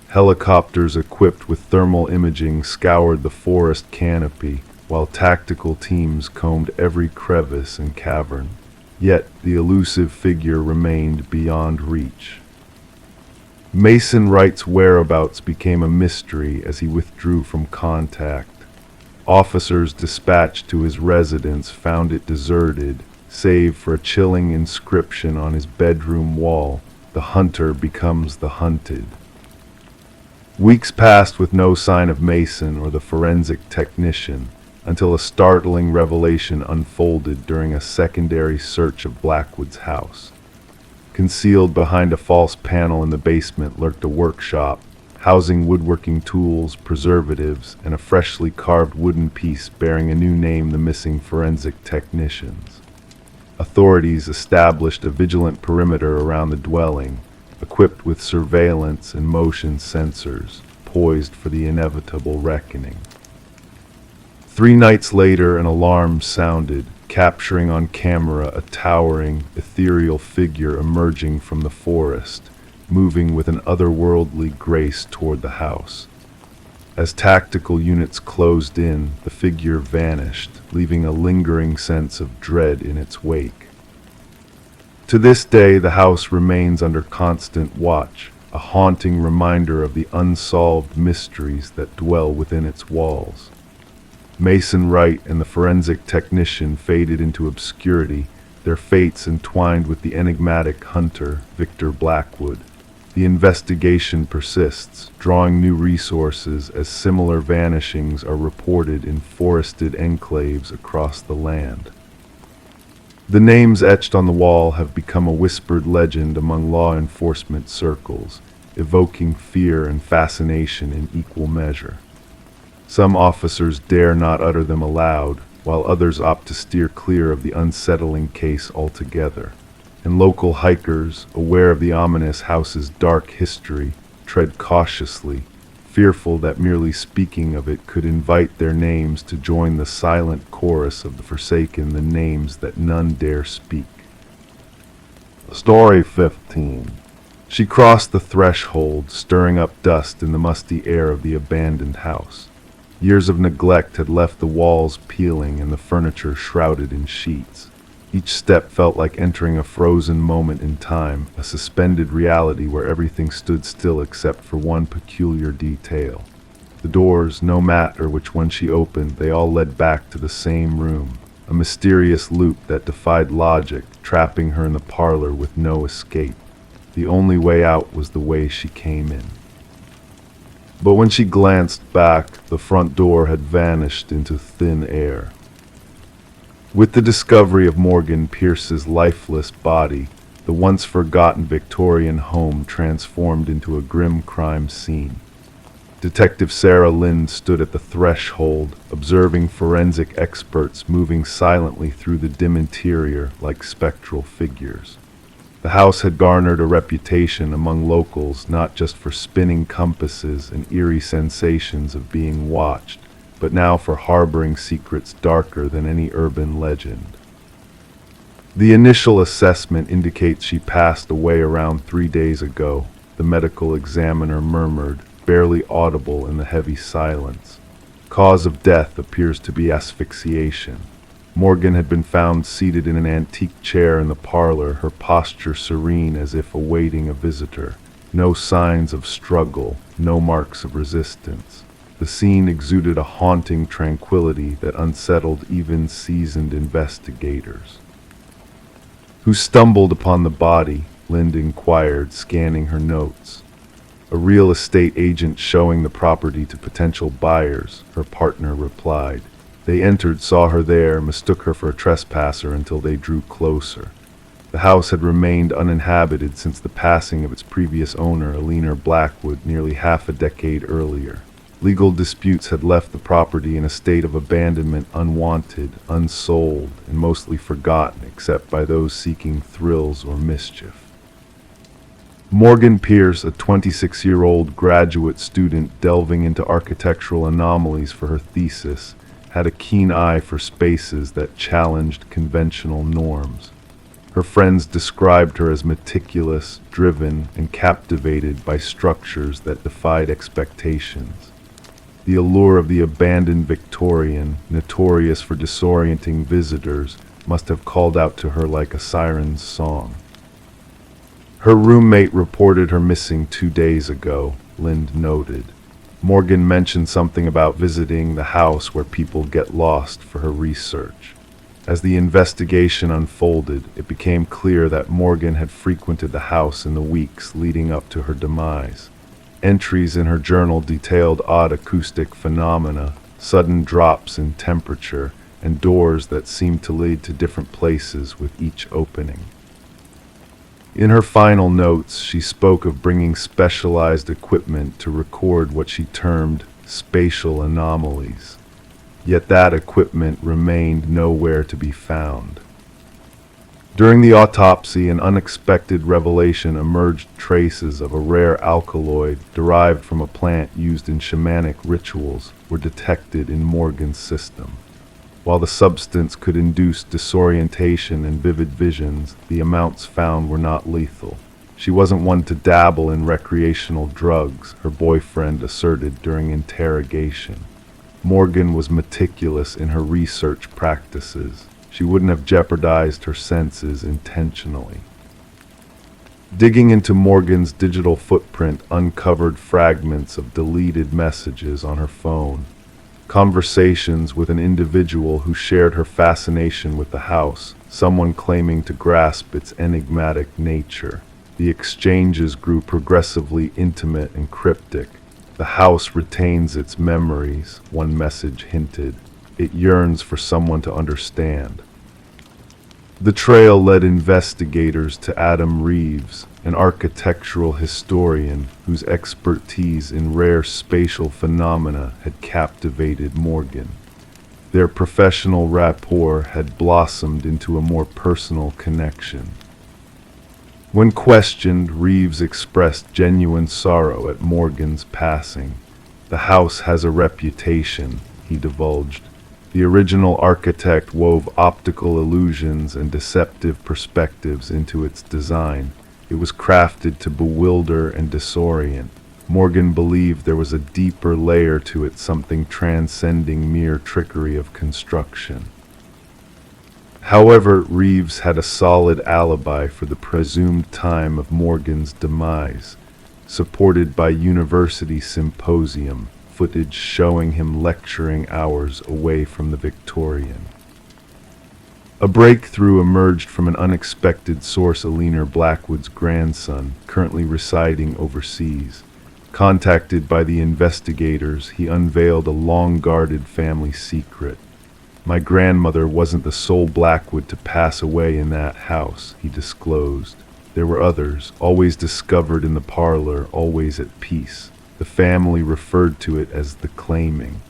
Helicopters equipped with thermal imaging scoured the forest canopy, while tactical teams combed every crevice and cavern. Yet the elusive figure remained beyond reach. Mason Wright's whereabouts became a mystery as he withdrew from contact. Officers dispatched to his residence found it deserted, save for a chilling inscription on his bedroom wall: "The hunter becomes the hunted." Weeks passed with no sign of Mason or the forensic technician, until a startling revelation unfolded during a secondary search of Blackwood's house. Concealed behind a false panel in the basement lurked a workshop, housing woodworking tools, preservatives, and a freshly carved wooden piece bearing a new name: the missing forensic technicians. Authorities established a vigilant perimeter around the dwelling, equipped with surveillance and motion sensors, poised for the inevitable reckoning. 3 nights later, an alarm sounded, capturing on camera a towering, ethereal figure emerging from the forest, moving with an otherworldly grace toward the house. As tactical units closed in, the figure vanished, leaving a lingering sense of dread in its wake. To this day, the house remains under constant watch, a haunting reminder of the unsolved mysteries that dwell within its walls. Mason Wright and the forensic technician faded into obscurity, their fates entwined with the enigmatic hunter, Victor Blackwood. The investigation persists, drawing new resources as similar vanishings are reported in forested enclaves across the land. The names etched on the wall have become a whispered legend among law enforcement circles, evoking fear and fascination in equal measure. Some officers dare not utter them aloud, while others opt to steer clear of the unsettling case altogether. And local hikers, aware of the ominous house's dark history, tread cautiously, fearful that merely speaking of it could invite their names to join the silent chorus of the forsaken, the names that none dare speak. Story 15. She crossed the threshold, stirring up dust in the musty air of the abandoned house. Years of neglect had left the walls peeling and the furniture shrouded in sheets. Each step felt like entering a frozen moment in time, a suspended reality where everything stood still except for one peculiar detail. The doors, no matter which one she opened, they all led back to the same room, a mysterious loop that defied logic, trapping her in the parlor with no escape. The only way out was the way she came in. But when she glanced back, the front door had vanished into thin air. With the discovery of Morgan Pierce's lifeless body, the once forgotten Victorian home transformed into a grim crime scene. Detective Sarah Lind stood at the threshold, observing forensic experts moving silently through the dim interior like spectral figures. The house had garnered a reputation among locals not just for spinning compasses and eerie sensations of being watched, but now for harboring secrets darker than any urban legend. The initial assessment indicates she passed away around 3 days ago, the medical examiner murmured, barely audible in the heavy silence. Cause of death appears to be asphyxiation. Morgan had been found seated in an antique chair in the parlor, her posture serene as if awaiting a visitor. No signs of struggle, no marks of resistance. The scene exuded a haunting tranquility that unsettled even seasoned investigators. "Who stumbled upon the body?" Lind inquired, scanning her notes. "A real estate agent showing the property to potential buyers," her partner replied. "They entered, saw her there, mistook her for a trespasser until they drew closer." The house had remained uninhabited since the passing of its previous owner, Eleanor Blackwood, nearly half a decade earlier. Legal disputes had left the property in a state of abandonment, unwanted, unsold, and mostly forgotten except by those seeking thrills or mischief. Morgan Pierce, a 26-year-old graduate student delving into architectural anomalies for her thesis, had a keen eye for spaces that challenged conventional norms. Her friends described her as meticulous, driven, and captivated by structures that defied expectations. The allure of the abandoned Victorian, notorious for disorienting visitors, must have called out to her like a siren's song. Her roommate reported her missing 2 days ago, Lind noted. Morgan mentioned something about visiting the house where people get lost for her research. As the investigation unfolded, it became clear that Morgan had frequented the house in the weeks leading up to her demise. Entries in her journal detailed odd acoustic phenomena, sudden drops in temperature, and doors that seemed to lead to different places with each opening. In her final notes, she spoke of bringing specialized equipment to record what she termed spatial anomalies. Yet that equipment remained nowhere to be found. During the autopsy, an unexpected revelation emerged. Traces of a rare alkaloid derived from a plant used in shamanic rituals were detected in Morgan's system. While the substance could induce disorientation and vivid visions, the amounts found were not lethal. She wasn't one to dabble in recreational drugs, her boyfriend asserted during interrogation. Morgan was meticulous in her research practices. She wouldn't have jeopardized her senses intentionally. Digging into Morgan's digital footprint uncovered fragments of deleted messages on her phone, conversations with an individual who shared her fascination with the house, someone claiming to grasp its enigmatic nature. The exchanges grew progressively intimate and cryptic. The house retains its memories, one message hinted. It yearns for someone to understand. The trail led investigators to Adam Reeves, an architectural historian whose expertise in rare spatial phenomena had captivated Morgan. Their professional rapport had blossomed into a more personal connection. When questioned, Reeves expressed genuine sorrow at Morgan's passing. "The house has a reputation," he divulged. "The original architect wove optical illusions and deceptive perspectives into its design. It was crafted to bewilder and disorient. Morgan believed there was a deeper layer to it, something transcending mere trickery of construction." However, Reeves had a solid alibi for the presumed time of Morgan's demise, supported by university symposium footage showing him lecturing hours away from the Victorian. A breakthrough emerged from an unexpected source. Aliner Blackwood's grandson, currently residing overseas. Contacted by the investigators, he unveiled a long-guarded family secret. "My grandmother wasn't the sole Blackwood to pass away in that house," he disclosed. "There were others, always discovered in the parlor, always at peace." The family referred to it as the claiming.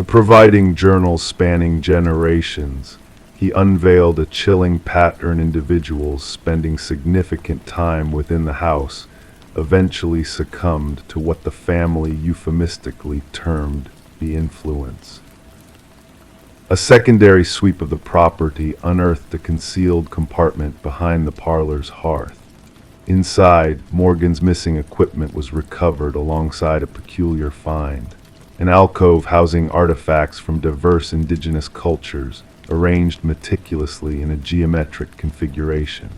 Providing journals spanning generations, he unveiled a chilling pattern: individuals spending significant time within the house eventually succumbed to what the family euphemistically termed the influence. A secondary sweep of the property unearthed a concealed compartment behind the parlor's hearth. Inside, Morgan's missing equipment was recovered alongside a peculiar find: an alcove housing artifacts from diverse indigenous cultures, arranged meticulously in a geometric configuration.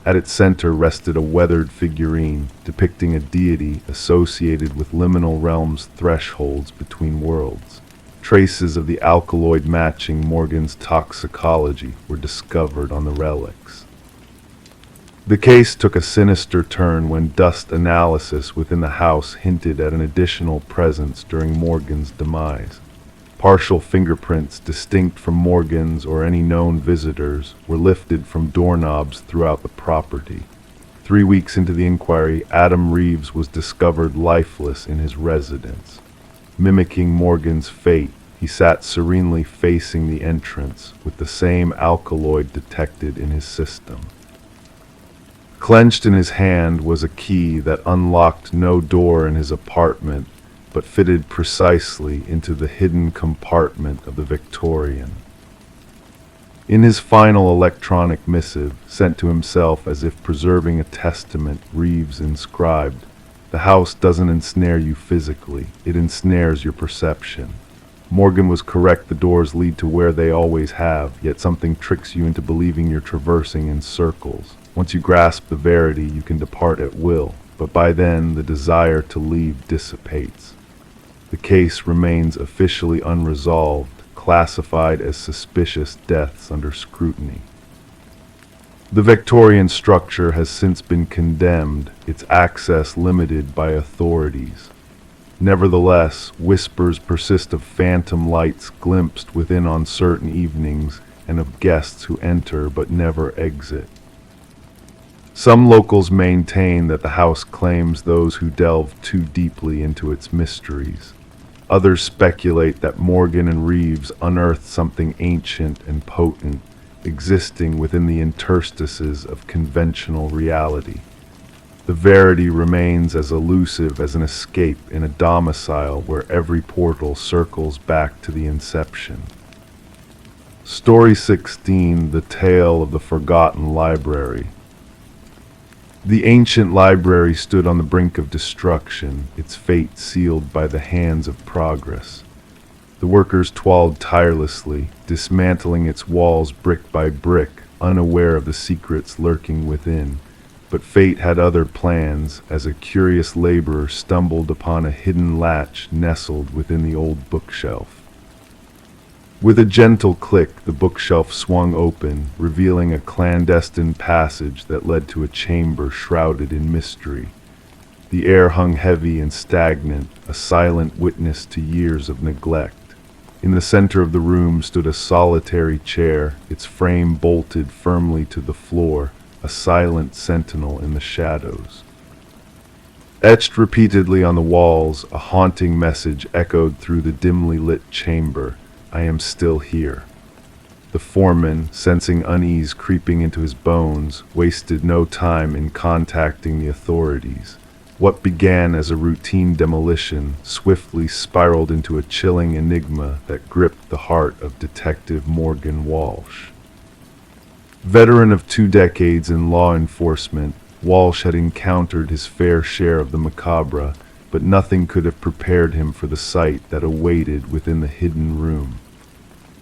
At its center rested a weathered figurine depicting a deity associated with liminal realms, thresholds between worlds. Traces of the alkaloid matching Morgan's toxicology were discovered on the relics. The case took a sinister turn when dust analysis within the house hinted at an additional presence during Morgan's demise. Partial fingerprints distinct from Morgan's or any known visitors were lifted from doorknobs throughout the property. 3 weeks into the inquiry, Adam Reeves was discovered lifeless in his residence. Mimicking Morgan's fate, he sat serenely facing the entrance with the same alkaloid detected in his system. Clenched in his hand was a key that unlocked no door in his apartment, but fitted precisely into the hidden compartment of the Victorian. In his final electronic missive, sent to himself as if preserving a testament, Reeves inscribed, "The house doesn't ensnare you physically, it ensnares your perception." Morgan was correct: the doors lead to where they always have, yet something tricks you into believing you're traversing in circles. Once you grasp the verity, you can depart at will, but by then the desire to leave dissipates. The case remains officially unresolved, classified as suspicious deaths under scrutiny. The Victorian structure has since been condemned, its access limited by authorities. Nevertheless, whispers persist of phantom lights glimpsed within on certain evenings and of guests who enter but never exit. Some locals maintain that the house claims those who delve too deeply into its mysteries. Others speculate that Morgan and Reeves unearthed something ancient and potent, existing within the interstices of conventional reality. The verity remains as elusive as an escape in a domicile where every portal circles back to the inception. Story 16: The Tale of the Forgotten Library. The ancient library stood on the brink of destruction, its fate sealed by the hands of progress. The workers toiled tirelessly, dismantling its walls brick by brick, unaware of the secrets lurking within. But fate had other plans, as a curious laborer stumbled upon a hidden latch nestled within the old bookshelf. With a gentle click, the bookshelf swung open, revealing a clandestine passage that led to a chamber shrouded in mystery. The air hung heavy and stagnant, a silent witness to years of neglect. In the center of the room stood a solitary chair, its frame bolted firmly to the floor, a silent sentinel in the shadows. Etched repeatedly on the walls, a haunting message echoed through the dimly lit chamber: "I am still here." The foreman, sensing unease creeping into his bones, wasted no time in contacting the authorities. What began as a routine demolition swiftly spiraled into a chilling enigma that gripped the heart of Detective Morgan Walsh. Veteran of 2 decades in law enforcement, Walsh had encountered his fair share of the macabre, but nothing could have prepared him for the sight that awaited within the hidden room.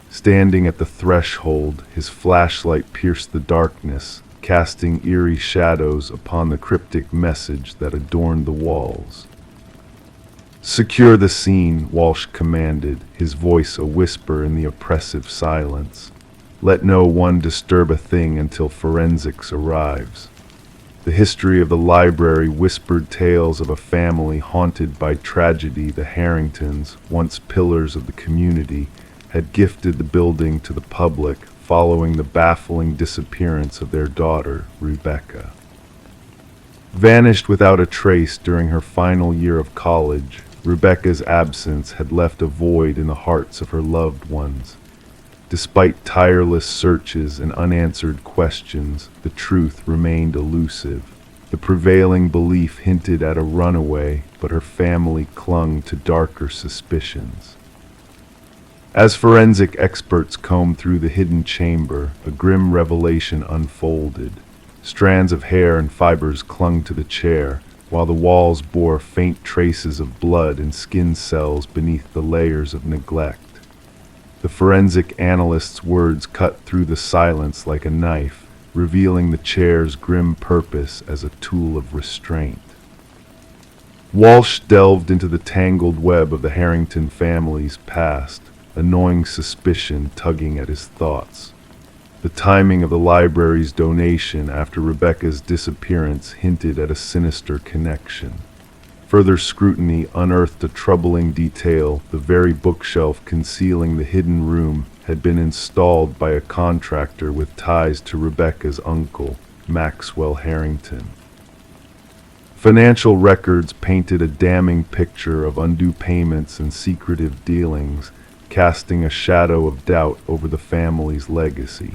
Standing at the threshold, his flashlight pierced the darkness, casting eerie shadows upon the cryptic message that adorned the walls. "Secure the scene," Walsh commanded, his voice a whisper in the oppressive silence. "Let no one disturb a thing until forensics arrives." The history of the library whispered tales of a family haunted by tragedy. The Harringtons, once pillars of the community, had gifted the building to the public following the baffling disappearance of their daughter, Rebecca. Vanished without a trace during her final year of college, Rebecca's absence had left a void in the hearts of her loved ones. Despite tireless searches and unanswered questions, the truth remained elusive. The prevailing belief hinted at a runaway, but her family clung to darker suspicions. As forensic experts combed through the hidden chamber, a grim revelation unfolded. Strands of hair and fibers clung to the chair, while the walls bore faint traces of blood and skin cells beneath the layers of neglect. The forensic analyst's words cut through the silence like a knife, revealing the chair's grim purpose as a tool of restraint. Walsh delved into the tangled web of the Harrington family's past, a gnawing suspicion tugging at his thoughts. The timing of the library's donation after Rebecca's disappearance hinted at a sinister connection. Further scrutiny unearthed a troubling detail: the very bookshelf concealing the hidden room had been installed by a contractor with ties to Rebecca's uncle, Maxwell Harrington. Financial records painted a damning picture of undue payments and secretive dealings, casting a shadow of doubt over the family's legacy.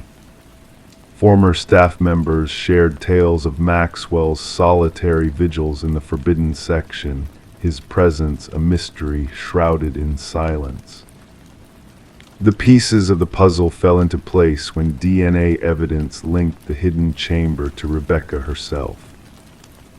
Former staff members shared tales of Maxwell's solitary vigils in the forbidden section, his presence a mystery shrouded in silence. The pieces of the puzzle fell into place when DNA evidence linked the hidden chamber to Rebecca herself.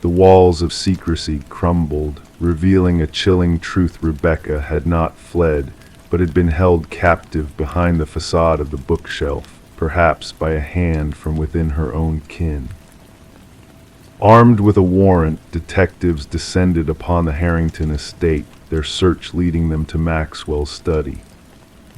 The walls of secrecy crumbled, revealing a chilling truth: Rebecca had not fled, but had been held captive behind the facade of the bookshelf, perhaps by a hand from within her own kin. Armed with a warrant, detectives descended upon the Harrington estate, their search leading them to Maxwell's study.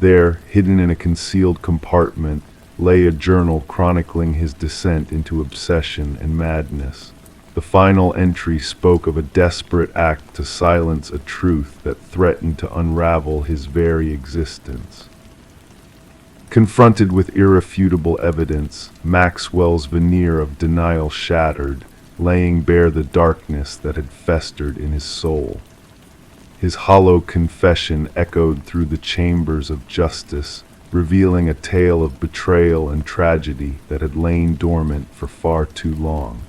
There, hidden in a concealed compartment, lay a journal chronicling his descent into obsession and madness. The final entry spoke of a desperate act to silence a truth that threatened to unravel his very existence. Confronted with irrefutable evidence, Maxwell's veneer of denial shattered, laying bare the darkness that had festered in his soul. His hollow confession echoed through the chambers of justice, revealing a tale of betrayal and tragedy that had lain dormant for far too long.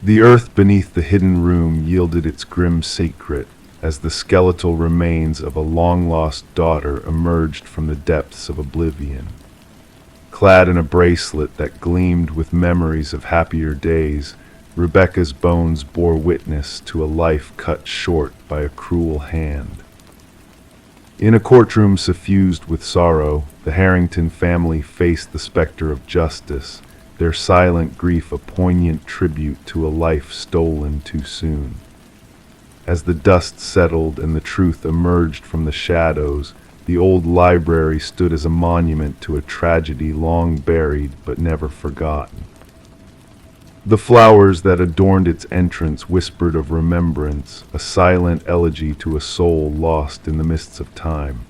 The earth beneath the hidden room yielded its grim secret as the skeletal remains of a long-lost daughter emerged from the depths of oblivion. Clad in a bracelet that gleamed with memories of happier days, Rebecca's bones bore witness to a life cut short by a cruel hand. In a courtroom suffused with sorrow, the Harrington family faced the specter of justice, their silent grief a poignant tribute to a life stolen too soon. As the dust settled and the truth emerged from the shadows, the old library stood as a monument to a tragedy long buried but never forgotten. The flowers that adorned its entrance whispered of remembrance, a silent elegy to a soul lost in the mists of time.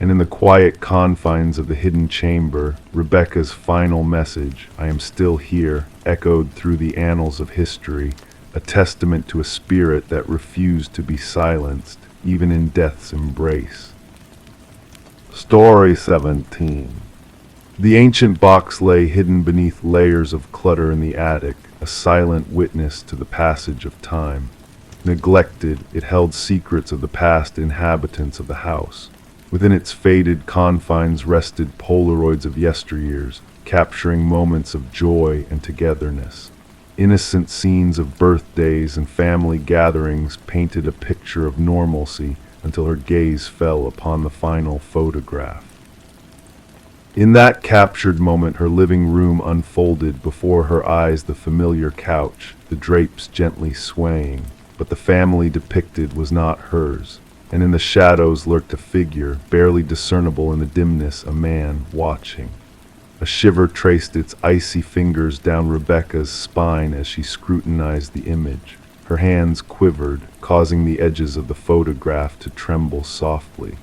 And in the quiet confines of the hidden chamber, Rebecca's final message, "I am still here," echoed through the annals of history, a testament to a spirit that refused to be silenced, even in death's embrace. Story 17. The ancient box lay hidden beneath layers of clutter in the attic, a silent witness to the passage of time. Neglected, it held secrets of the past inhabitants of the house. Within its faded confines rested Polaroids of yesteryears, capturing moments of joy and togetherness. Innocent scenes of birthdays and family gatherings painted a picture of normalcy until her gaze fell upon the final photograph. In that captured moment, her living room unfolded before her eyes, the familiar couch, the drapes gently swaying, but the family depicted was not hers, and in the shadows lurked a figure, barely discernible in the dimness, a man watching. A shiver traced its icy fingers down Rebecca's spine as she scrutinized the image. Her hands quivered, causing the edges of the photograph to tremble softly.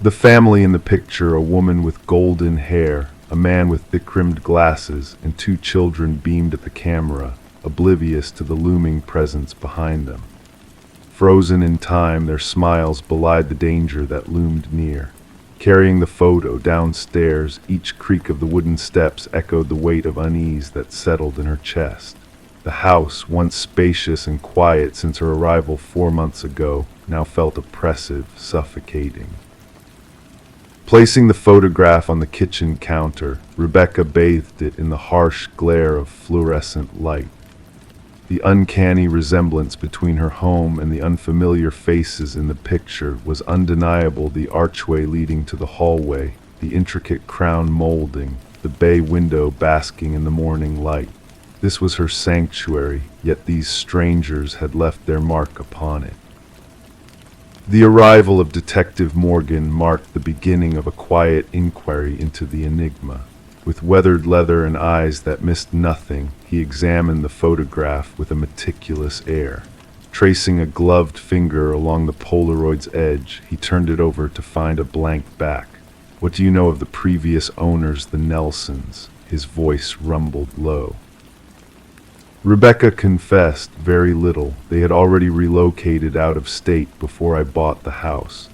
The family in the picture, a woman with golden hair, a man with thick-rimmed glasses, and two children beamed at the camera, oblivious to the looming presence behind them. Frozen in time, their smiles belied the danger that loomed near. Carrying the photo downstairs, each creak of the wooden steps echoed the weight of unease that settled in her chest. The house, once spacious and quiet since her arrival 4 months ago, now felt oppressive, suffocating. Placing the photograph on the kitchen counter, Rebecca bathed it in the harsh glare of fluorescent light. The uncanny resemblance between her home and the unfamiliar faces in the picture was undeniable. The archway leading to the hallway, the intricate crown molding, the bay window basking in the morning light. This was her sanctuary, yet these strangers had left their mark upon it. The arrival of Detective Morgan marked the beginning of a quiet inquiry into the enigma. With weathered leather and eyes that missed nothing, he examined the photograph with a meticulous air. Tracing a gloved finger along the Polaroid's edge, he turned it over to find a blank back. "What do you know of the previous owners, the Nelsons?" His voice rumbled low. Rebecca confessed, "Very little. They had already relocated out of state before I bought the house."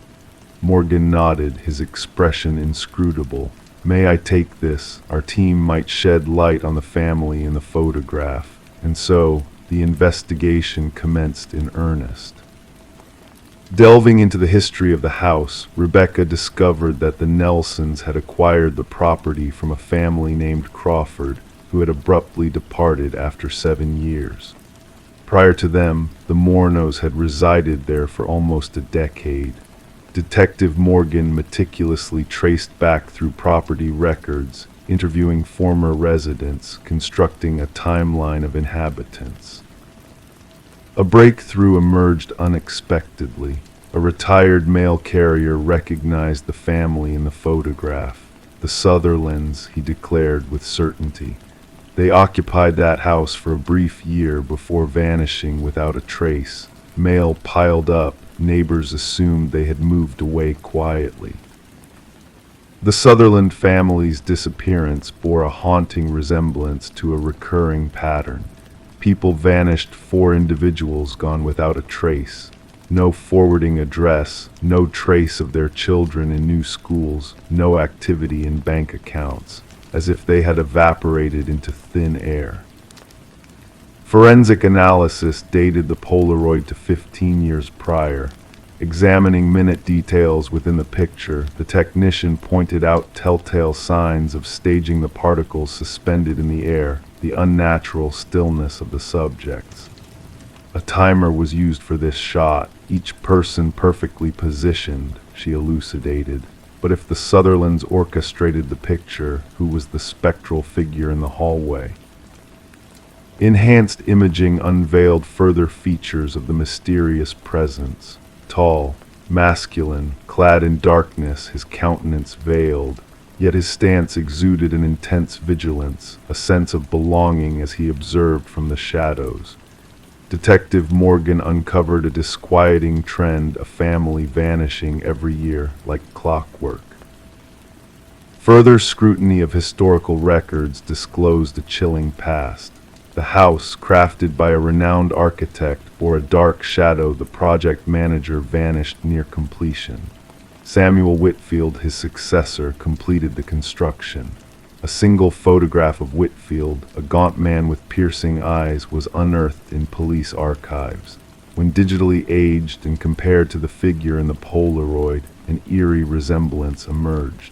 Morgan nodded, his expression inscrutable. "May I take this? Our team might shed light on the family in the photograph." And so, the investigation commenced in earnest. Delving into the history of the house, Rebecca discovered that the Nelsons had acquired the property from a family named Crawford, who had abruptly departed after 7 years. Prior to them, the Mornos had resided there for almost a decade. Detective Morgan meticulously traced back through property records, interviewing former residents, constructing a timeline of inhabitants. A breakthrough emerged unexpectedly. A retired mail carrier recognized the family in the photograph. The Sutherlands, he declared with certainty. They occupied that house for a brief year before vanishing without a trace. Mail piled up. Neighbors assumed they had moved away quietly. The Sutherland family's disappearance bore a haunting resemblance to a recurring pattern. People vanished, 4 individuals gone without a trace. No forwarding address, no trace of their children in new schools, no activity in bank accounts, as if they had evaporated into thin air. Forensic analysis dated the Polaroid to 15 years prior. Examining minute details within the picture, the technician pointed out telltale signs of staging the particles suspended in the air, the unnatural stillness of the subjects. A timer was used for this shot, each person perfectly positioned, she elucidated. But if the Sutherlands orchestrated the picture, who was the spectral figure in the hallway? Enhanced imaging unveiled further features of the mysterious presence. Tall, masculine, clad in darkness, his countenance veiled, yet his stance exuded an intense vigilance, a sense of belonging as he observed from the shadows. Detective Morgan uncovered a disquieting trend, a family vanishing every year like clockwork. Further scrutiny of historical records disclosed a chilling past. The house, crafted by a renowned architect, bore a dark shadow. The project manager vanished near completion. Samuel Whitfield, his successor, completed the construction. A single photograph of Whitfield, a gaunt man with piercing eyes, was unearthed in police archives. When digitally aged and compared to the figure in the Polaroid, an eerie resemblance emerged.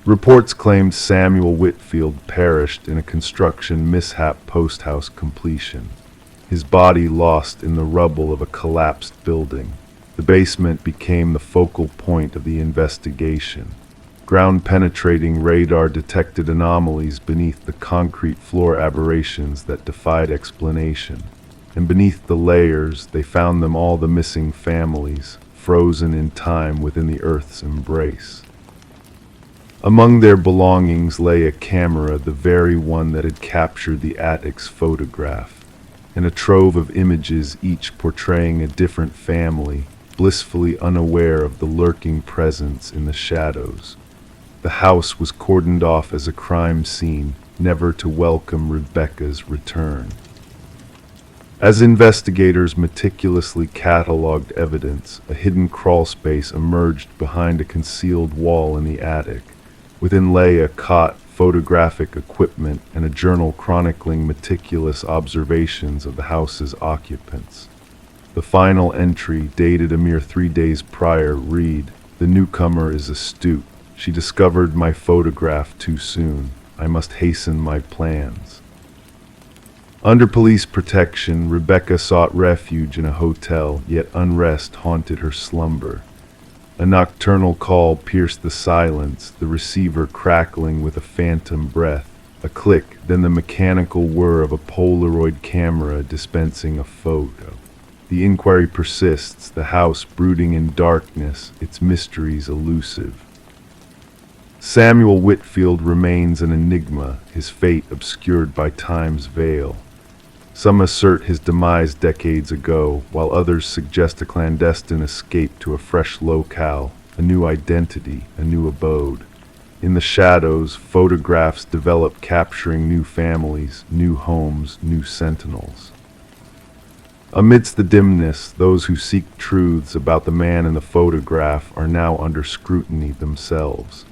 Reports claimed Samuel Whitfield perished in a construction mishap post-house completion, his body lost in the rubble of a collapsed building. The basement became the focal point of the investigation. Ground-penetrating radar detected anomalies beneath the concrete floor, aberrations that defied explanation. And beneath the layers, they found them all, the missing families, frozen in time within the Earth's embrace. Among their belongings lay a camera, the very one that had captured the attic's photograph, and a trove of images, each portraying a different family, blissfully unaware of the lurking presence in the shadows. The house was cordoned off as a crime scene, never to welcome Rebecca's return. As investigators meticulously catalogued evidence, a hidden crawlspace emerged behind a concealed wall in the attic. Within lay a cot, photographic equipment, and a journal chronicling meticulous observations of the house's occupants. The final entry, dated a mere 3 days prior, read, "The newcomer is astute. She discovered my photograph too soon. I must hasten my plans." Under police protection, Rebecca sought refuge in a hotel, yet unrest haunted her slumber. A nocturnal call pierced the silence, the receiver crackling with a phantom breath. A click, then the mechanical whir of a Polaroid camera dispensing a photo. The inquiry persists, the house brooding in darkness, its mysteries elusive. Samuel Whitfield remains an enigma, his fate obscured by time's veil. Some assert his demise decades ago, while others suggest a clandestine escape to a fresh locale, a new identity, a new abode. In the shadows, photographs develop, capturing new families, new homes, new sentinels. Amidst the dimness, those who seek truths about the man in the photograph are now under scrutiny themselves.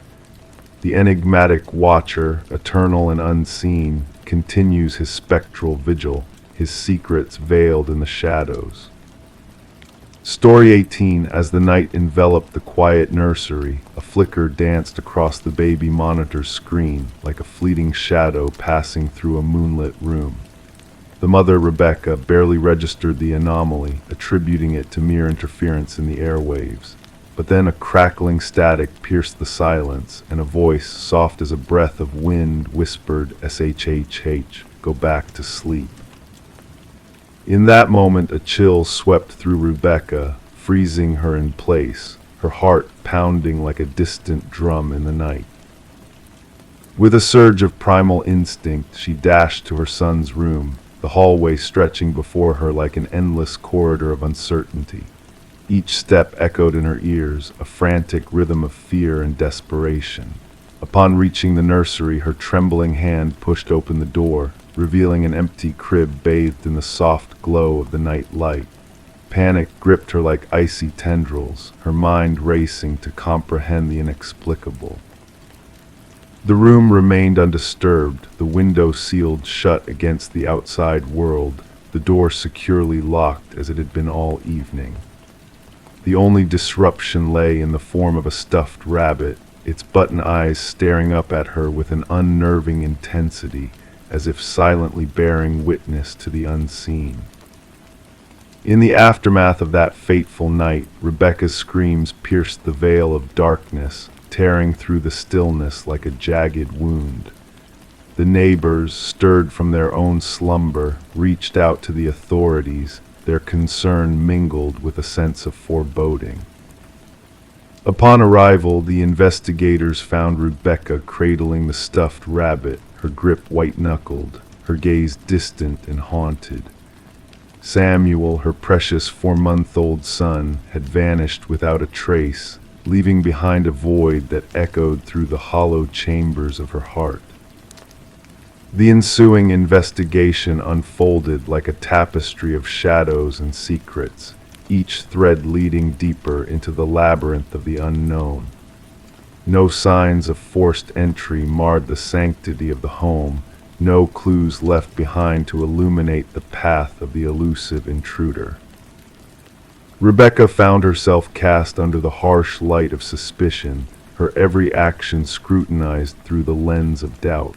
The enigmatic watcher, eternal and unseen, continues his spectral vigil, his secrets veiled in the shadows. Story 18. As the night enveloped the quiet nursery, a flicker danced across the baby monitor's screen, like a fleeting shadow passing through a moonlit room. The mother, Rebecca, barely registered the anomaly, attributing it to mere interference in the airwaves. But then a crackling static pierced the silence, and a voice, soft as a breath of wind, whispered, "SHHH, go back to sleep." In that moment, a chill swept through Rebecca. freezing her in place, her heart pounding like a distant drum in the night. With a surge of primal instinct, she dashed to her son's room, the hallway stretching before her like an endless corridor of uncertainty. Each step echoed in her ears, a frantic rhythm of fear and desperation. Upon reaching the nursery, her trembling hand pushed open the door, revealing an empty crib bathed in the soft glow of the night light. Panic gripped her like icy tendrils, her mind racing to comprehend the inexplicable. The room remained undisturbed, the window sealed shut against the outside world, the door securely locked as it had been all evening. The only disruption lay in the form of a stuffed rabbit, its button eyes staring up at her with an unnerving intensity, as if silently bearing witness to the unseen. In the aftermath of that fateful night, Rebecca's screams pierced the veil of darkness, tearing through the stillness like a jagged wound. The neighbors, stirred from their own slumber, reached out to the authorities, their concern mingled with a sense of foreboding. Upon arrival, the investigators found Rebecca cradling the stuffed rabbit, her grip white-knuckled, her gaze distant and haunted. Samuel, her precious 4-month-old son, had vanished without a trace, leaving behind a void that echoed through the hollow chambers of her heart. The ensuing investigation unfolded like a tapestry of shadows and secrets, each thread leading deeper into the labyrinth of the unknown. No signs of forced entry marred the sanctity of the home, no clues left behind to illuminate the path of the elusive intruder. Rebecca found herself cast under the harsh light of suspicion, her every action scrutinized through the lens of doubt.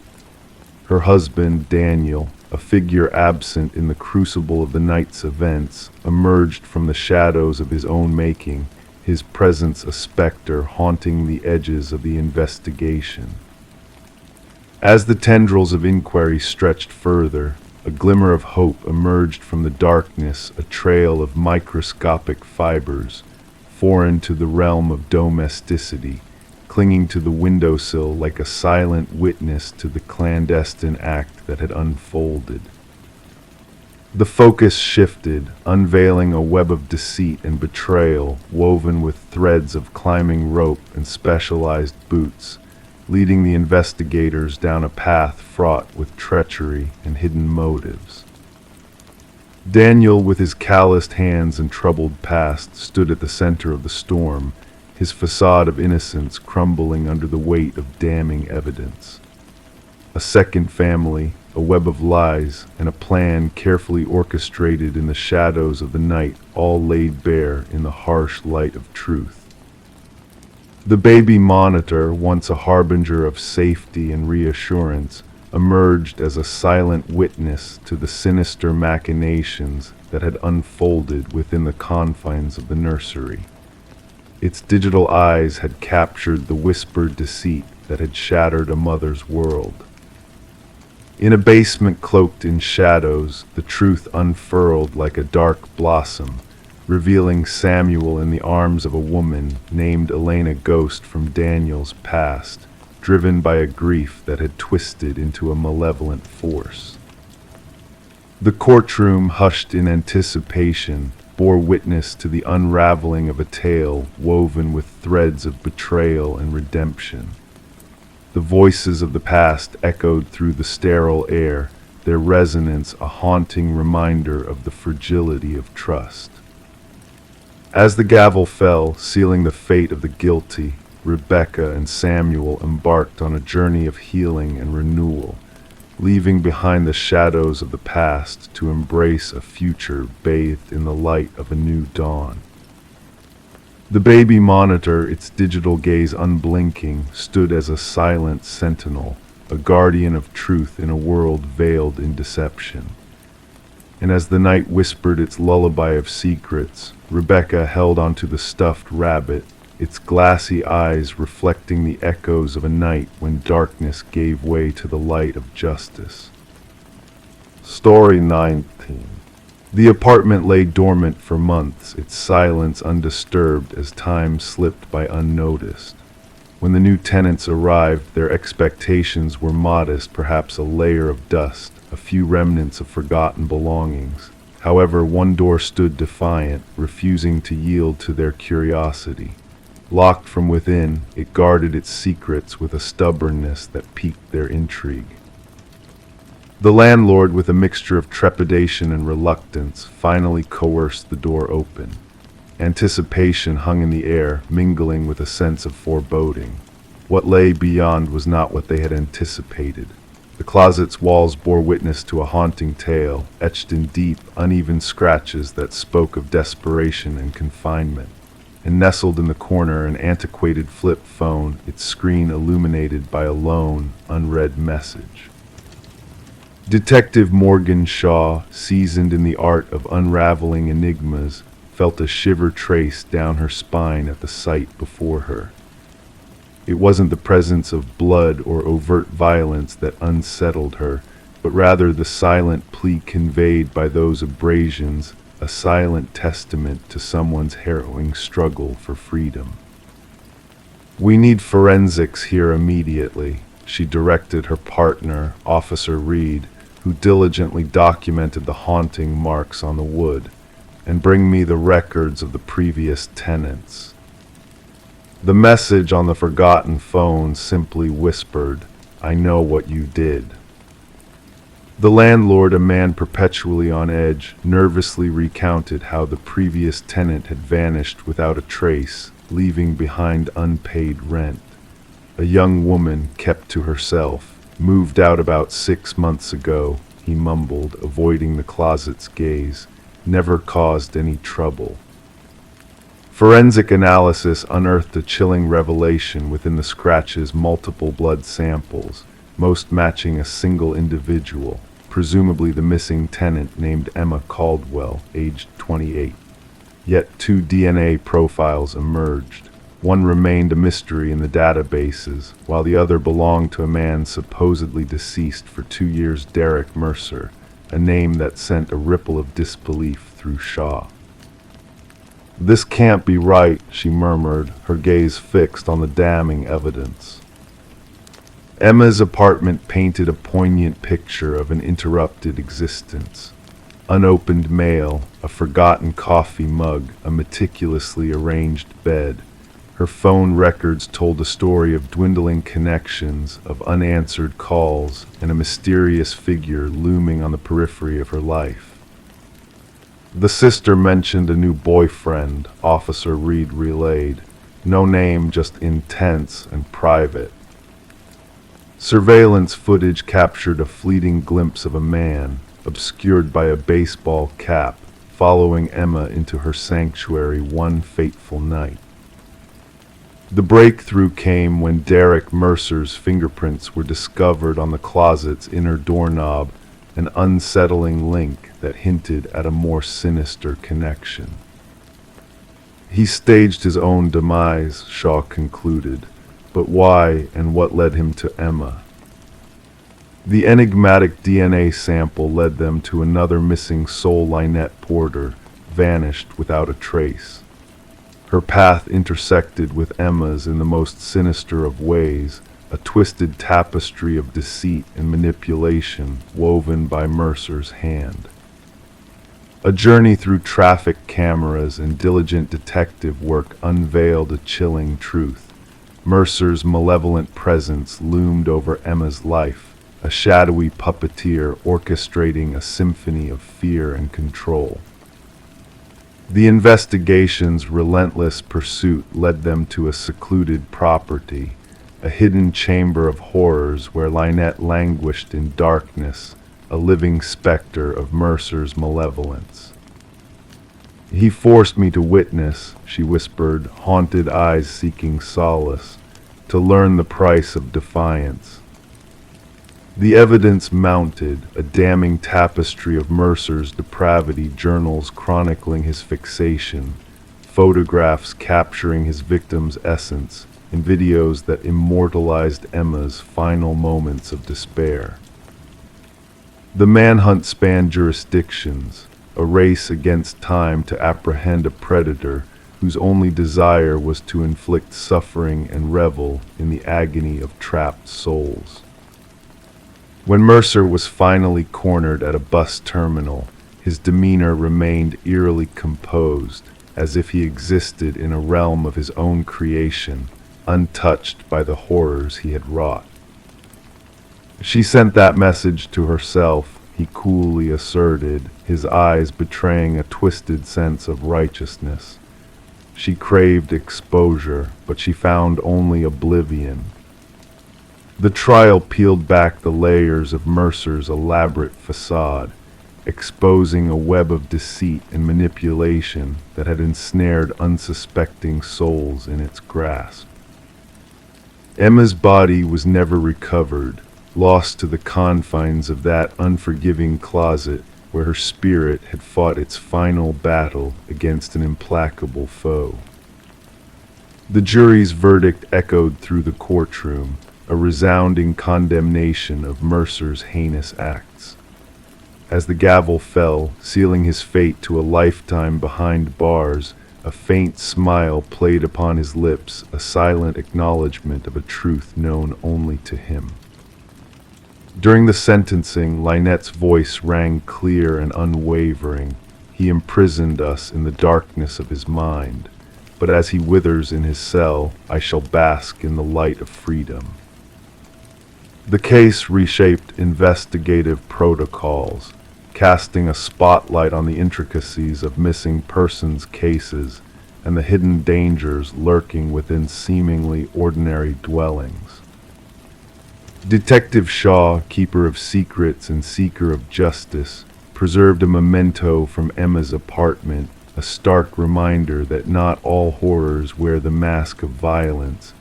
Her husband, Daniel, a figure absent in the crucible of the night's events, emerged from the shadows of his own making, his presence a specter haunting the edges of the investigation. As the tendrils of inquiry stretched further, a glimmer of hope emerged from the darkness, a trail of microscopic fibers, foreign to the realm of domesticity, clinging to the windowsill like a silent witness to the clandestine act that had unfolded. The focus shifted, unveiling a web of deceit and betrayal woven with threads of climbing rope and specialized boots, leading the investigators down a path fraught with treachery and hidden motives. Daniel, with his calloused hands and troubled past, stood at the center of the storm, his facade of innocence crumbling under the weight of damning evidence. A second family, a web of lies, and a plan carefully orchestrated in the shadows of the night, all laid bare in the harsh light of truth. The baby monitor, once a harbinger of safety and reassurance, emerged as a silent witness to the sinister machinations that had unfolded within the confines of the nursery. Its digital eyes had captured the whispered deceit that had shattered a mother's world. In a basement cloaked in shadows, the truth unfurled like a dark blossom, revealing Samuel in the arms of a woman named Elena Ghost from Daniel's past, driven by a grief that had twisted into a malevolent force. The courtroom, hushed in anticipation, bore witness to the unraveling of a tale woven with threads of betrayal and redemption. The voices of the past echoed through the sterile air, their resonance a haunting reminder of the fragility of trust. As the gavel fell, sealing the fate of the guilty, Rebecca and Samuel embarked on a journey of healing and renewal, leaving behind the shadows of the past to embrace a future bathed in the light of a new dawn. The baby monitor, its digital gaze unblinking, stood as a silent sentinel, a guardian of truth in a world veiled in deception. And as the night whispered its lullaby of secrets, Rebecca held onto the stuffed rabbit, its glassy eyes reflecting the echoes of a night when darkness gave way to the light of justice. Story 19. The apartment lay dormant for months, its silence undisturbed as time slipped by unnoticed. When the new tenants arrived, their expectations were modest, perhaps a layer of dust, a few remnants of forgotten belongings. However, one door stood defiant, refusing to yield to their curiosity. Locked from within, it guarded its secrets with a stubbornness that piqued their intrigue. The landlord, with a mixture of trepidation and reluctance, finally coerced the door open. Anticipation hung in the air, mingling with a sense of foreboding. What lay beyond was not what they had anticipated. The closet's walls bore witness to a haunting tale, etched in deep, uneven scratches that spoke of desperation and confinement. And nestled in the corner, an antiquated flip phone, its screen illuminated by a lone, unread message. Detective Morgan Shaw, seasoned in the art of unraveling enigmas, felt a shiver trace down her spine at the sight before her. It wasn't the presence of blood or overt violence that unsettled her, but rather the silent plea conveyed by those abrasions, a silent testament to someone's harrowing struggle for freedom. "We need forensics here immediately," she directed her partner, Officer Reed, who diligently documented the haunting marks on the wood, "and bring me the records of the previous tenants." The message on the forgotten phone simply whispered, "I know what you did." The landlord, a man perpetually on edge, nervously recounted how the previous tenant had vanished without a trace, leaving behind unpaid rent. A young woman kept to herself, moved out about 6 months ago, he mumbled, avoiding the closet's gaze, never caused any trouble. Forensic analysis unearthed a chilling revelation within the scratches: multiple blood samples, most matching a single individual, presumably the missing tenant named Emma Caldwell, aged 28. Yet 2 DNA profiles emerged. One remained a mystery in the databases, while the other belonged to a man supposedly deceased for 2 years, Derek Mercer, a name that sent a ripple of disbelief through Shaw. "This can't be right," she murmured, her gaze fixed on the damning evidence. Emma's apartment painted a poignant picture of an interrupted existence. Unopened mail, a forgotten coffee mug, a meticulously arranged bed. Her phone records told a story of dwindling connections, of unanswered calls, and a mysterious figure looming on the periphery of her life. The sister mentioned a new boyfriend, Officer Reed relayed. No name, just intense and private. Surveillance footage captured a fleeting glimpse of a man, obscured by a baseball cap, following Emma into her sanctuary one fateful night. The breakthrough came when Derek Mercer's fingerprints were discovered on the closet's inner doorknob, an unsettling link that hinted at a more sinister connection. He staged his own demise, Shaw concluded, but why and what led him to Emma? The enigmatic DNA sample led them to another missing soul, Lynette Porter, vanished without a trace. Her path intersected with Emma's in the most sinister of ways, a twisted tapestry of deceit and manipulation woven by Mercer's hand. A journey through traffic cameras and diligent detective work unveiled a chilling truth. Mercer's malevolent presence loomed over Emma's life, a shadowy puppeteer orchestrating a symphony of fear and control. The investigation's relentless pursuit led them to a secluded property, a hidden chamber of horrors where Lynette languished in darkness, a living specter of Mercer's malevolence. "He forced me to witness," she whispered, haunted eyes seeking solace, "to learn the price of defiance." The evidence mounted, a damning tapestry of Mercer's depravity, journals chronicling his fixation, photographs capturing his victim's essence, and videos that immortalized Emma's final moments of despair. The manhunt spanned jurisdictions, a race against time to apprehend a predator whose only desire was to inflict suffering and revel in the agony of trapped souls. When Mercer was finally cornered at a bus terminal, his demeanor remained eerily composed, as if he existed in a realm of his own creation, untouched by the horrors he had wrought. "She sent that message to herself," he coolly asserted, his eyes betraying a twisted sense of righteousness. "She craved exposure, but she found only oblivion." The trial peeled back the layers of Mercer's elaborate facade, exposing a web of deceit and manipulation that had ensnared unsuspecting souls in its grasp. Emma's body was never recovered, lost to the confines of that unforgiving closet where her spirit had fought its final battle against an implacable foe. The jury's verdict echoed through the courtroom, a resounding condemnation of Mercer's heinous acts. As the gavel fell, sealing his fate to a lifetime behind bars, a faint smile played upon his lips, a silent acknowledgement of a truth known only to him. During the sentencing, Lynette's voice rang clear and unwavering. "He imprisoned us in the darkness of his mind, but as he withers in his cell, I shall bask in the light of freedom." The case reshaped investigative protocols, casting a spotlight on the intricacies of missing persons cases and the hidden dangers lurking within seemingly ordinary dwellings. Detective Shaw, keeper of secrets and seeker of justice, preserved a memento from Emma's apartment, a stark reminder that not all horrors wear the mask of violence,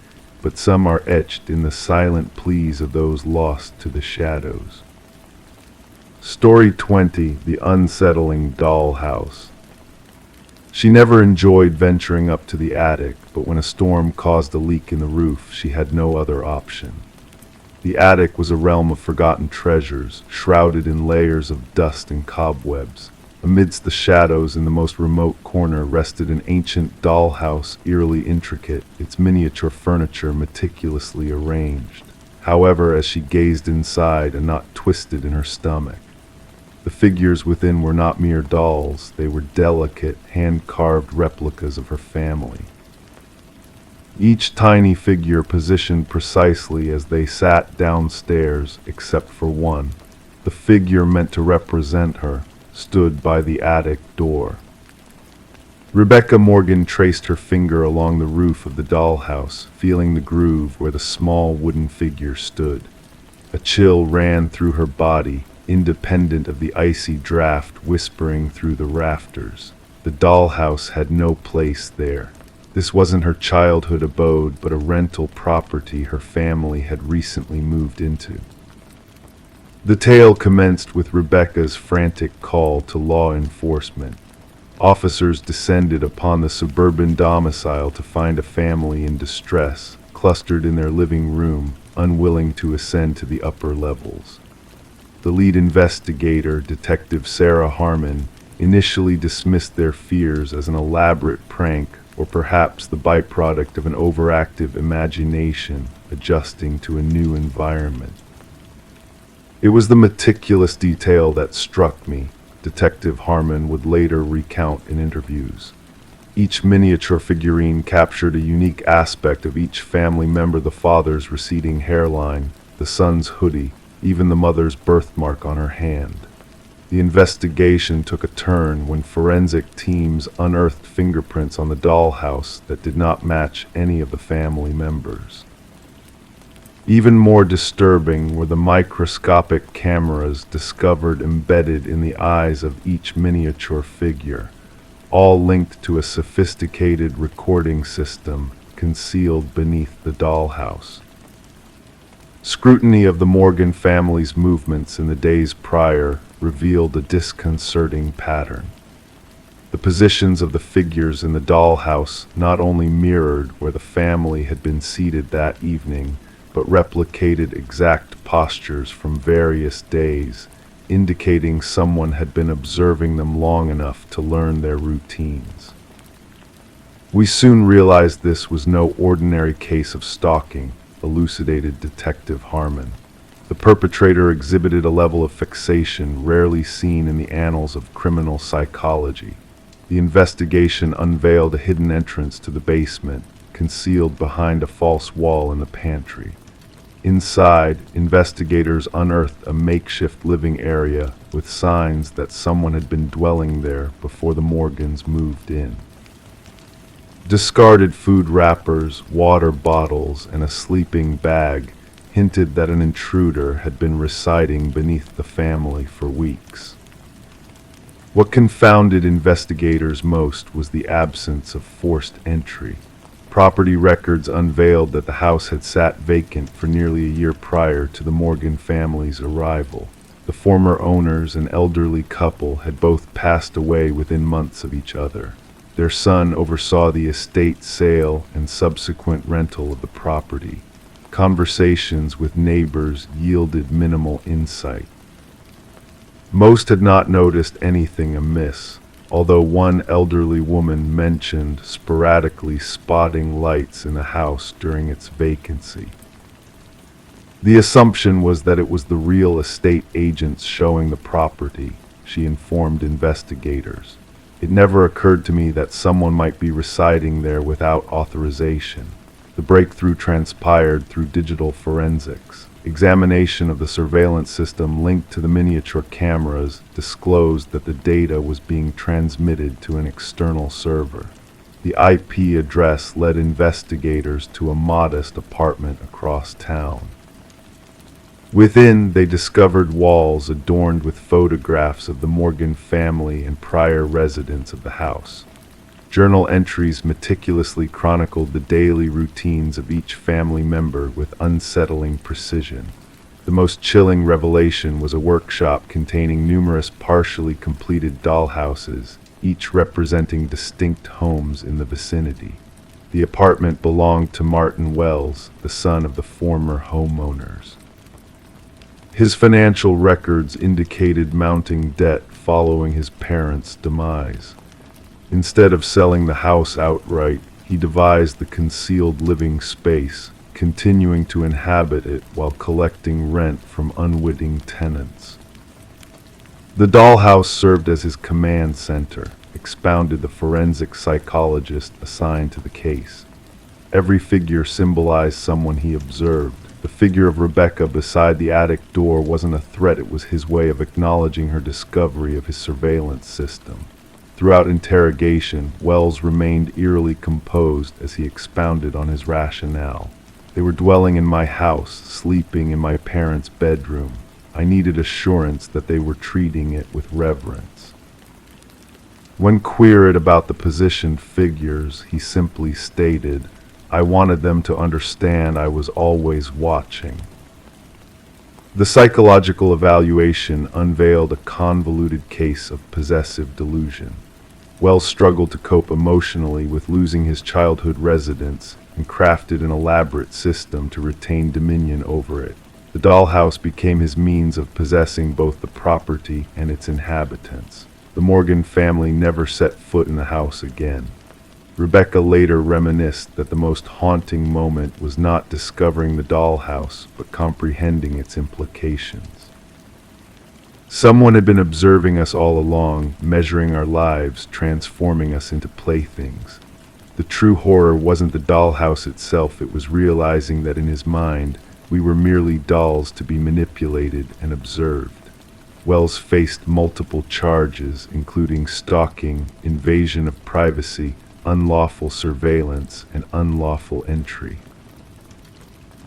but some are etched in the silent pleas of those lost to the shadows. Story 20, The Unsettling Dollhouse. She never enjoyed venturing up to the attic, but when a storm caused a leak in the roof, she had no other option. The attic was a realm of forgotten treasures, shrouded in layers of dust and cobwebs. Amidst the shadows in the most remote corner rested an ancient dollhouse, eerily intricate, its miniature furniture meticulously arranged. However, as she gazed inside, a knot twisted in her stomach. The figures within were not mere dolls, they were delicate, hand-carved replicas of her family. Each tiny figure positioned precisely as they sat downstairs, except for one. The figure meant to represent her stood by the attic door. Rebecca Morgan traced her finger along the roof of the dollhouse, feeling the groove where the small wooden figure stood. A chill ran through her body, independent of the icy draft whispering through the rafters. The dollhouse had no place there. This wasn't her childhood abode, but a rental property her family had recently moved into. The tale commenced with Rebecca's frantic call to law enforcement. Officers descended upon the suburban domicile to find a family in distress, clustered in their living room, unwilling to ascend to the upper levels. The lead investigator, Detective Sarah Harmon, initially dismissed their fears as an elaborate prank or perhaps the byproduct of an overactive imagination adjusting to a new environment. "It was the meticulous detail that struck me," Detective Harmon would later recount in interviews. Each miniature figurine captured a unique aspect of each family member: the father's receding hairline, the son's hoodie, even the mother's birthmark on her hand. The investigation took a turn when forensic teams unearthed fingerprints on the dollhouse that did not match any of the family members. Even more disturbing were the microscopic cameras discovered embedded in the eyes of each miniature figure, all linked to a sophisticated recording system concealed beneath the dollhouse. Scrutiny of the Morgan family's movements in the days prior revealed a disconcerting pattern. The positions of the figures in the dollhouse not only mirrored where the family had been seated that evening, but replicated exact postures from various days, indicating someone had been observing them long enough to learn their routines. We soon realized this was no ordinary case of stalking, elucidated Detective Harmon. The perpetrator exhibited a level of fixation rarely seen in the annals of criminal psychology. The investigation unveiled a hidden entrance to the basement, concealed behind a false wall in the pantry. Inside, investigators unearthed a makeshift living area with signs that someone had been dwelling there before the Morgans moved in. Discarded food wrappers, water bottles, and a sleeping bag hinted that an intruder had been residing beneath the family for weeks. What confounded investigators most was the absence of forced entry. Property records unveiled that the house had sat vacant for nearly a year prior to the Morgan family's arrival. The former owners, an elderly couple, had both passed away within months of each other. Their son oversaw the estate sale and subsequent rental of the property. Conversations with neighbors yielded minimal insight. Most had not noticed anything amiss, although one elderly woman mentioned sporadically spotting lights in the house during its vacancy. The assumption was that it was the real estate agents showing the property, she informed investigators. It never occurred to me that someone might be residing there without authorization. The breakthrough transpired through digital forensics. Examination of the surveillance system linked to the miniature cameras disclosed that the data was being transmitted to an external server. The IP address led investigators to a modest apartment across town. Within, they discovered walls adorned with photographs of the Morgan family and prior residents of the house. Journal entries meticulously chronicled the daily routines of each family member with unsettling precision. The most chilling revelation was a workshop containing numerous partially completed dollhouses, each representing distinct homes in the vicinity. The apartment belonged to Martin Wells, the son of the former homeowners. His financial records indicated mounting debt following his parents' demise. Instead of selling the house outright, he devised the concealed living space, continuing to inhabit it while collecting rent from unwitting tenants. The dollhouse served as his command center, expounded the forensic psychologist assigned to the case. Every figure symbolized someone he observed. The figure of Rebecca beside the attic door wasn't a threat, it was his way of acknowledging her discovery of his surveillance system. Throughout interrogation, Wells remained eerily composed as he expounded on his rationale. They were dwelling in my house, sleeping in my parents' bedroom. I needed assurance that they were treating it with reverence. When queried about the positioned figures, he simply stated, "I wanted them to understand I was always watching." The psychological evaluation unveiled a convoluted case of possessive delusion. Wells struggled to cope emotionally with losing his childhood residence and crafted an elaborate system to retain dominion over it. The dollhouse became his means of possessing both the property and its inhabitants. The Morgan family never set foot in the house again. Rebecca later reminisced that the most haunting moment was not discovering the dollhouse, but comprehending its implications. Someone had been observing us all along, measuring our lives, transforming us into playthings. The true horror wasn't the dollhouse itself, it was realizing that in his mind, we were merely dolls to be manipulated and observed. Wells faced multiple charges, including stalking, invasion of privacy, unlawful surveillance, and unlawful entry.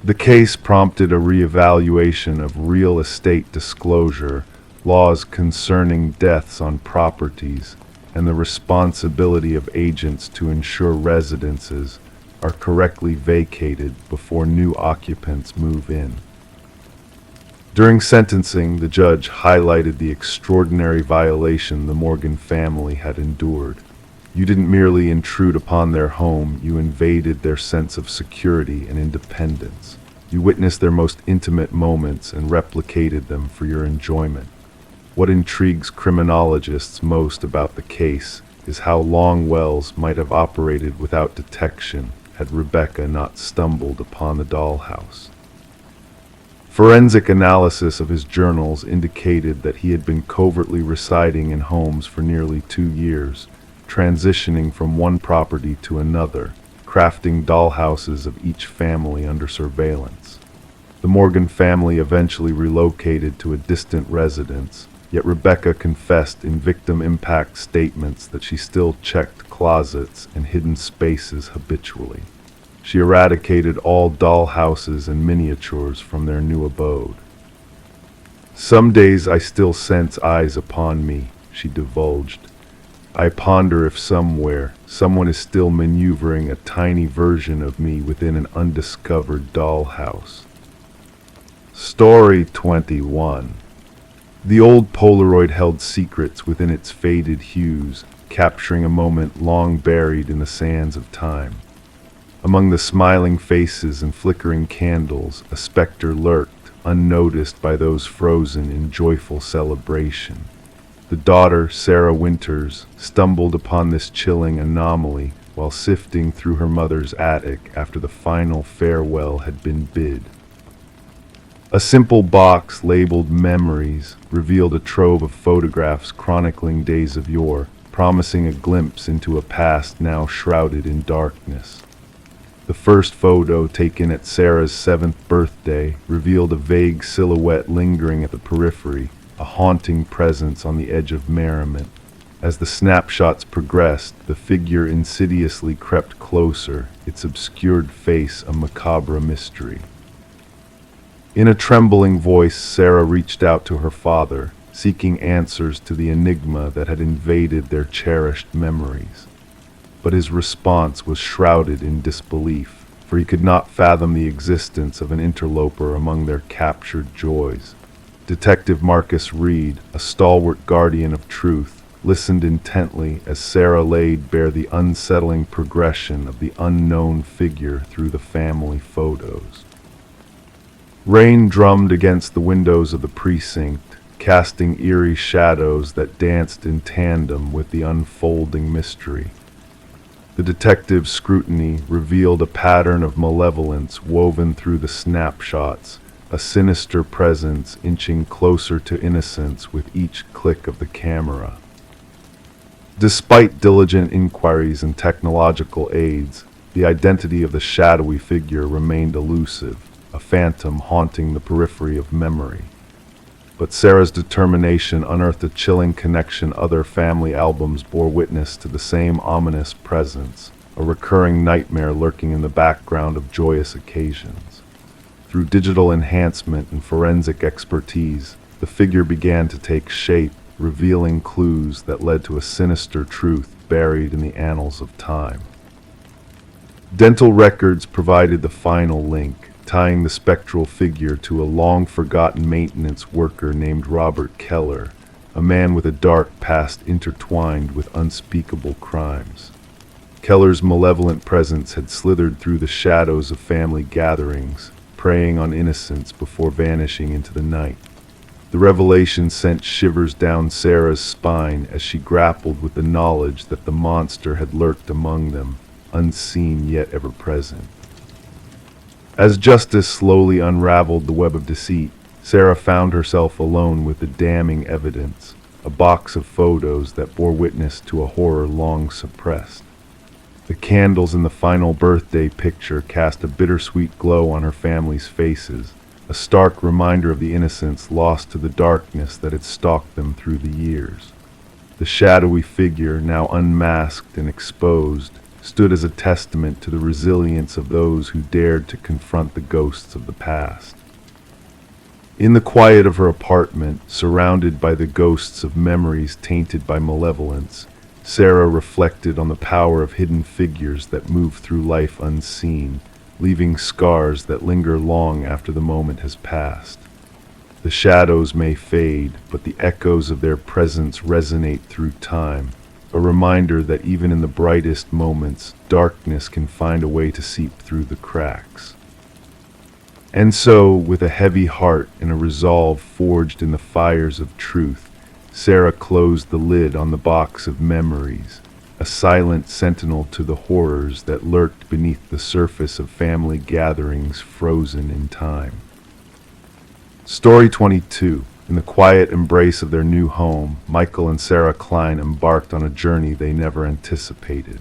The case prompted a reevaluation of real estate disclosure, laws concerning deaths on properties, and the responsibility of agents to ensure residences are correctly vacated before new occupants move in. During sentencing, the judge highlighted the extraordinary violation the Morgan family had endured. You didn't merely intrude upon their home, you invaded their sense of security and independence. You witnessed their most intimate moments and replicated them for your enjoyment. What intrigues criminologists most about the case is how long Wells might have operated without detection had Rebecca not stumbled upon the dollhouse. Forensic analysis of his journals indicated that he had been covertly residing in homes for nearly 2 years, transitioning from one property to another, crafting dollhouses of each family under surveillance. The Morgan family eventually relocated to a distant residence, yet Rebecca confessed in victim impact statements that she still checked closets and hidden spaces habitually. She eradicated all dollhouses and miniatures from their new abode. "Some days I still sense eyes upon me," she divulged. "I ponder if somewhere someone is still maneuvering a tiny version of me within an undiscovered dollhouse." Story 21. The old Polaroid held secrets within its faded hues, capturing a moment long buried in the sands of time. Among the smiling faces and flickering candles, a specter lurked, unnoticed by those frozen in joyful celebration. The daughter, Sarah Winters, stumbled upon this chilling anomaly while sifting through her mother's attic after the final farewell had been bid. A simple box labeled Memories revealed a trove of photographs chronicling days of yore, promising a glimpse into a past now shrouded in darkness. The first photo, taken at Sarah's 7th birthday, revealed a vague silhouette lingering at the periphery, a haunting presence on the edge of merriment. As the snapshots progressed, the figure insidiously crept closer, its obscured face a macabre mystery. In a trembling voice, Sarah reached out to her father, seeking answers to the enigma that had invaded their cherished memories. But his response was shrouded in disbelief, for he could not fathom the existence of an interloper among their captured joys. Detective Marcus Reed, a stalwart guardian of truth, listened intently as Sarah laid bare the unsettling progression of the unknown figure through the family photos. Rain drummed against the windows of the precinct, casting eerie shadows that danced in tandem with the unfolding mystery. The detective's scrutiny revealed a pattern of malevolence woven through the snapshots, a sinister presence inching closer to innocence with each click of the camera. Despite diligent inquiries and technological aids, the identity of the shadowy figure remained elusive, a phantom haunting the periphery of memory. But Sarah's determination unearthed a chilling connection. Other family albums bore witness to the same ominous presence, a recurring nightmare lurking in the background of joyous occasions. Through digital enhancement and forensic expertise, the figure began to take shape, revealing clues that led to a sinister truth buried in the annals of time. Dental records provided the final link, tying the spectral figure to a long-forgotten maintenance worker named Robert Keller, a man with a dark past intertwined with unspeakable crimes. Keller's malevolent presence had slithered through the shadows of family gatherings, preying on innocence before vanishing into the night. The revelation sent shivers down Sarah's spine as she grappled with the knowledge that the monster had lurked among them, unseen yet ever present. As justice slowly unraveled the web of deceit, Sarah found herself alone with the damning evidence, a box of photos that bore witness to a horror long suppressed. The candles in the final birthday picture cast a bittersweet glow on her family's faces, a stark reminder of the innocence lost to the darkness that had stalked them through the years. The shadowy figure, now unmasked and exposed, stood as a testament to the resilience of those who dared to confront the ghosts of the past. In the quiet of her apartment, surrounded by the ghosts of memories tainted by malevolence, Sarah reflected on the power of hidden figures that move through life unseen, leaving scars that linger long after the moment has passed. The shadows may fade, but the echoes of their presence resonate through time, a reminder that even in the brightest moments, darkness can find a way to seep through the cracks. And so, with a heavy heart and a resolve forged in the fires of truth, Sarah closed the lid on the box of memories, a silent sentinel to the horrors that lurked beneath the surface of family gatherings frozen in time. Story 22. In the quiet embrace of their new home, Michael and Sarah Klein embarked on a journey they never anticipated.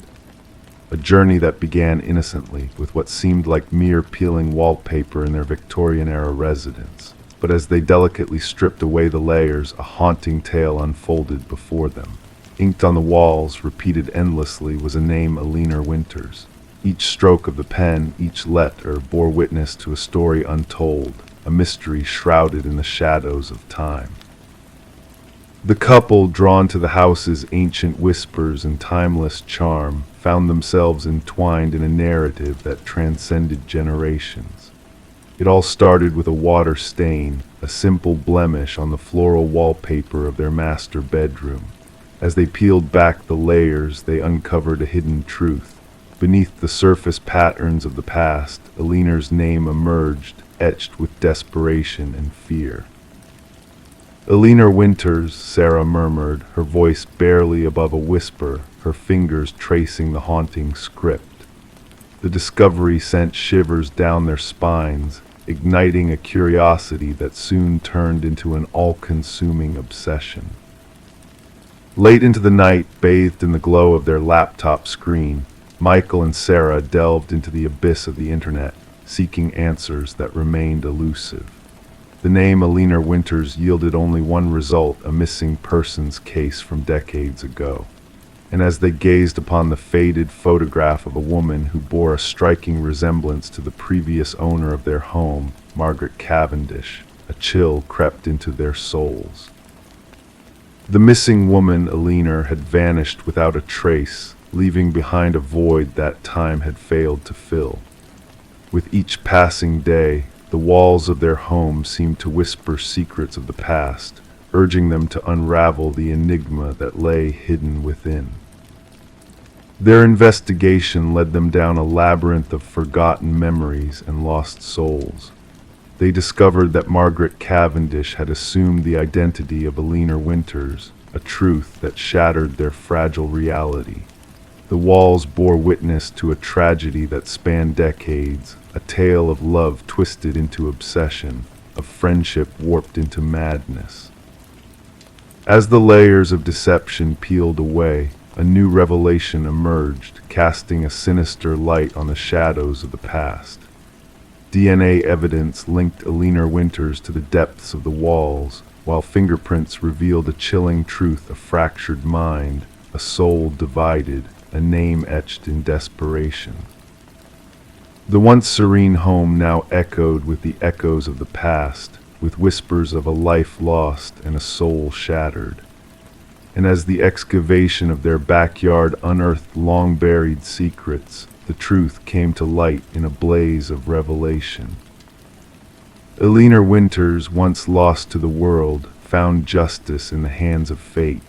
A journey that began innocently with what seemed like mere peeling wallpaper in their Victorian-era residence. But as they delicately stripped away the layers, a haunting tale unfolded before them. Inked on the walls, repeated endlessly, was a name: Alina Winters. Each stroke of the pen, each letter, bore witness to a story untold, a mystery shrouded in the shadows of time. The couple, drawn to the house's ancient whispers and timeless charm, found themselves entwined in a narrative that transcended generations. It all started with a water stain, a simple blemish on the floral wallpaper of their master bedroom. As they peeled back the layers, they uncovered a hidden truth. Beneath the surface patterns of the past, Alina's name emerged, etched with desperation and fear. "Alina Winters," Sarah murmured, her voice barely above a whisper, her fingers tracing the haunting script. The discovery sent shivers down their spines, igniting a curiosity that soon turned into an all-consuming obsession. Late into the night, bathed in the glow of their laptop screen, Michael and Sarah delved into the abyss of the internet, seeking answers that remained elusive. The name Alina Winters yielded only one result: a missing persons case from decades ago. And as they gazed upon the faded photograph of a woman who bore a striking resemblance to the previous owner of their home, Margaret Cavendish, a chill crept into their souls. The missing woman, Alina, had vanished without a trace, leaving behind a void that time had failed to fill. With each passing day, the walls of their home seemed to whisper secrets of the past, urging them to unravel the enigma that lay hidden within. Their investigation led them down a labyrinth of forgotten memories and lost souls. They discovered that Margaret Cavendish had assumed the identity of Alina Winters, a truth that shattered their fragile reality. The walls bore witness to a tragedy that spanned decades, a tale of love twisted into obsession, of friendship warped into madness. As the layers of deception peeled away, a new revelation emerged, casting a sinister light on the shadows of the past. DNA evidence linked Alina Winters to the depths of the walls, while fingerprints revealed a chilling truth: a fractured mind, a soul divided, a name etched in desperation. The once serene home now echoed with the echoes of the past, with whispers of a life lost and a soul shattered. And as the excavation of their backyard unearthed long-buried secrets, the truth came to light in a blaze of revelation. Alina Winters, once lost to the world, found justice in the hands of fate.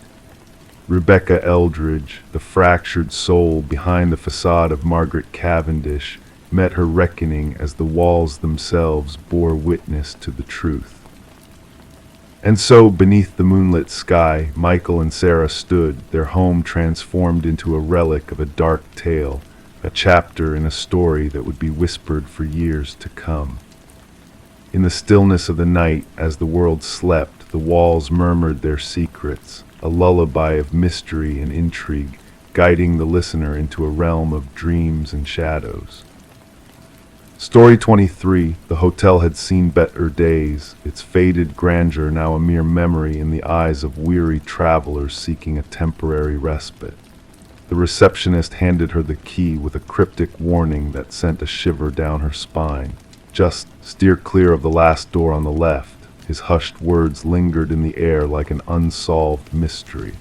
Rebecca Eldridge, the fractured soul behind the facade of Margaret Cavendish, met her reckoning as the walls themselves bore witness to the truth. And so, beneath the moonlit sky, Michael and Sarah stood, their home transformed into a relic of a dark tale, a chapter in a story that would be whispered for years to come. In the stillness of the night, as the world slept, the walls murmured their secrets, a lullaby of mystery and intrigue, guiding the listener into a realm of dreams and shadows. Story 23. The hotel had seen better days, its faded grandeur now a mere memory in the eyes of weary travelers seeking a temporary respite. The receptionist handed her the key with a cryptic warning that sent a shiver down her spine. "Just steer clear of the last door on the left." His hushed words lingered in the air like an unsolved mystery.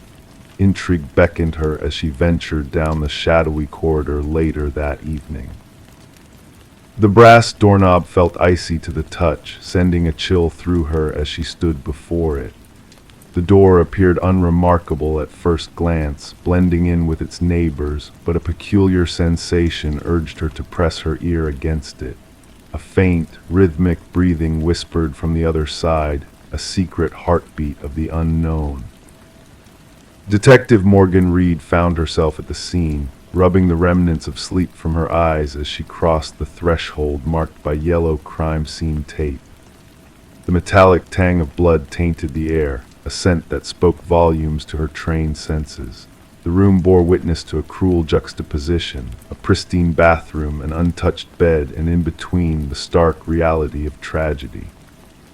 Intrigue beckoned her as she ventured down the shadowy corridor later that evening. The brass doorknob felt icy to the touch, sending a chill through her as she stood before it. The door appeared unremarkable at first glance, blending in with its neighbors, but a peculiar sensation urged her to press her ear against it. A faint, rhythmic breathing whispered from the other side, a secret heartbeat of the unknown. Detective Morgan Reed found herself at the scene, rubbing the remnants of sleep from her eyes as she crossed the threshold marked by yellow crime scene tape. The metallic tang of blood tainted the air, a scent that spoke volumes to her trained senses. The room bore witness to a cruel juxtaposition, a pristine bathroom, an untouched bed, and in between the stark reality of tragedy.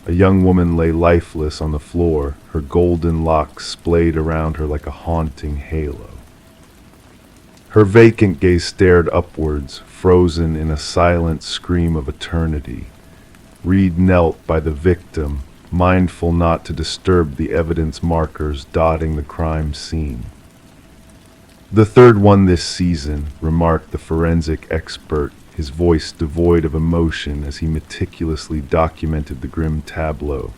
A young woman lay lifeless on the floor, her golden locks splayed around her like a haunting halo. Her vacant gaze stared upwards, frozen in a silent scream of eternity. Reed knelt by the victim, mindful not to disturb the evidence markers dotting the crime scene. "The third one this season," remarked the forensic expert, his voice devoid of emotion as he meticulously documented the grim tableau.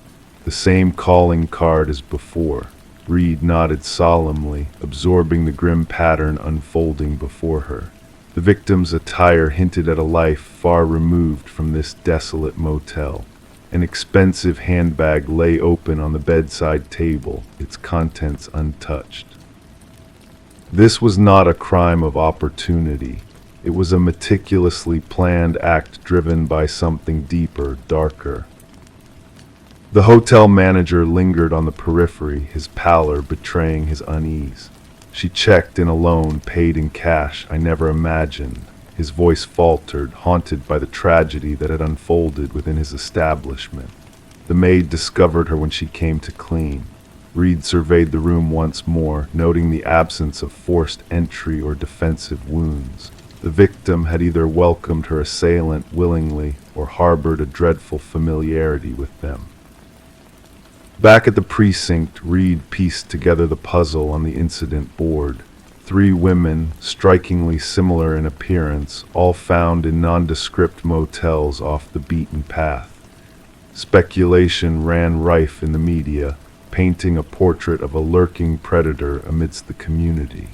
"The same calling card as before." Reed nodded solemnly, absorbing the grim pattern unfolding before her. The victim's attire hinted at a life far removed from this desolate motel. An expensive handbag lay open on the bedside table, its contents untouched. This was not a crime of opportunity. It was a meticulously planned act driven by something deeper, darker. The hotel manager lingered on the periphery, his pallor betraying his unease. "She checked in alone, paid in cash. I never imagined." His voice faltered, haunted by the tragedy that had unfolded within his establishment. "The maid discovered her when she came to clean." Reed surveyed the room once more, noting the absence of forced entry or defensive wounds. The victim had either welcomed her assailant willingly or harbored a dreadful familiarity with them. Back at the precinct, Reed pieced together the puzzle on the incident board. 3 women, strikingly similar in appearance, all found in nondescript motels off the beaten path. Speculation ran rife in the media, painting a portrait of a lurking predator amidst the community.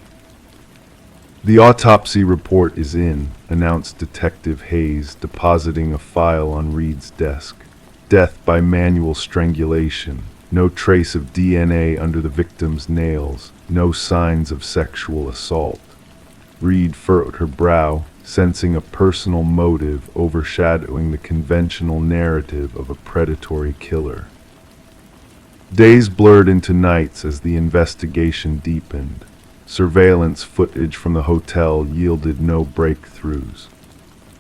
"The autopsy report is in," announced Detective Hayes, depositing a file on Reed's desk. "Death by manual strangulation. No trace of DNA under the victim's nails. No signs of sexual assault." Reed furrowed her brow, sensing a personal motive overshadowing the conventional narrative of a predatory killer. Days blurred into nights as the investigation deepened. Surveillance footage from the hotel yielded no breakthroughs.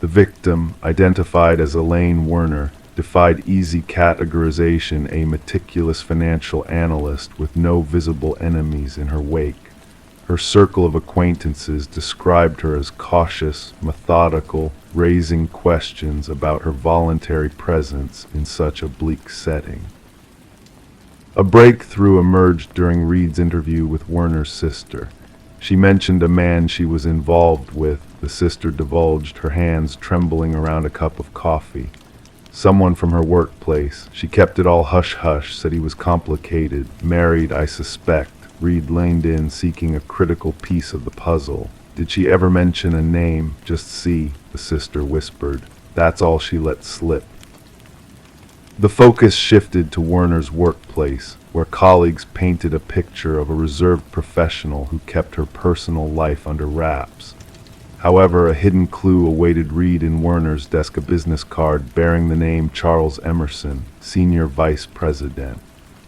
The victim, identified as Elaine Werner, defied easy categorization, a meticulous financial analyst with no visible enemies in her wake. Her circle of acquaintances described her as cautious, methodical, raising questions about her voluntary presence in such a bleak setting. A breakthrough emerged during Reed's interview with Werner's sister. She mentioned a man she was involved with, the sister divulged, her hands trembling around a cup of coffee. Someone from her workplace. She kept it all hush-hush, said he was complicated, married, I suspect. Reed leaned in, seeking a critical piece of the puzzle. "Did she ever mention a name? Just C," the sister whispered. "That's all she let slip." The focus shifted to Werner's workplace, where colleagues painted a picture of a reserved professional who kept her personal life under wraps. However, a hidden clue awaited Reed in Werner's desk, a business card bearing the name Charles Emerson, Senior Vice President.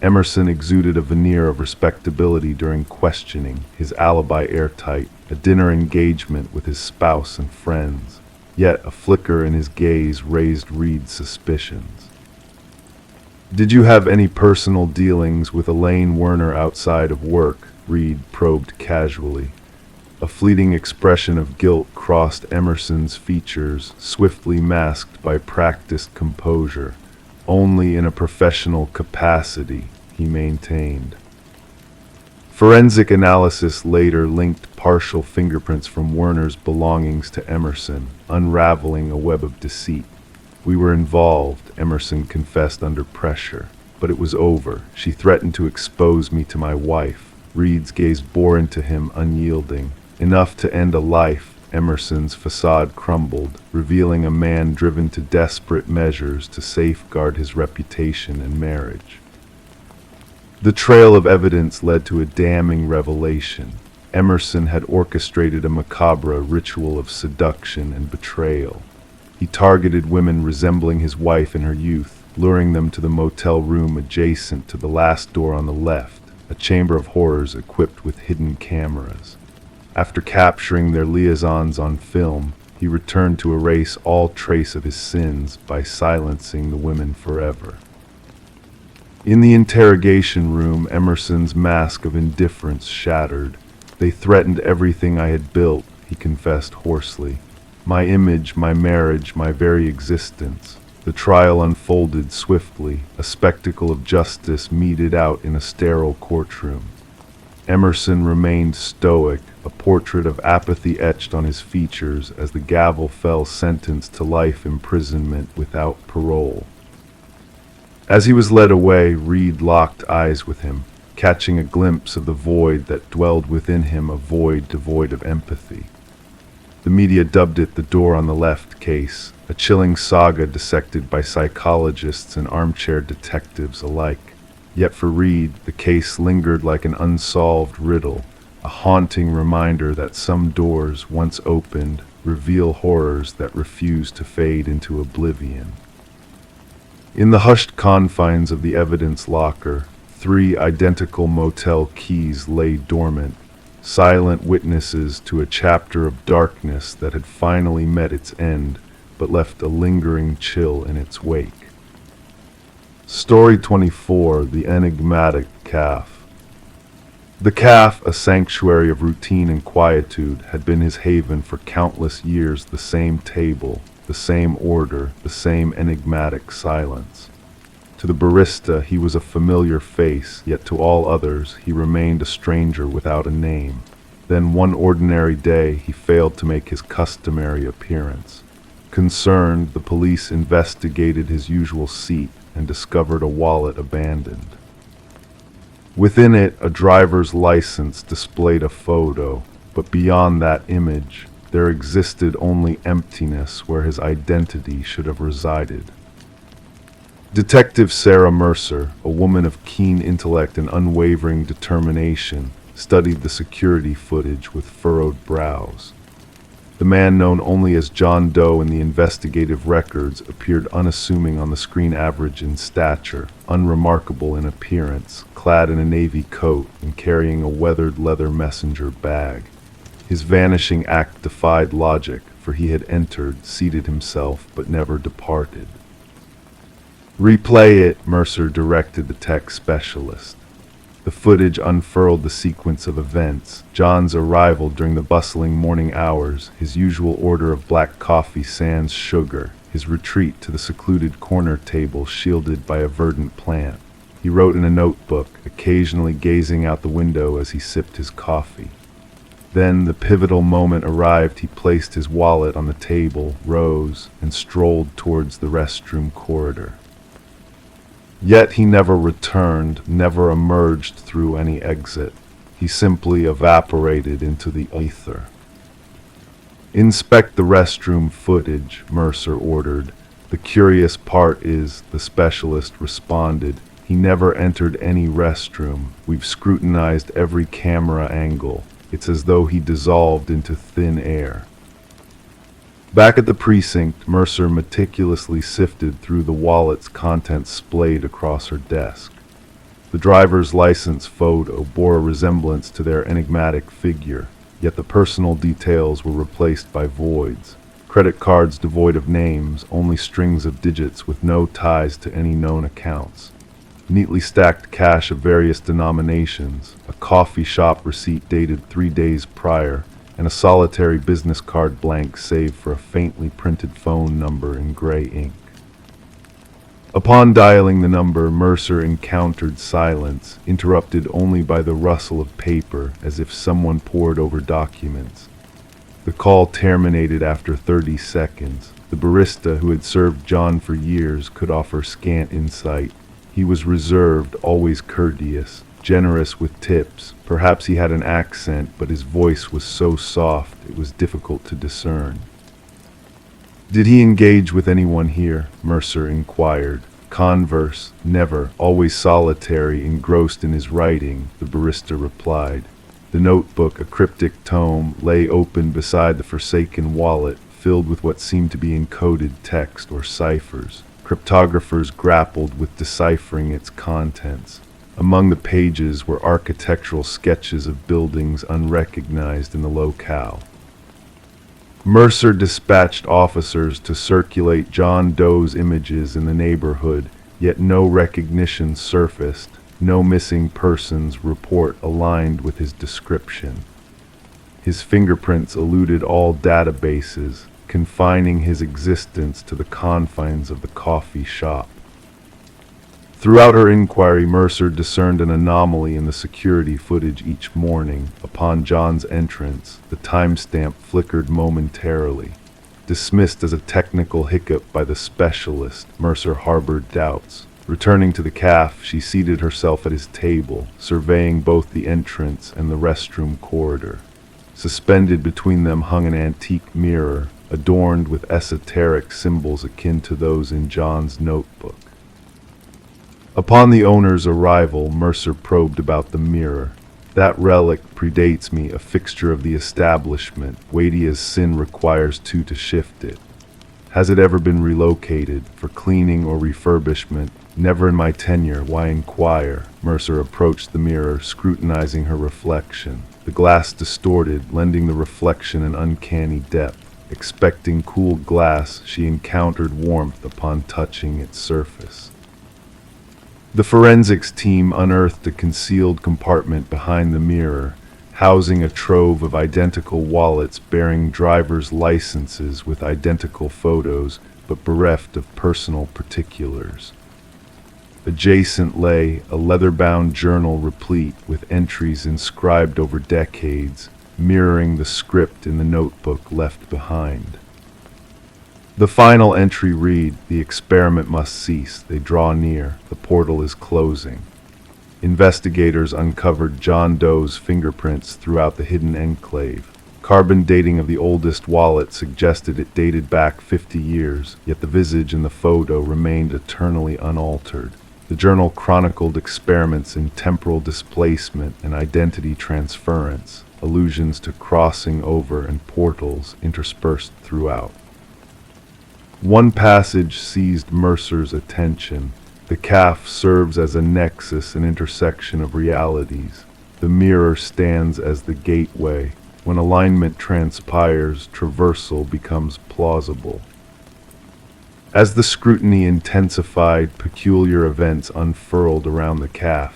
Emerson exuded a veneer of respectability during questioning, his alibi airtight, a dinner engagement with his spouse and friends. Yet a flicker in his gaze raised Reed's suspicions. "Did you have any personal dealings with Elaine Werner outside of work?" Reed probed casually. A fleeting expression of guilt crossed Emerson's features, swiftly masked by practiced composure. "Only in a professional capacity," he maintained. Forensic analysis later linked partial fingerprints from Werner's belongings to Emerson, unraveling a web of deceit. "We were involved," Emerson confessed under pressure. "But it was over. She threatened to expose me to my wife." Reed's gaze bore into him, unyielding. "Enough to end a life." Emerson's facade crumbled, revealing a man driven to desperate measures to safeguard his reputation and marriage. The trail of evidence led to a damning revelation. Emerson had orchestrated a macabre ritual of seduction and betrayal. He targeted women resembling his wife in her youth, luring them to the motel room adjacent to the last door on the left, a chamber of horrors equipped with hidden cameras. After capturing their liaisons on film, he returned to erase all trace of his sins by silencing the women forever. In the interrogation room, Emerson's mask of indifference shattered. "They threatened everything I had built," he confessed hoarsely. "My image, my marriage, my very existence." The trial unfolded swiftly, a spectacle of justice meted out in a sterile courtroom. Emerson remained stoic, a portrait of apathy etched on his features as the gavel fell, sentenced to life imprisonment without parole. As he was led away, Reed locked eyes with him, catching a glimpse of the void that dwelled within him, a void devoid of empathy. The media dubbed it the Door on the Left case, a chilling saga dissected by psychologists and armchair detectives alike. Yet for Reed, the case lingered like an unsolved riddle, a haunting reminder that some doors, once opened, reveal horrors that refuse to fade into oblivion. In the hushed confines of the evidence locker, 3 identical motel keys lay dormant, silent witnesses to a chapter of darkness that had finally met its end, but left a lingering chill in its wake. Story 24, The Enigmatic Calf. The calf, a sanctuary of routine and quietude, had been his haven for countless years, the same table, the same order, the same enigmatic silence. To the barista, he was a familiar face, yet to all others, he remained a stranger without a name. Then one ordinary day, he failed to make his customary appearance. Concerned, the police investigated his usual seat and discovered a wallet abandoned. Within it, a driver's license displayed a photo, but beyond that image, there existed only emptiness where his identity should have resided. Detective Sarah Mercer, a woman of keen intellect and unwavering determination, studied the security footage with furrowed brows. The man known only as John Doe in the investigative records appeared unassuming on the screen, average in stature, unremarkable in appearance, clad in a navy coat and carrying a weathered leather messenger bag. His vanishing act defied logic, for he had entered, seated himself, but never departed. "Replay it," Mercer directed the tech specialist. The footage unfurled the sequence of events: John's arrival during the bustling morning hours, his usual order of black coffee sans sugar, his retreat to the secluded corner table shielded by a verdant plant. He wrote in a notebook, occasionally gazing out the window as he sipped his coffee. Then the pivotal moment arrived. He placed his wallet on the table, rose, and strolled towards the restroom corridor. Yet he never returned, never emerged through any exit. He simply evaporated into the ether. "Inspect the restroom footage," Mercer ordered. "The curious part is," the specialist responded, "he never entered any restroom. We've scrutinized every camera angle. It's as though he dissolved into thin air." Back at the precinct, Mercer meticulously sifted through the wallet's contents splayed across her desk. The driver's license photo bore a resemblance to their enigmatic figure, yet the personal details were replaced by voids. Credit cards devoid of names, only strings of digits with no ties to any known accounts. Neatly stacked cash of various denominations, a coffee shop receipt dated 3 days prior, and a solitary business card blank save for a faintly printed phone number in gray ink. Upon dialing the number, Mercer encountered silence, interrupted only by the rustle of paper as if someone pored over documents. The call terminated after 30 seconds. The barista, who had served John for years, could offer scant insight. He was reserved, always courteous, generous with tips. Perhaps he had an accent, but his voice was so soft it was difficult to discern. "Did he engage with anyone here?" Mercer inquired. Converse, never, always solitary, engrossed in his writing, the barista replied. The notebook, a cryptic tome, lay open beside the forsaken wallet, filled with what seemed to be encoded text or ciphers. Cryptographers grappled with deciphering its contents. Among the pages were architectural sketches of buildings unrecognized in the locale. Mercer dispatched officers to circulate John Doe's images in the neighborhood, yet no recognition surfaced. No missing persons report aligned with his description. His fingerprints eluded all databases, confining his existence to the confines of the coffee shop. Throughout her inquiry, Mercer discerned an anomaly in the security footage each morning. Upon John's entrance, the timestamp flickered momentarily. Dismissed as a technical hiccup by the specialist, Mercer harbored doubts. Returning to the cafe, she seated herself at his table, surveying both the entrance and the restroom corridor. Suspended between them hung an antique mirror, adorned with esoteric symbols akin to those in John's notebook. Upon the owner's arrival, Mercer probed about the mirror. That relic predates me, a fixture of the establishment, weighty as sin requires two to shift it. Has it ever been relocated, for cleaning or refurbishment? Never in my tenure, why inquire? Mercer approached the mirror, scrutinizing her reflection. The glass distorted, lending the reflection an uncanny depth. Expecting cool glass, she encountered warmth upon touching its surface. The forensics team unearthed a concealed compartment behind the mirror, housing a trove of identical wallets bearing driver's licenses with identical photos, but bereft of personal particulars. Adjacent lay a leather-bound journal replete with entries inscribed over decades, mirroring the script in the notebook left behind. The final entry read, "The experiment must cease. They draw near. The portal is closing." Investigators uncovered John Doe's fingerprints throughout the hidden enclave. Carbon dating of the oldest wallet suggested it dated back 50 years, yet the visage in the photo remained eternally unaltered. The journal chronicled experiments in temporal displacement and identity transference, allusions to crossing over and portals interspersed throughout. One passage seized Mercer's attention. The cafe serves as a nexus and intersection of realities. The mirror stands as the gateway. When alignment transpires, traversal becomes plausible. As the scrutiny intensified, peculiar events unfurled around the cafe.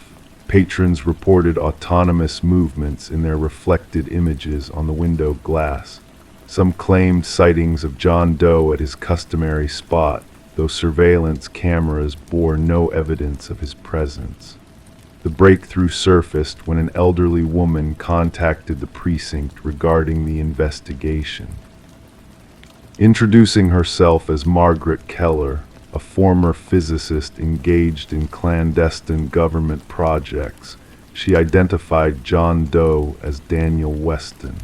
Patrons reported autonomous movements in their reflected images on the window glass. Some claimed sightings of John Doe at his customary spot, though surveillance cameras bore no evidence of his presence. The breakthrough surfaced when an elderly woman contacted the precinct regarding the investigation. Introducing herself as Margaret Keller, a former physicist engaged in clandestine government projects, she identified John Doe as Daniel Weston.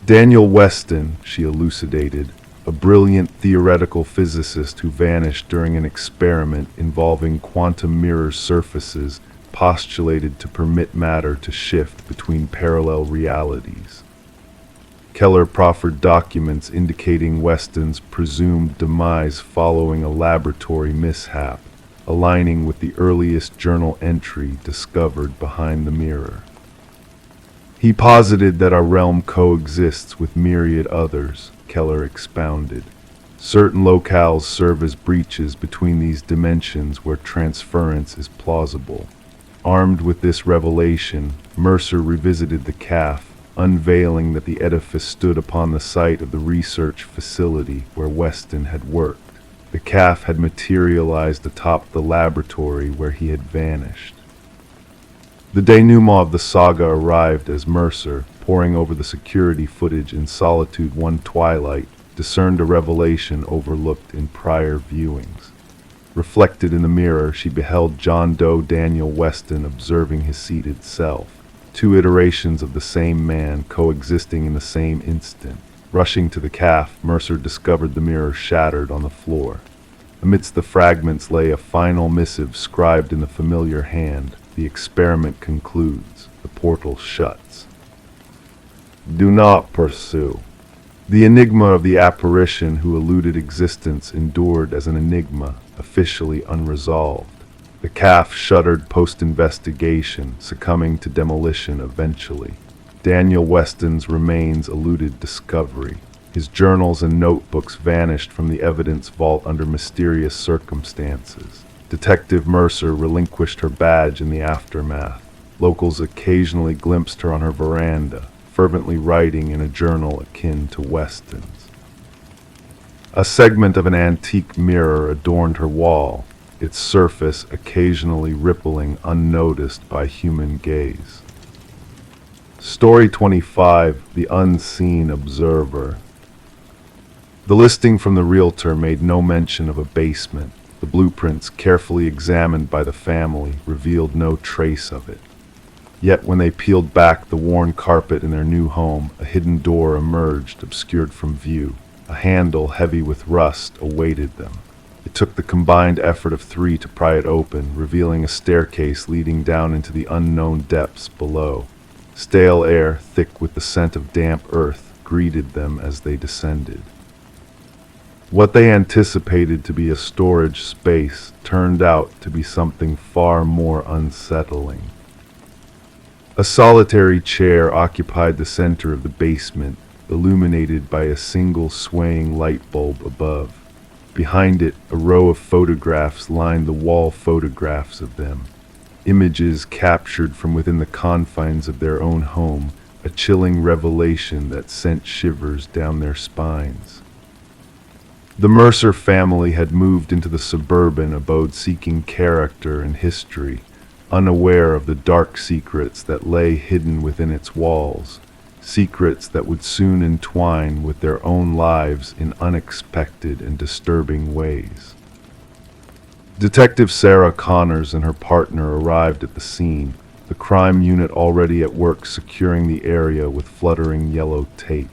Daniel Weston, she elucidated, a brilliant theoretical physicist who vanished during an experiment involving quantum mirror surfaces postulated to permit matter to shift between parallel realities. Keller proffered documents indicating Weston's presumed demise following a laboratory mishap, aligning with the earliest journal entry discovered behind the mirror. He posited that our realm coexists with myriad others, Keller expounded. Certain locales serve as breaches between these dimensions where transference is plausible. Armed with this revelation, Mercer revisited the cafe, unveiling that the edifice stood upon the site of the research facility where Weston had worked. The cafe had materialized atop the laboratory where he had vanished. The denouement of the saga arrived as Mercer, poring over the security footage in solitude one twilight, discerned a revelation overlooked in prior viewings. Reflected in the mirror, she beheld John Doe Daniel Weston observing his seated self. Two iterations of the same man coexisting in the same instant. Rushing to the cafe, Mercer discovered the mirror shattered on the floor. Amidst the fragments lay a final missive scribed in the familiar hand. The experiment concludes. The portal shuts. Do not pursue. The enigma of the apparition who eluded existence endured as an enigma, officially unresolved. The calf shuddered post-investigation, succumbing to demolition eventually. Daniel Weston's remains eluded discovery. His journals and notebooks vanished from the evidence vault under mysterious circumstances. Detective Mercer relinquished her badge in the aftermath. Locals occasionally glimpsed her on her veranda, fervently writing in a journal akin to Weston's. A segment of an antique mirror adorned her wall, its surface occasionally rippling unnoticed by human gaze. Story 25, The Unseen Observer. The listing from the realtor made no mention of a basement. The blueprints, carefully examined by the family, revealed no trace of it. Yet when they peeled back the worn carpet in their new home, a hidden door emerged, obscured from view. A handle heavy with rust awaited them. It took the combined effort of three to pry it open, revealing a staircase leading down into the unknown depths below. Stale air, thick with the scent of damp earth, greeted them as they descended. What they anticipated to be a storage space turned out to be something far more unsettling. A solitary chair occupied the center of the basement, illuminated by a single swaying light bulb above. Behind it, a row of photographs lined the wall, photographs of them. Images captured from within the confines of their own home, a chilling revelation that sent shivers down their spines. The Mercer family had moved into the suburban abode seeking character and history, unaware of the dark secrets that lay hidden within its walls, secrets that would soon entwine with their own lives in unexpected and disturbing ways. Detective Sarah Connors and her partner arrived at the scene, the crime unit already at work securing the area with fluttering yellow tape.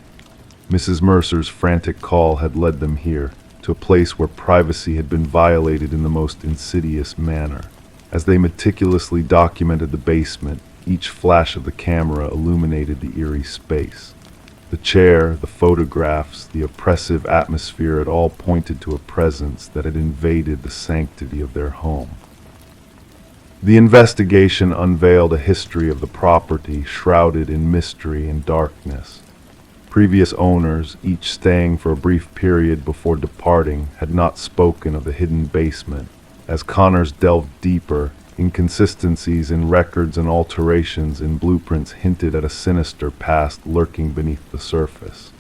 Mrs. Mercer's frantic call had led them here, to a place where privacy had been violated in the most insidious manner. As they meticulously documented the basement, each flash of the camera illuminated the eerie space. The chair, the photographs, the oppressive atmosphere had all pointed to a presence that had invaded the sanctity of their home. The investigation unveiled a history of the property shrouded in mystery and darkness. Previous owners, each staying for a brief period before departing, had not spoken of the hidden basement. As Connors delved deeper, inconsistencies in records and alterations in blueprints hinted at a sinister past lurking beneath the surface.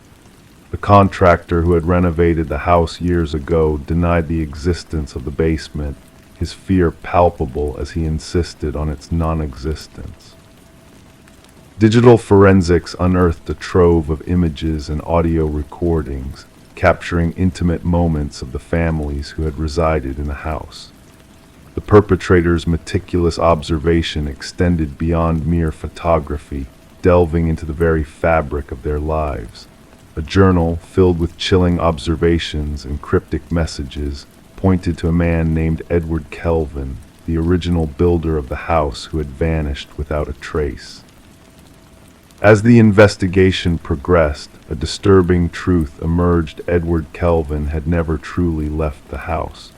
The contractor who had renovated the house years ago denied the existence of the basement, his fear palpable as he insisted on its non-existence. Digital forensics unearthed a trove of images and audio recordings, capturing intimate moments of the families who had resided in the house. The perpetrator's meticulous observation extended beyond mere photography, delving into the very fabric of their lives. A journal filled with chilling observations and cryptic messages pointed to a man named Edward Kelvin, the original builder of the house who had vanished without a trace. As the investigation progressed, a disturbing truth emerged: Edward Kelvin had never truly left the house.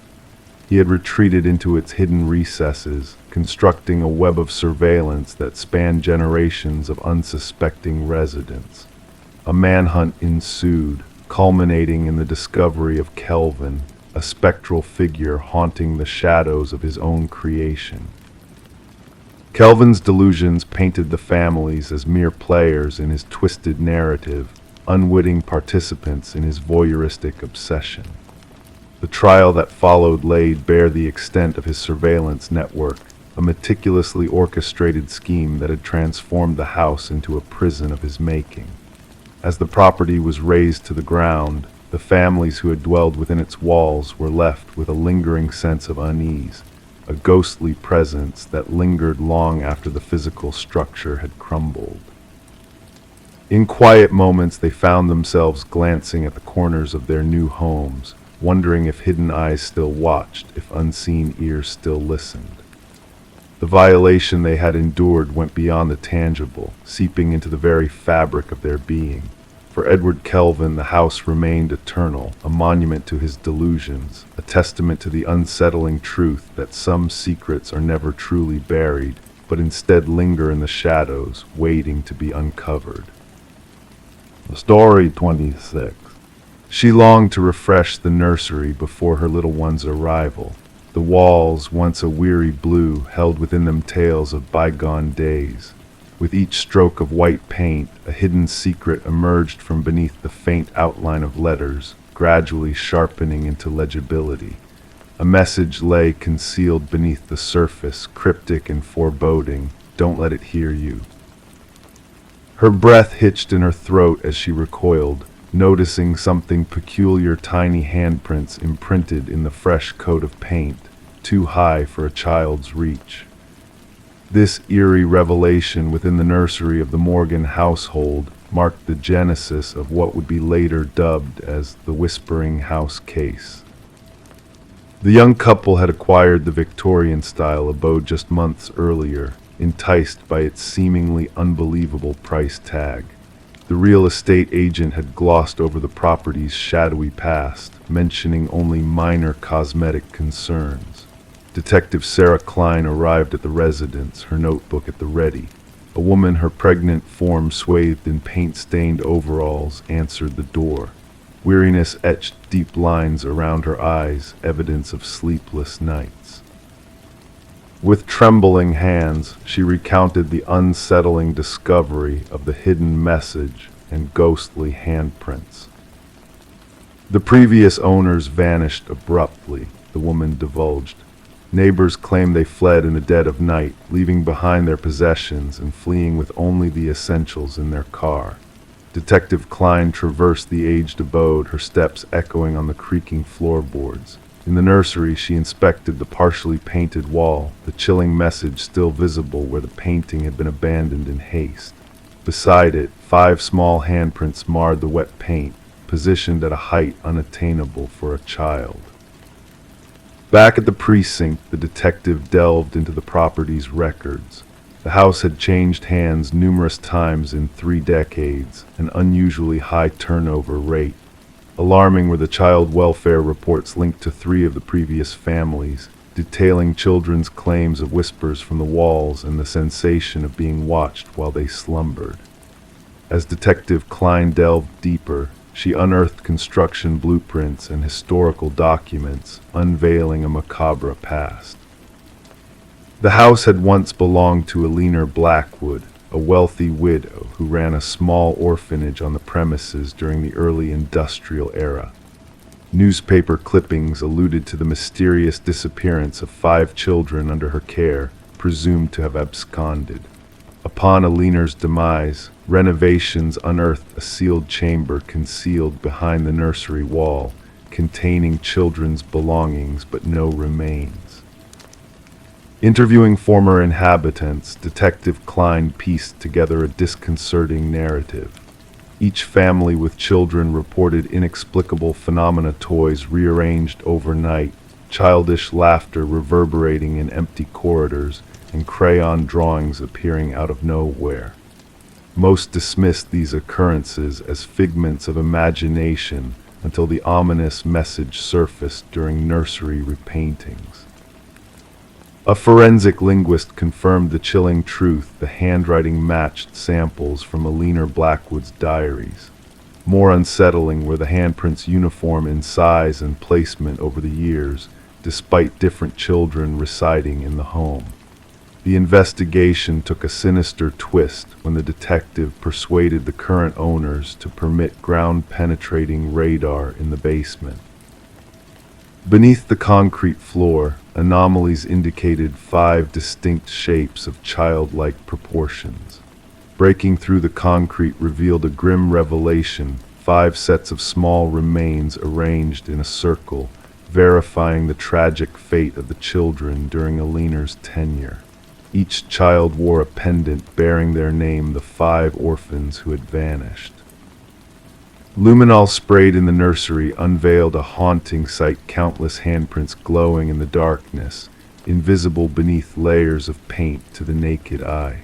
He had retreated into its hidden recesses, constructing a web of surveillance that spanned generations of unsuspecting residents. A manhunt ensued, culminating in the discovery of Kelvin, a spectral figure haunting the shadows of his own creation. Kelvin's delusions painted the families as mere players in his twisted narrative, unwitting participants in his voyeuristic obsession. The trial that followed laid bare the extent of his surveillance network, a meticulously orchestrated scheme that had transformed the house into a prison of his making. As the property was razed to the ground, the families who had dwelled within its walls were left with a lingering sense of unease, a ghostly presence that lingered long after the physical structure had crumbled. In quiet moments, they found themselves glancing at the corners of their new homes, wondering if hidden eyes still watched, if unseen ears still listened. The violation they had endured went beyond the tangible, seeping into the very fabric of their being. For Edward Kelvin, the house remained eternal, a monument to his delusions, a testament to the unsettling truth that some secrets are never truly buried, but instead linger in the shadows, waiting to be uncovered. Story 26. She longed to refresh the nursery before her little one's arrival. The walls, once a weary blue, held within them tales of bygone days. With each stroke of white paint, a hidden secret emerged from beneath the faint outline of letters, gradually sharpening into legibility. A message lay concealed beneath the surface, cryptic and foreboding. Don't let it hear you. Her breath hitched in her throat as she recoiled, noticing something peculiar: tiny handprints imprinted in the fresh coat of paint, too high for a child's reach. This eerie revelation within the nursery of the Morgan household marked the genesis of what would be later dubbed as the Whispering House case. The young couple had acquired the Victorian-style abode just months earlier, enticed by its seemingly unbelievable price tag. The real estate agent had glossed over the property's shadowy past, mentioning only minor cosmetic concerns. Detective Sarah Klein arrived at the residence, her notebook at the ready. A woman, her pregnant form swathed in paint-stained overalls, answered the door. Weariness etched deep lines around her eyes, evidence of sleepless nights. With trembling hands, she recounted the unsettling discovery of the hidden message and ghostly handprints. The previous owners vanished abruptly, the woman divulged. Neighbors claimed they fled in the dead of night, leaving behind their possessions and fleeing with only the essentials in their car. Detective Klein traversed the aged abode, her steps echoing on the creaking floorboards. In the nursery, she inspected the partially painted wall, the chilling message still visible where the painting had been abandoned in haste. Beside it, 5 small handprints marred the wet paint, positioned at a height unattainable for a child. Back at the precinct, the detective delved into the property's records. The house had changed hands numerous times in 3 decades, an unusually high turnover rate. Alarming were the child welfare reports linked to 3 of the previous families, detailing children's claims of whispers from the walls and the sensation of being watched while they slumbered. As Detective Klein delved deeper, she unearthed construction blueprints and historical documents, unveiling a macabre past. The house had once belonged to Eleanor Blackwood, a wealthy widow who ran a small orphanage on the premises during the early industrial era. Newspaper clippings alluded to the mysterious disappearance of 5 children under her care, presumed to have absconded. Upon Eleanor's demise, renovations unearthed a sealed chamber concealed behind the nursery wall, containing children's belongings but no remains. Interviewing former inhabitants, Detective Klein pieced together a disconcerting narrative. Each family with children reported inexplicable phenomena: toys rearranged overnight, childish laughter reverberating in empty corridors, and crayon drawings appearing out of nowhere. Most dismissed these occurrences as figments of imagination until the ominous message surfaced during nursery repaintings. A forensic linguist confirmed the chilling truth: the handwriting matched samples from Eleanor Blackwood's diaries. More unsettling were the handprints uniform in size and placement over the years, despite different children residing in the home. The investigation took a sinister twist when the detective persuaded the current owners to permit ground-penetrating radar in the basement. Beneath the concrete floor, anomalies indicated 5 distinct shapes of childlike proportions. Breaking through the concrete revealed a grim revelation: 5 sets of small remains arranged in a circle, verifying the tragic fate of the children during Eleanor's tenure. Each child wore a pendant bearing their name, the 5 orphans who had vanished. Luminol sprayed in the nursery unveiled a haunting sight, countless handprints glowing in the darkness, invisible beneath layers of paint to the naked eye.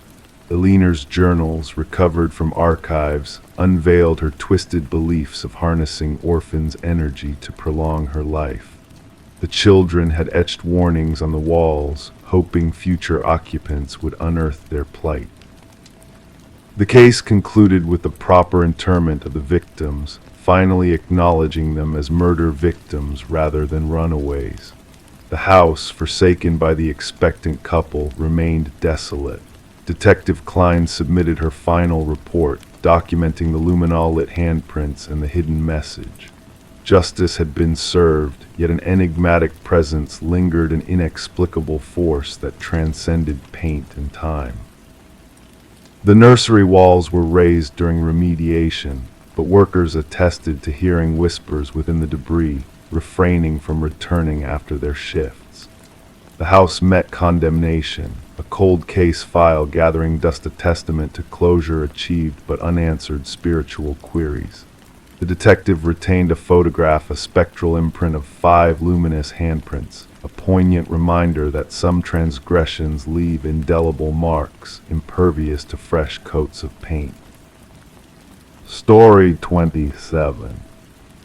Eleanor's journals, recovered from archives, unveiled her twisted beliefs of harnessing orphans' energy to prolong her life. The children had etched warnings on the walls, hoping future occupants would unearth their plight. The case concluded with the proper interment of the victims, finally acknowledging them as murder victims rather than runaways. The house, forsaken by the expectant couple, remained desolate. Detective Klein submitted her final report, documenting the luminol-lit handprints and the hidden message. Justice had been served, yet an enigmatic presence lingered, an inexplicable force that transcended paint and time. The nursery walls were raised during remediation, but workers attested to hearing whispers within the debris, refraining from returning after their shifts. The house met condemnation, a cold case file gathering dust, a testament to closure achieved but unanswered spiritual queries. The detective retained a photograph, a spectral imprint of 5 luminous handprints, a poignant reminder that some transgressions leave indelible marks, impervious to fresh coats of paint. Story 27.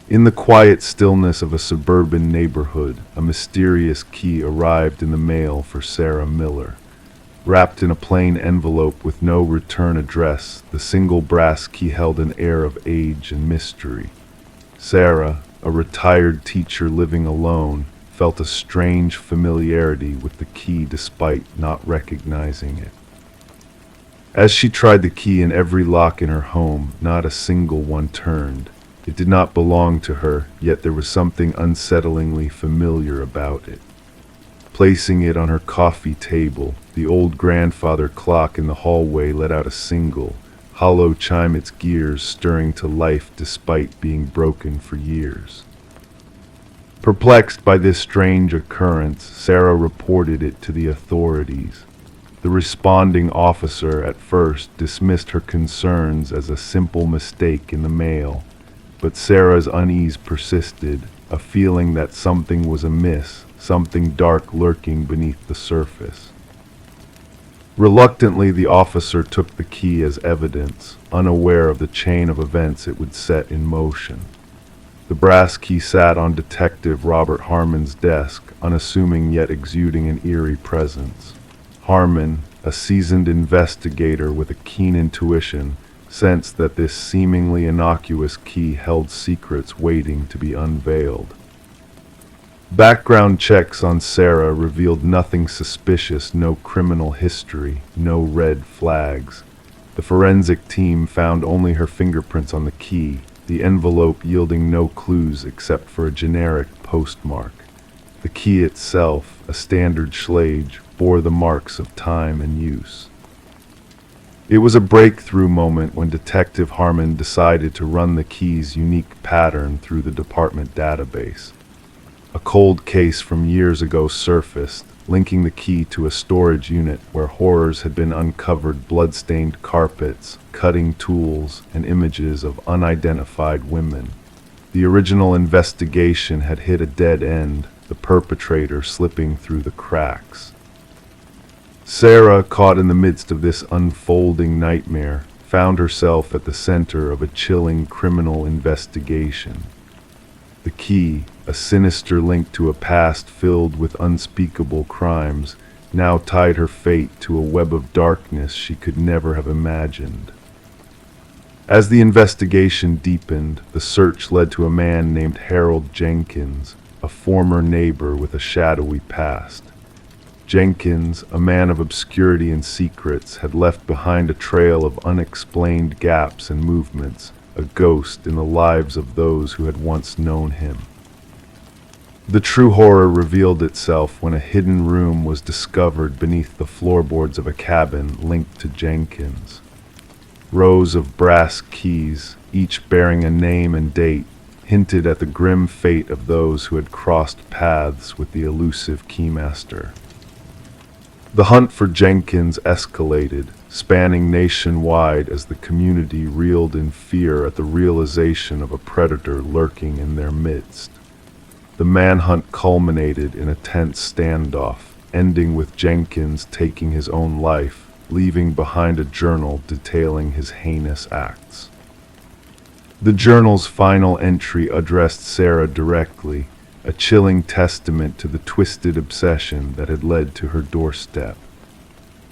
In the quiet stillness of a suburban neighborhood, a mysterious key arrived in the mail for Sarah Miller. Wrapped in a plain envelope with no return address, the single brass key held an air of age and mystery. Sarah, a retired teacher living alone, felt a strange familiarity with the key despite not recognizing it. As she tried the key in every lock in her home, not a single one turned. It did not belong to her, yet there was something unsettlingly familiar about it. Placing it on her coffee table, the old grandfather clock in the hallway let out a single, hollow chime, its gears stirring to life despite being broken for years. Perplexed by this strange occurrence, Sarah reported it to the authorities. The responding officer at first dismissed her concerns as a simple mistake in the mail, but Sarah's unease persisted, a feeling that something was amiss, something dark lurking beneath the surface. Reluctantly, the officer took the key as evidence, unaware of the chain of events it would set in motion. The brass key sat on Detective Robert Harmon's desk, unassuming yet exuding an eerie presence. Harmon, a seasoned investigator with a keen intuition, sensed that this seemingly innocuous key held secrets waiting to be unveiled. Background checks on Sarah revealed nothing suspicious, no criminal history, no red flags. The forensic team found only her fingerprints on the key, the envelope yielding no clues except for a generic postmark. The key itself, a standard Schlage, bore the marks of time and use. It was a breakthrough moment when Detective Harmon decided to run the key's unique pattern through the department database. A cold case from years ago surfaced, linking the key to a storage unit where horrors had been uncovered: blood-stained carpets, cutting tools, and images of unidentified women. The original investigation had hit a dead end, the perpetrator slipping through the cracks. Sarah, caught in the midst of this unfolding nightmare, found herself at the center of a chilling criminal investigation. The key, a sinister link to a past filled with unspeakable crimes, now tied her fate to a web of darkness she could never have imagined. As the investigation deepened, the search led to a man named Harold Jenkins, a former neighbor with a shadowy past. Jenkins, a man of obscurity and secrets, had left behind a trail of unexplained gaps and movements, a ghost in the lives of those who had once known him. The true horror revealed itself when a hidden room was discovered beneath the floorboards of a cabin linked to Jenkins. Rows of brass keys, each bearing a name and date, hinted at the grim fate of those who had crossed paths with the elusive keymaster. The hunt for Jenkins escalated, spanning nationwide as the community reeled in fear at the realization of a predator lurking in their midst. The manhunt culminated in a tense standoff, ending with Jenkins taking his own life, leaving behind a journal detailing his heinous acts. The journal's final entry addressed Sarah directly, a chilling testament to the twisted obsession that had led to her doorstep.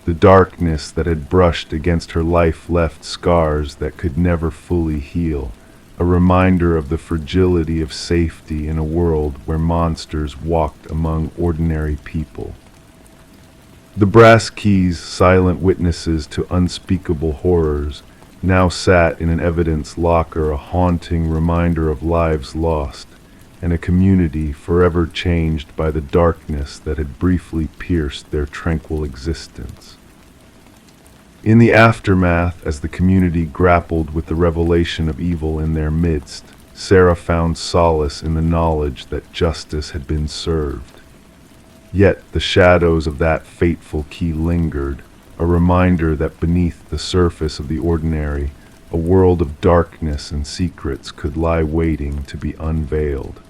The darkness that had brushed against her life left scars that could never fully heal, a reminder of the fragility of safety in a world where monsters walked among ordinary people. The brass keys, silent witnesses to unspeakable horrors, now sat in an evidence locker, a haunting reminder of lives lost, and a community forever changed by the darkness that had briefly pierced their tranquil existence. In the aftermath, as the community grappled with the revelation of evil in their midst, Sarah found solace in the knowledge that justice had been served. Yet the shadows of that fateful key lingered, a reminder that beneath the surface of the ordinary, a world of darkness and secrets could lie waiting to be unveiled.